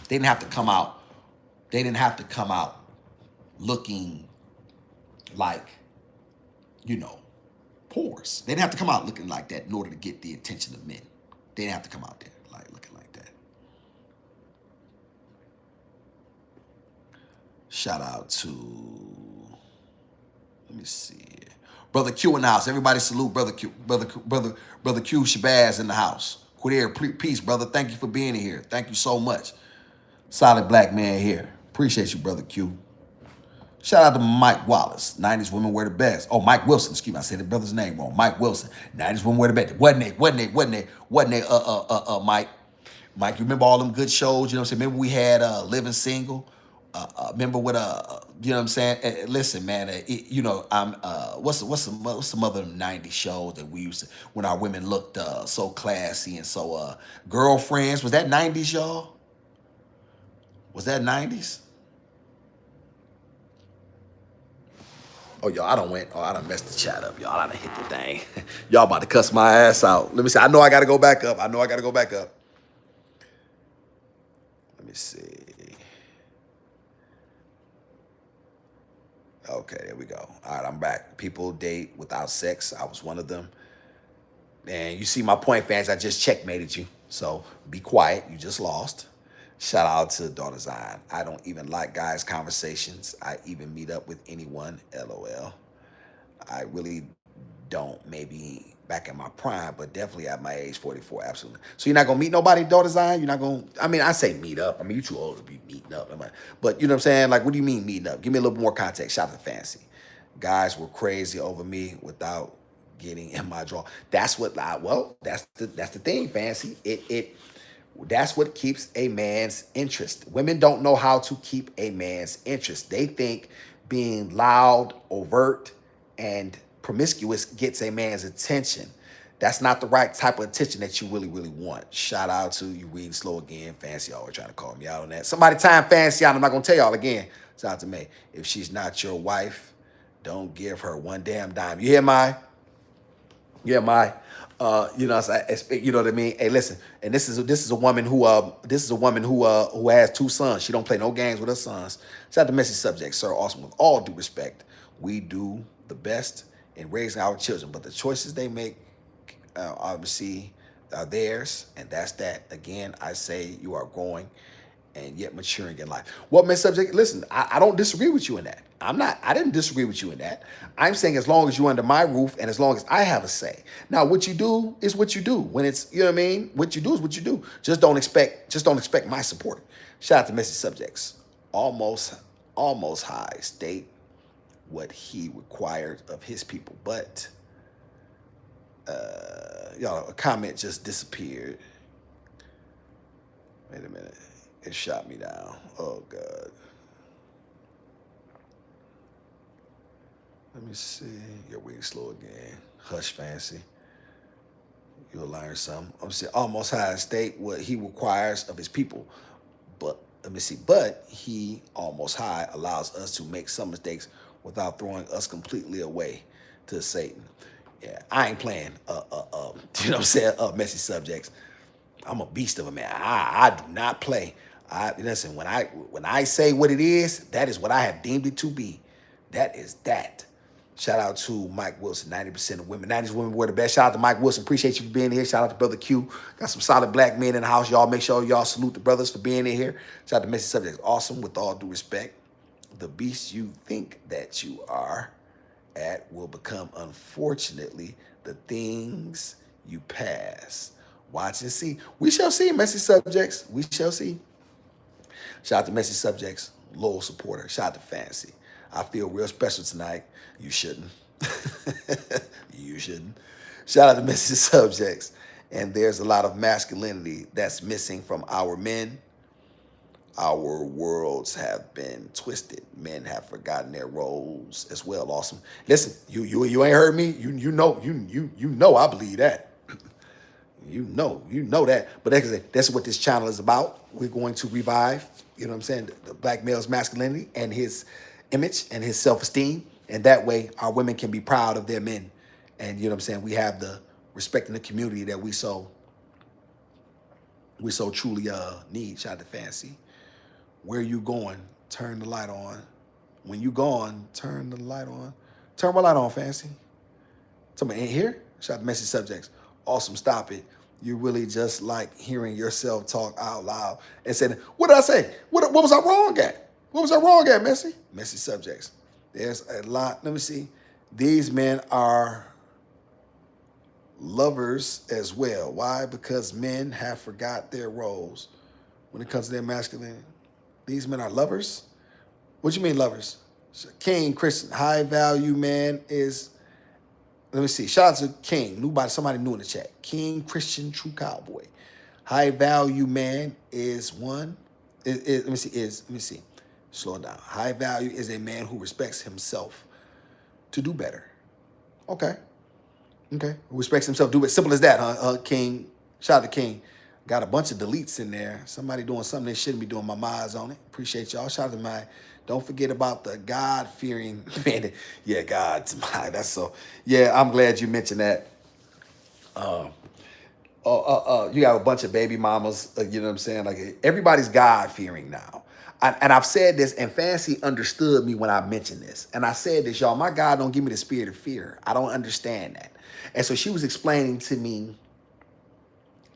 They didn't have to come out. They didn't have to come out looking like, pores. They didn't have to come out looking like that in order to get the attention of men. They didn't have to come out there like looking like that. Shout out to, let me see, Brother Q in the house. Everybody salute Brother Q. Brother Q Shabazz in the house. Queer, peace, brother. Thank you for being here. Thank you so much. Solid black man here. Appreciate you, Brother Q. Shout out to Mike Wallace. 90s women wear the best. Oh, Mike Wilson. Excuse me, I said the brother's name wrong. Mike Wilson. 90s women wear the best. Wasn't they, Mike? Mike, you remember all them good shows? You know what I'm saying? Remember we had Living Single? Remember what you know what I'm saying? Listen, man, I'm what's some other 90s shows that we used to, when our women looked so classy and so Girlfriends? Was that 90s, y'all? Was that 90s? Oh, y'all, I done messed the chat up, y'all. I done hit the thing. Y'all about to cuss my ass out. Let me see. I know I got to go back up. Let me see. Okay, there we go. All right, I'm back. People date without sex. I was one of them. And you see my point, fans. I just checkmated you. So be quiet. You just lost. Shout out to Daughter Zion. I don't even like guys' conversations. I even meet up with anyone, LOL. I really don't, maybe back in my prime, but definitely at my age, 44, absolutely. So you're not going to meet nobody, Daughter Zion? You're not going to, I mean, I say meet up. I mean, you're too old to be meeting up. But you know what I'm saying? Like, what do you mean meeting up? Give me a little more context. Shout out to Fancy. Guys were crazy over me without getting in my draw. That's the thing, Fancy. That's what keeps a man's interest. Women don't know how to keep a man's interest. They think being loud, overt, and promiscuous gets a man's attention. That's not the right type of attention that you really, really want. Shout out to you reading slow again. Fancy always trying to call me out on that. Somebody time Fancy out. I'm not going to tell y'all again. Shout out to me. If she's not your wife, don't give her one damn dime. You hear my? Yeah, my, you know what I mean. Hey, listen, and this is a woman who has two sons. She don't play no games with her sons. Shout out to Messy Subject, sir. Awesome. With all due respect, we do the best in raising our children, but the choices they make, obviously, are theirs, and that's that. Again, I say you are growing and yet maturing in life. Well, Miss Subject, listen, I don't disagree with you in that. I didn't disagree with you in that. I'm saying as long as you're under my roof and as long as I have a say. Now, what you do is what you do. When it's, you know what I mean? What you do is what you do. Just don't expect my support. Shout out to Messy Subjects. Almost high state what he required of his people. But, y'all, a comment just disappeared. Wait a minute. It shot me down. Oh, God. Let me see. You're reading slow again. Hush, Fancy. You'll learn something. I'm saying almost high state what he requires of his people. But let me see. But he almost high allows us to make some mistakes without throwing us completely away to Satan. Yeah, I ain't playing. You know what I'm saying? Messy Subjects. I'm a beast of a man. I do not play. Listen, when I say what it is, that is what I have deemed it to be. That is that. Shout out to Mike Wilson. 90% of women. 90s women wear the best. Shout out to Mike Wilson. Appreciate you for being here. Shout out to Brother Q. Got some solid black men in the house. Y'all make sure y'all salute the brothers for being in here. Shout out to Messy Subjects. Awesome. With all due respect, the beast you think that you are at will become, unfortunately, the things you pass. Watch and see. We shall see, Messy Subjects. We shall see. Shout out to Messy Subjects, loyal supporter. Shout out to Fancy. I feel real special tonight. You shouldn't. You shouldn't. Shout out to Mrs. Subjects. And there's a lot of masculinity that's missing from our men. Our worlds have been twisted. Men have forgotten their roles as well. Awesome. Listen, you ain't heard me. You know I believe that. You know that. But that's what this channel is about. We're going to revive, you know what I'm saying, the black male's masculinity and his image and his self-esteem. And that way our women can be proud of their men. And you know what I'm saying, we have the respect in the community that we so truly need. Shout out to Fancy. Where you going? Turn the light on. When you gone, turn the light on. Turn my light on, Fancy. Somebody in here? Shout out to Messy Subjects. Awesome, stop it. You really just like hearing yourself talk out loud and saying, what did I say? What was I wrong at? What was I wrong at, Messy? Messy Subjects. There's a lot. Let me see. These men are lovers as well. Why? Because men have forgot their roles when it comes to their masculinity. These men are lovers? What you mean lovers? King Christian, high value man is, let me see. Shout out to King. Somebody new in the chat. King Christian True Cowboy. High value man is one. Let me see. Slow it down. High value is a man who respects himself to do better. Okay. Who respects himself, do it. Simple as that, huh? King. Shout out to King. Got a bunch of deletes in there. Somebody doing something they shouldn't be doing. My minds on it. Appreciate y'all. Shout out to my. Don't forget about the God-fearing man. Yeah, God's my. That's so. Yeah, I'm glad you mentioned that. You have a bunch of baby mamas. You know what I'm saying? Like everybody's God-fearing now. And I've said this, and Fancy understood me when I mentioned this. And I said this, y'all. My God don't give me the spirit of fear. I don't understand that. And so she was explaining to me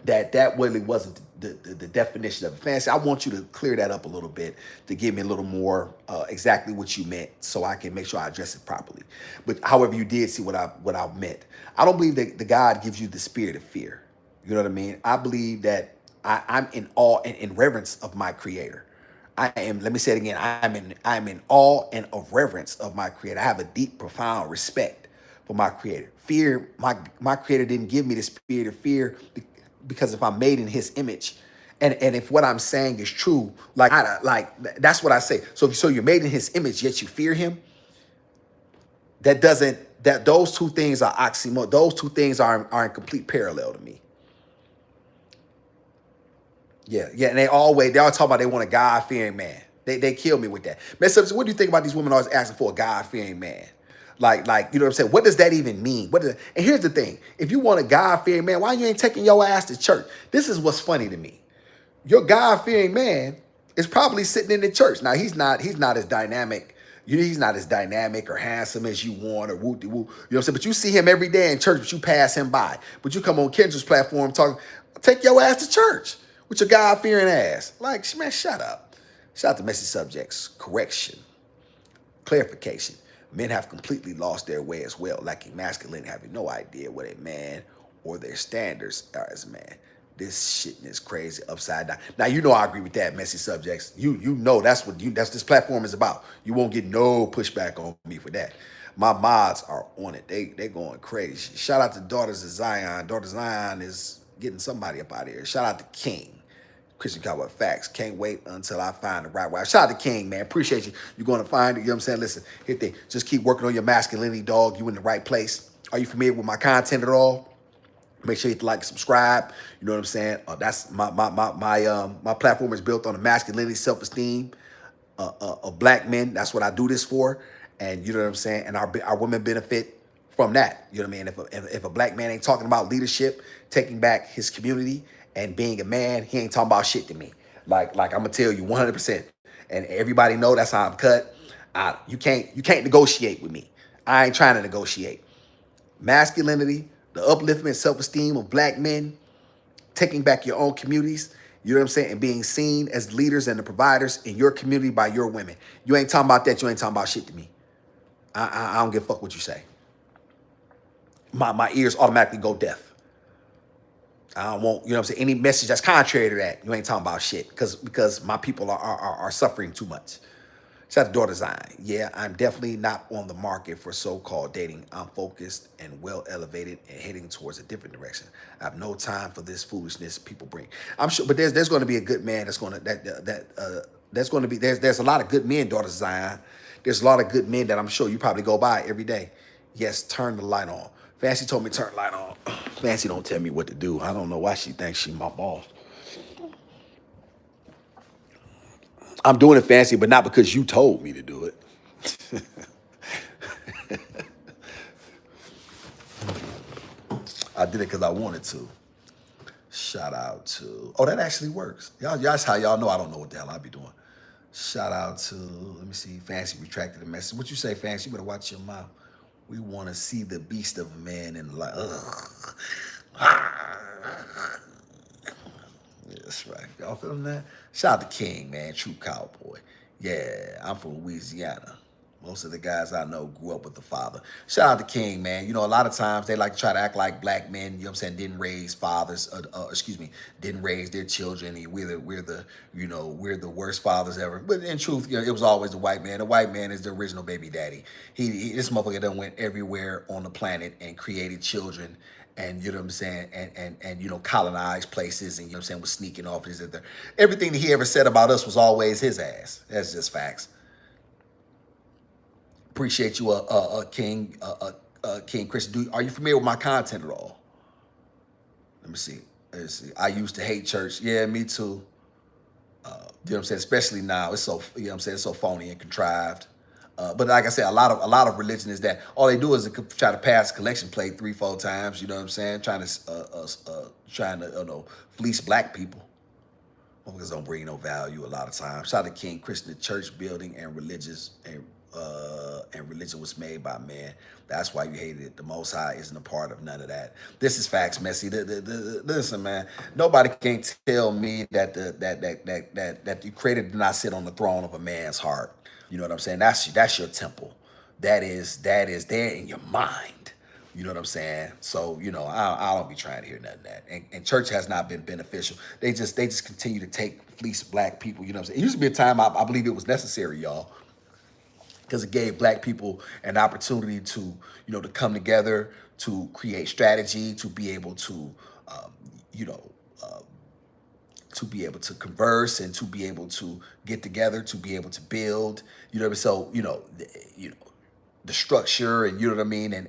that really wasn't the definition of it. Fancy, I want you to clear that up a little bit to give me a little more exactly what you meant so I can make sure I address it properly. But however you did see what I meant. I don't believe that the God gives you the spirit of fear. You know what I mean? I believe that I'm in awe and in reverence of my creator. I am, let me say it again, I'm in awe and of reverence of my creator. I have a deep, profound respect for my creator. Fear, my creator didn't give me the spirit of fear because if I'm made in his image, and if what I'm saying is true, like that's what I say. So you're made in his image, yet you fear him. Those two things are oxymoron. Those two things are in complete parallel to me. Yeah, and they all talk about they want a God-fearing man. They kill me with that. Man, so what do you think about these women always asking for a God-fearing man? Like, you know what I'm saying? What does that even mean? And here's the thing. If you want a God-fearing man, why you ain't taking your ass to church? This is what's funny to me. Your God-fearing man is probably sitting in the church. Now, he's not as dynamic. He's not as dynamic or handsome as you want or woo-de-woo. You know what I'm saying? But you see him every day in church, but you pass him by. But you come on Kendra's platform talking, take your ass to church with your God-fearing ass. Like, man, shut up. Shout out to Messy Subjects. Correction. Clarification. Men have completely lost their way as well, lacking masculinity, having no idea what a man or their standards are as a man. This shit is crazy upside down. Now, you know I agree with that, Messy Subjects. You know that's this platform is about. You won't get no pushback on me for that. My mods are on it. They going crazy. Shout out to Daughters of Zion. Daughters of Zion is getting somebody up out of here. Shout out to King. Christian Cowboy Facts. Can't wait until I find the right wife. Shout out to King, man. Appreciate you. You're going to find it. You know what I'm saying? Listen, hit there. Just keep working on your masculinity, dog. You in the right place. Are you familiar with my content at all? Make sure you hit the like and subscribe. You know what I'm saying? That's my platform is built on the masculinity, self-esteem of black men. That's what I do this for. And you know what I'm saying? And our women benefit from that. You know what I mean? If a black man ain't talking about leadership, taking back his community, and being a man, he ain't talking about shit to me. Like I'm gonna tell you 100%. And everybody know that's how I'm cut. You can't negotiate with me. I ain't trying to negotiate. Masculinity, the upliftment, self-esteem of black men, taking back your own communities, you know what I'm saying, and being seen as leaders and the providers in your community by your women. You ain't talking about that. You ain't talking about shit to me. I don't give a fuck what you say. My ears automatically go deaf. I don't want, you know what I'm saying, any message that's contrary to that. You ain't talking about shit because my people are suffering too much. Shout out to Daughter Zion. Yeah, I'm definitely not on the market for so-called dating. I'm focused and well elevated and heading towards a different direction. I have no time for this foolishness people bring. I'm sure, but there's going to be a good man that's going to that's going to be there's a lot of good men, Daughter Zion. There's a lot of good men that I'm sure you probably go by every day. Yes, turn the light on. Fancy told me turn the light on. Fancy don't tell me what to do. I don't know why she thinks she my boss. I'm doing it, Fancy, but not because you told me to do it. I did it because I wanted to. Shout out to, oh, that actually works. Y'all, that's how y'all know I don't know what the hell I be doing. Shout out to, let me see, Fancy retracted the message. What you say, Fancy? You better watch your mouth. We want to see the beast of a man in life. That's right. Y'all feeling that? Shout out to King, man. True cowboy. Yeah, I'm from Louisiana. Most of the guys I know grew up with the father. Shout out to King, man. You know, a lot of times they like to try to act like black men, you know what I'm saying, didn't raise fathers, didn't raise their children. We're the worst fathers ever. But in truth, it was always the white man. The white man is the original baby daddy. This motherfucker done went everywhere on the planet and created children and you know what I'm saying, and colonized places, and you know what I'm saying, was sneaking off his everything that he ever said about us was always his ass. That's just facts. Appreciate you, King, King Chris. Are you familiar with my content at all? Let me see. Let's see. I used to hate church. Yeah, me too. You know what I'm saying? Especially now, it's so it's so phony and contrived. But like I said, a lot of religion is that all they do is try to pass collection plate 3-4 times. You know what I'm saying? Trying to fleece black people. Motherfuckers don't bring no value a lot of times. Shout out to King Christian, the church building and religion was made by man. That's why you hated it. The Most High isn't a part of none of that. This is facts, Messy. Listen, man. Nobody can tell me that the Creator did not sit on the throne of a man's heart. You know what I'm saying? That's your temple. That is there in your mind. You know what I'm saying? So, I don't be trying to hear none of that. And church has not been beneficial. They just continue to take fleece black people. You know what I'm saying? It used to be a time I believe it was necessary, y'all, because it gave black people an opportunity to come together, to create strategy, to be able to, you know, to be able to converse and to be able to get together, to be able to build. So the structure and you know what I mean, and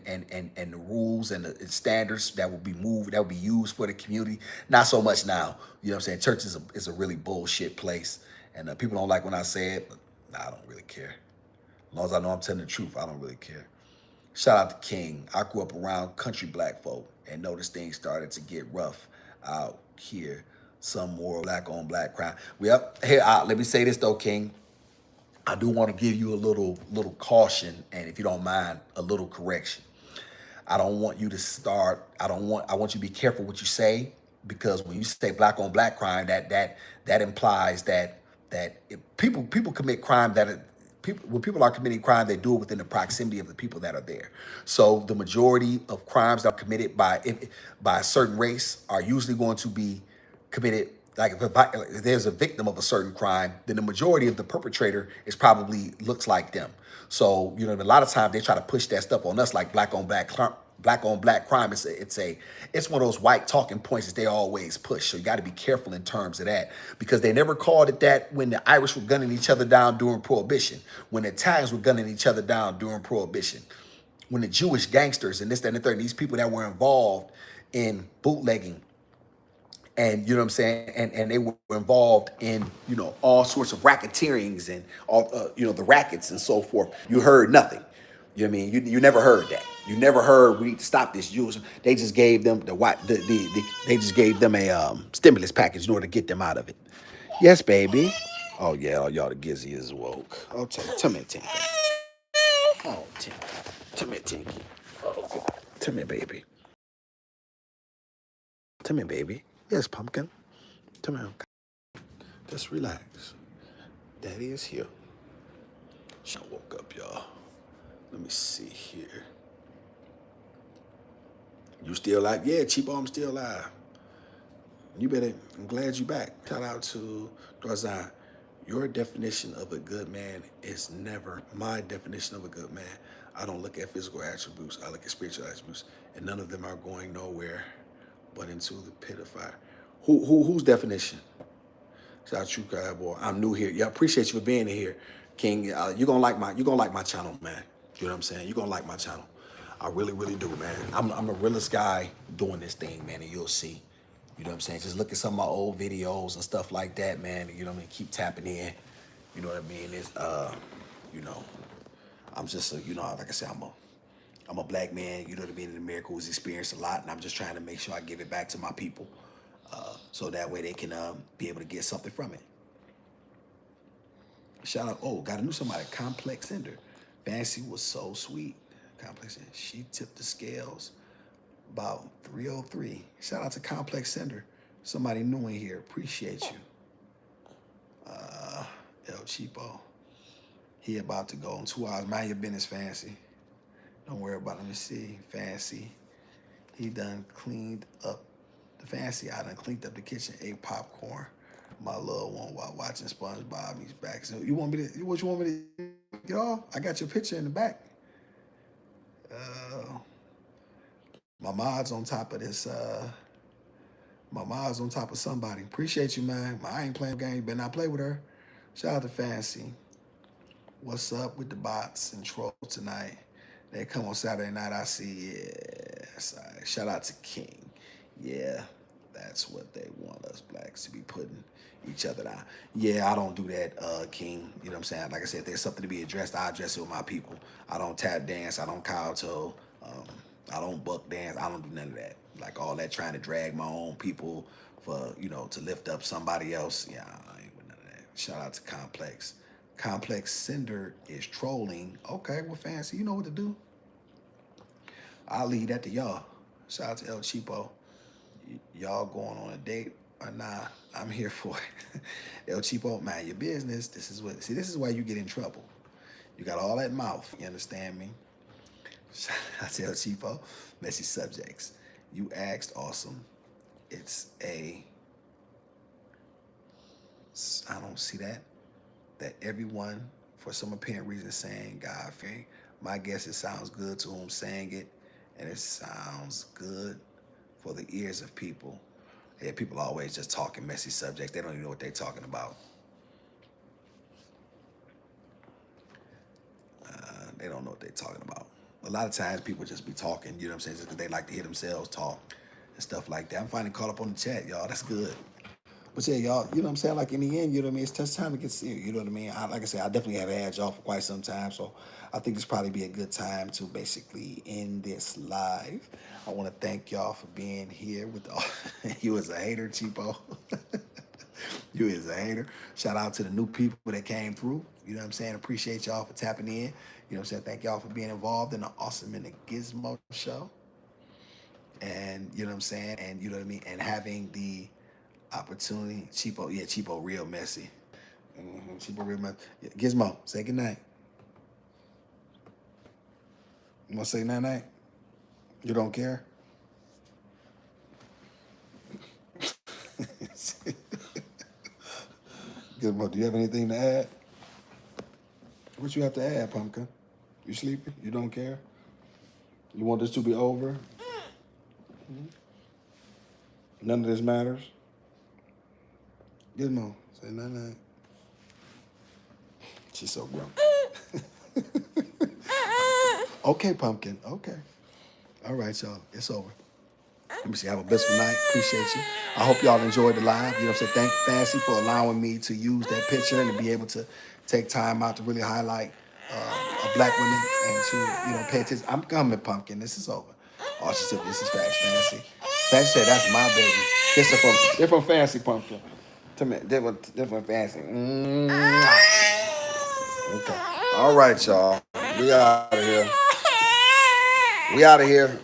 the rules and the standards that will be moved, that will be used for the community. Not so much now. You know what I'm saying? Church is a really bullshit place, and people don't like when I say it, but I don't really care. As long as I know I'm telling the truth, I don't really care. Shout out to King. I grew up around country black folk and noticed things started to get rough out here. Some more black on black crime. Well, here, let me say this though, King. I do want to give you a little caution, and if you don't mind, a little correction. I don't want you to start. I want you to be careful what you say, because when you say black on black crime, that implies that if people commit crime when people are committing crime, they do it within the proximity of the people that are there. So the majority of crimes that are committed by a certain race are usually going to be committed. Like if there's a victim of a certain crime, then the majority of the perpetrator is probably looks like them. So a lot of times they try to push that stuff on us, like black on black crime. It's one of those white talking points that they always push. So you got to be careful in terms of that, because they never called it that when the Irish were gunning each other down during Prohibition, when the Italians were gunning each other down during Prohibition, when the Jewish gangsters and this, that, and the third, these people that were involved in bootlegging, and you know what I'm saying, and they were involved in all sorts of racketeerings and all the rackets and so forth. You heard nothing. You know what I mean? You never heard that. You never heard we need to stop this Jewish. They just gave them they just gave them a stimulus package in order to get them out of it. Yes, baby. Oh yeah, all y'all the Gizzy is woke. Oh, tell me, Tinky. Oh, Tinky. Tell me, Tinky. Oh, God. Tell me, baby. Tell me, baby. Yes, pumpkin. Come on. Just relax. Daddy is here. She woke up, y'all. Let me see here. You still alive? Yeah, Chibo, I'm still alive. I'm glad you back. Shout out to Drazan. Your definition of a good man is never my definition of a good man. I don't look at physical attributes. I look at spiritual attributes, and none of them are going nowhere but into the pit of fire. Whose definition? Shout out to you, Cowboy. I'm new here. Yeah, appreciate you for being here, King. You gonna like my channel, man. You know what I'm saying? You're gonna like my channel. I really, really do, man. I'm the realest guy doing this thing, man, and you'll see. You know what I'm saying? Just look at some of my old videos and stuff like that, man. You know what I mean? Keep tapping in. You know what I mean? It's you know, I'm just a, like I said, I'm a black man, you know what I mean, in America who's experienced a lot, and I'm just trying to make sure I give it back to my people, so that way they can be able to get something from it. Shout out, oh, got a new somebody, Complex Cinder. Fancy was so sweet. Complex Cinder, she tipped the scales about 303. Shout out to Complex Cinder. Somebody new in here, appreciate you. El Cheapo, he about to go in 2 hours. Mind your business, Fancy. Don't worry about it. Let me see. Fancy. He done cleaned up the Fancy. I done cleaned up the kitchen, ate popcorn. My little one while watching SpongeBob. He's back. So you want me to? What you want me to? Y'all, I got your picture in the back. My mod's on top of this. My mom's on top of somebody. Appreciate you, man. I ain't playing game. You better not play with her. Shout out to Fancy. What's up with the bots and trolls tonight? They come on Saturday night. I see. Yes. Shout out to King. Yeah, that's what they want us blacks to be putting each other down. Yeah, I don't do that, King. You know what I'm saying? Like I said, if there's something to be addressed, I address it with my people. I don't tap dance. I don't kowtow. I don't buck dance. I don't do none of that. Like all that trying to drag my own people for, to lift up somebody else. Yeah, I ain't with none of that. Shout out to Complex. Complex Cinder is trolling. Okay, well, Fancy, you know what to do. I'll leave that to y'all. Shout out to El Cheapo. Y'all going on a date or nah? I'm here for it. El Cheapo, mind your business. This is why you get in trouble. You got all that mouth. You understand me? Shout out to El Cheapo. Messy subjects. You asked, awesome. It's I don't see that. That everyone, for some apparent reason, saying God fearing. My guess, it sounds good to whom saying it, and it sounds good for the ears of people. Yeah, people always just talking messy subjects. They don't even know what they're talking about. They don't know what they're talking about. A lot of times people just be talking, you know what I'm saying, just because they like to hear themselves talk and stuff like that. I'm finally caught up on the chat, y'all. That's good. But yeah, y'all, you know what I'm saying? Like in the end, you know what I mean? It's time to get serious, you know what I mean? Like I said, I definitely have had y'all for quite some time, so I think this probably be a good time to basically end this live. I want to thank y'all for being here with all. You was a hater, Cheapo. You is a hater. Shout out to the new people that came through. You know what I'm saying? Appreciate y'all for tapping in. You know what I'm saying? Thank y'all for being involved in the Awesome in the Gizmo show. And you know what I'm saying? And you know what I mean? And having the opportunity. Cheapo, yeah, Cheapo real messy. Cheapo real messy. Yeah, Gizmo, say goodnight. You want to say night-night? You don't care? Gizmo, do you have anything to add? What you have to add, Pumpkin? You sleepy? You don't care? You want this to be over? None of this matters? Gizmo, say night-night. She's so grumpy. Okay, Pumpkin. Okay. All right, y'all. It's over. Let me see. Have a blissful night. Appreciate you. I hope y'all enjoyed the live. You know what I'm saying? Thank Fancy for allowing me to use that picture and to be able to take time out to really highlight a black woman and to, pay attention. I'm coming, Pumpkin. This is over. Oh, she said, this is Facts Fancy. Fancy said, that's my baby. They're from Fancy, Pumpkin. They're from Fancy. Okay. All right, y'all. We out of here. We out of here.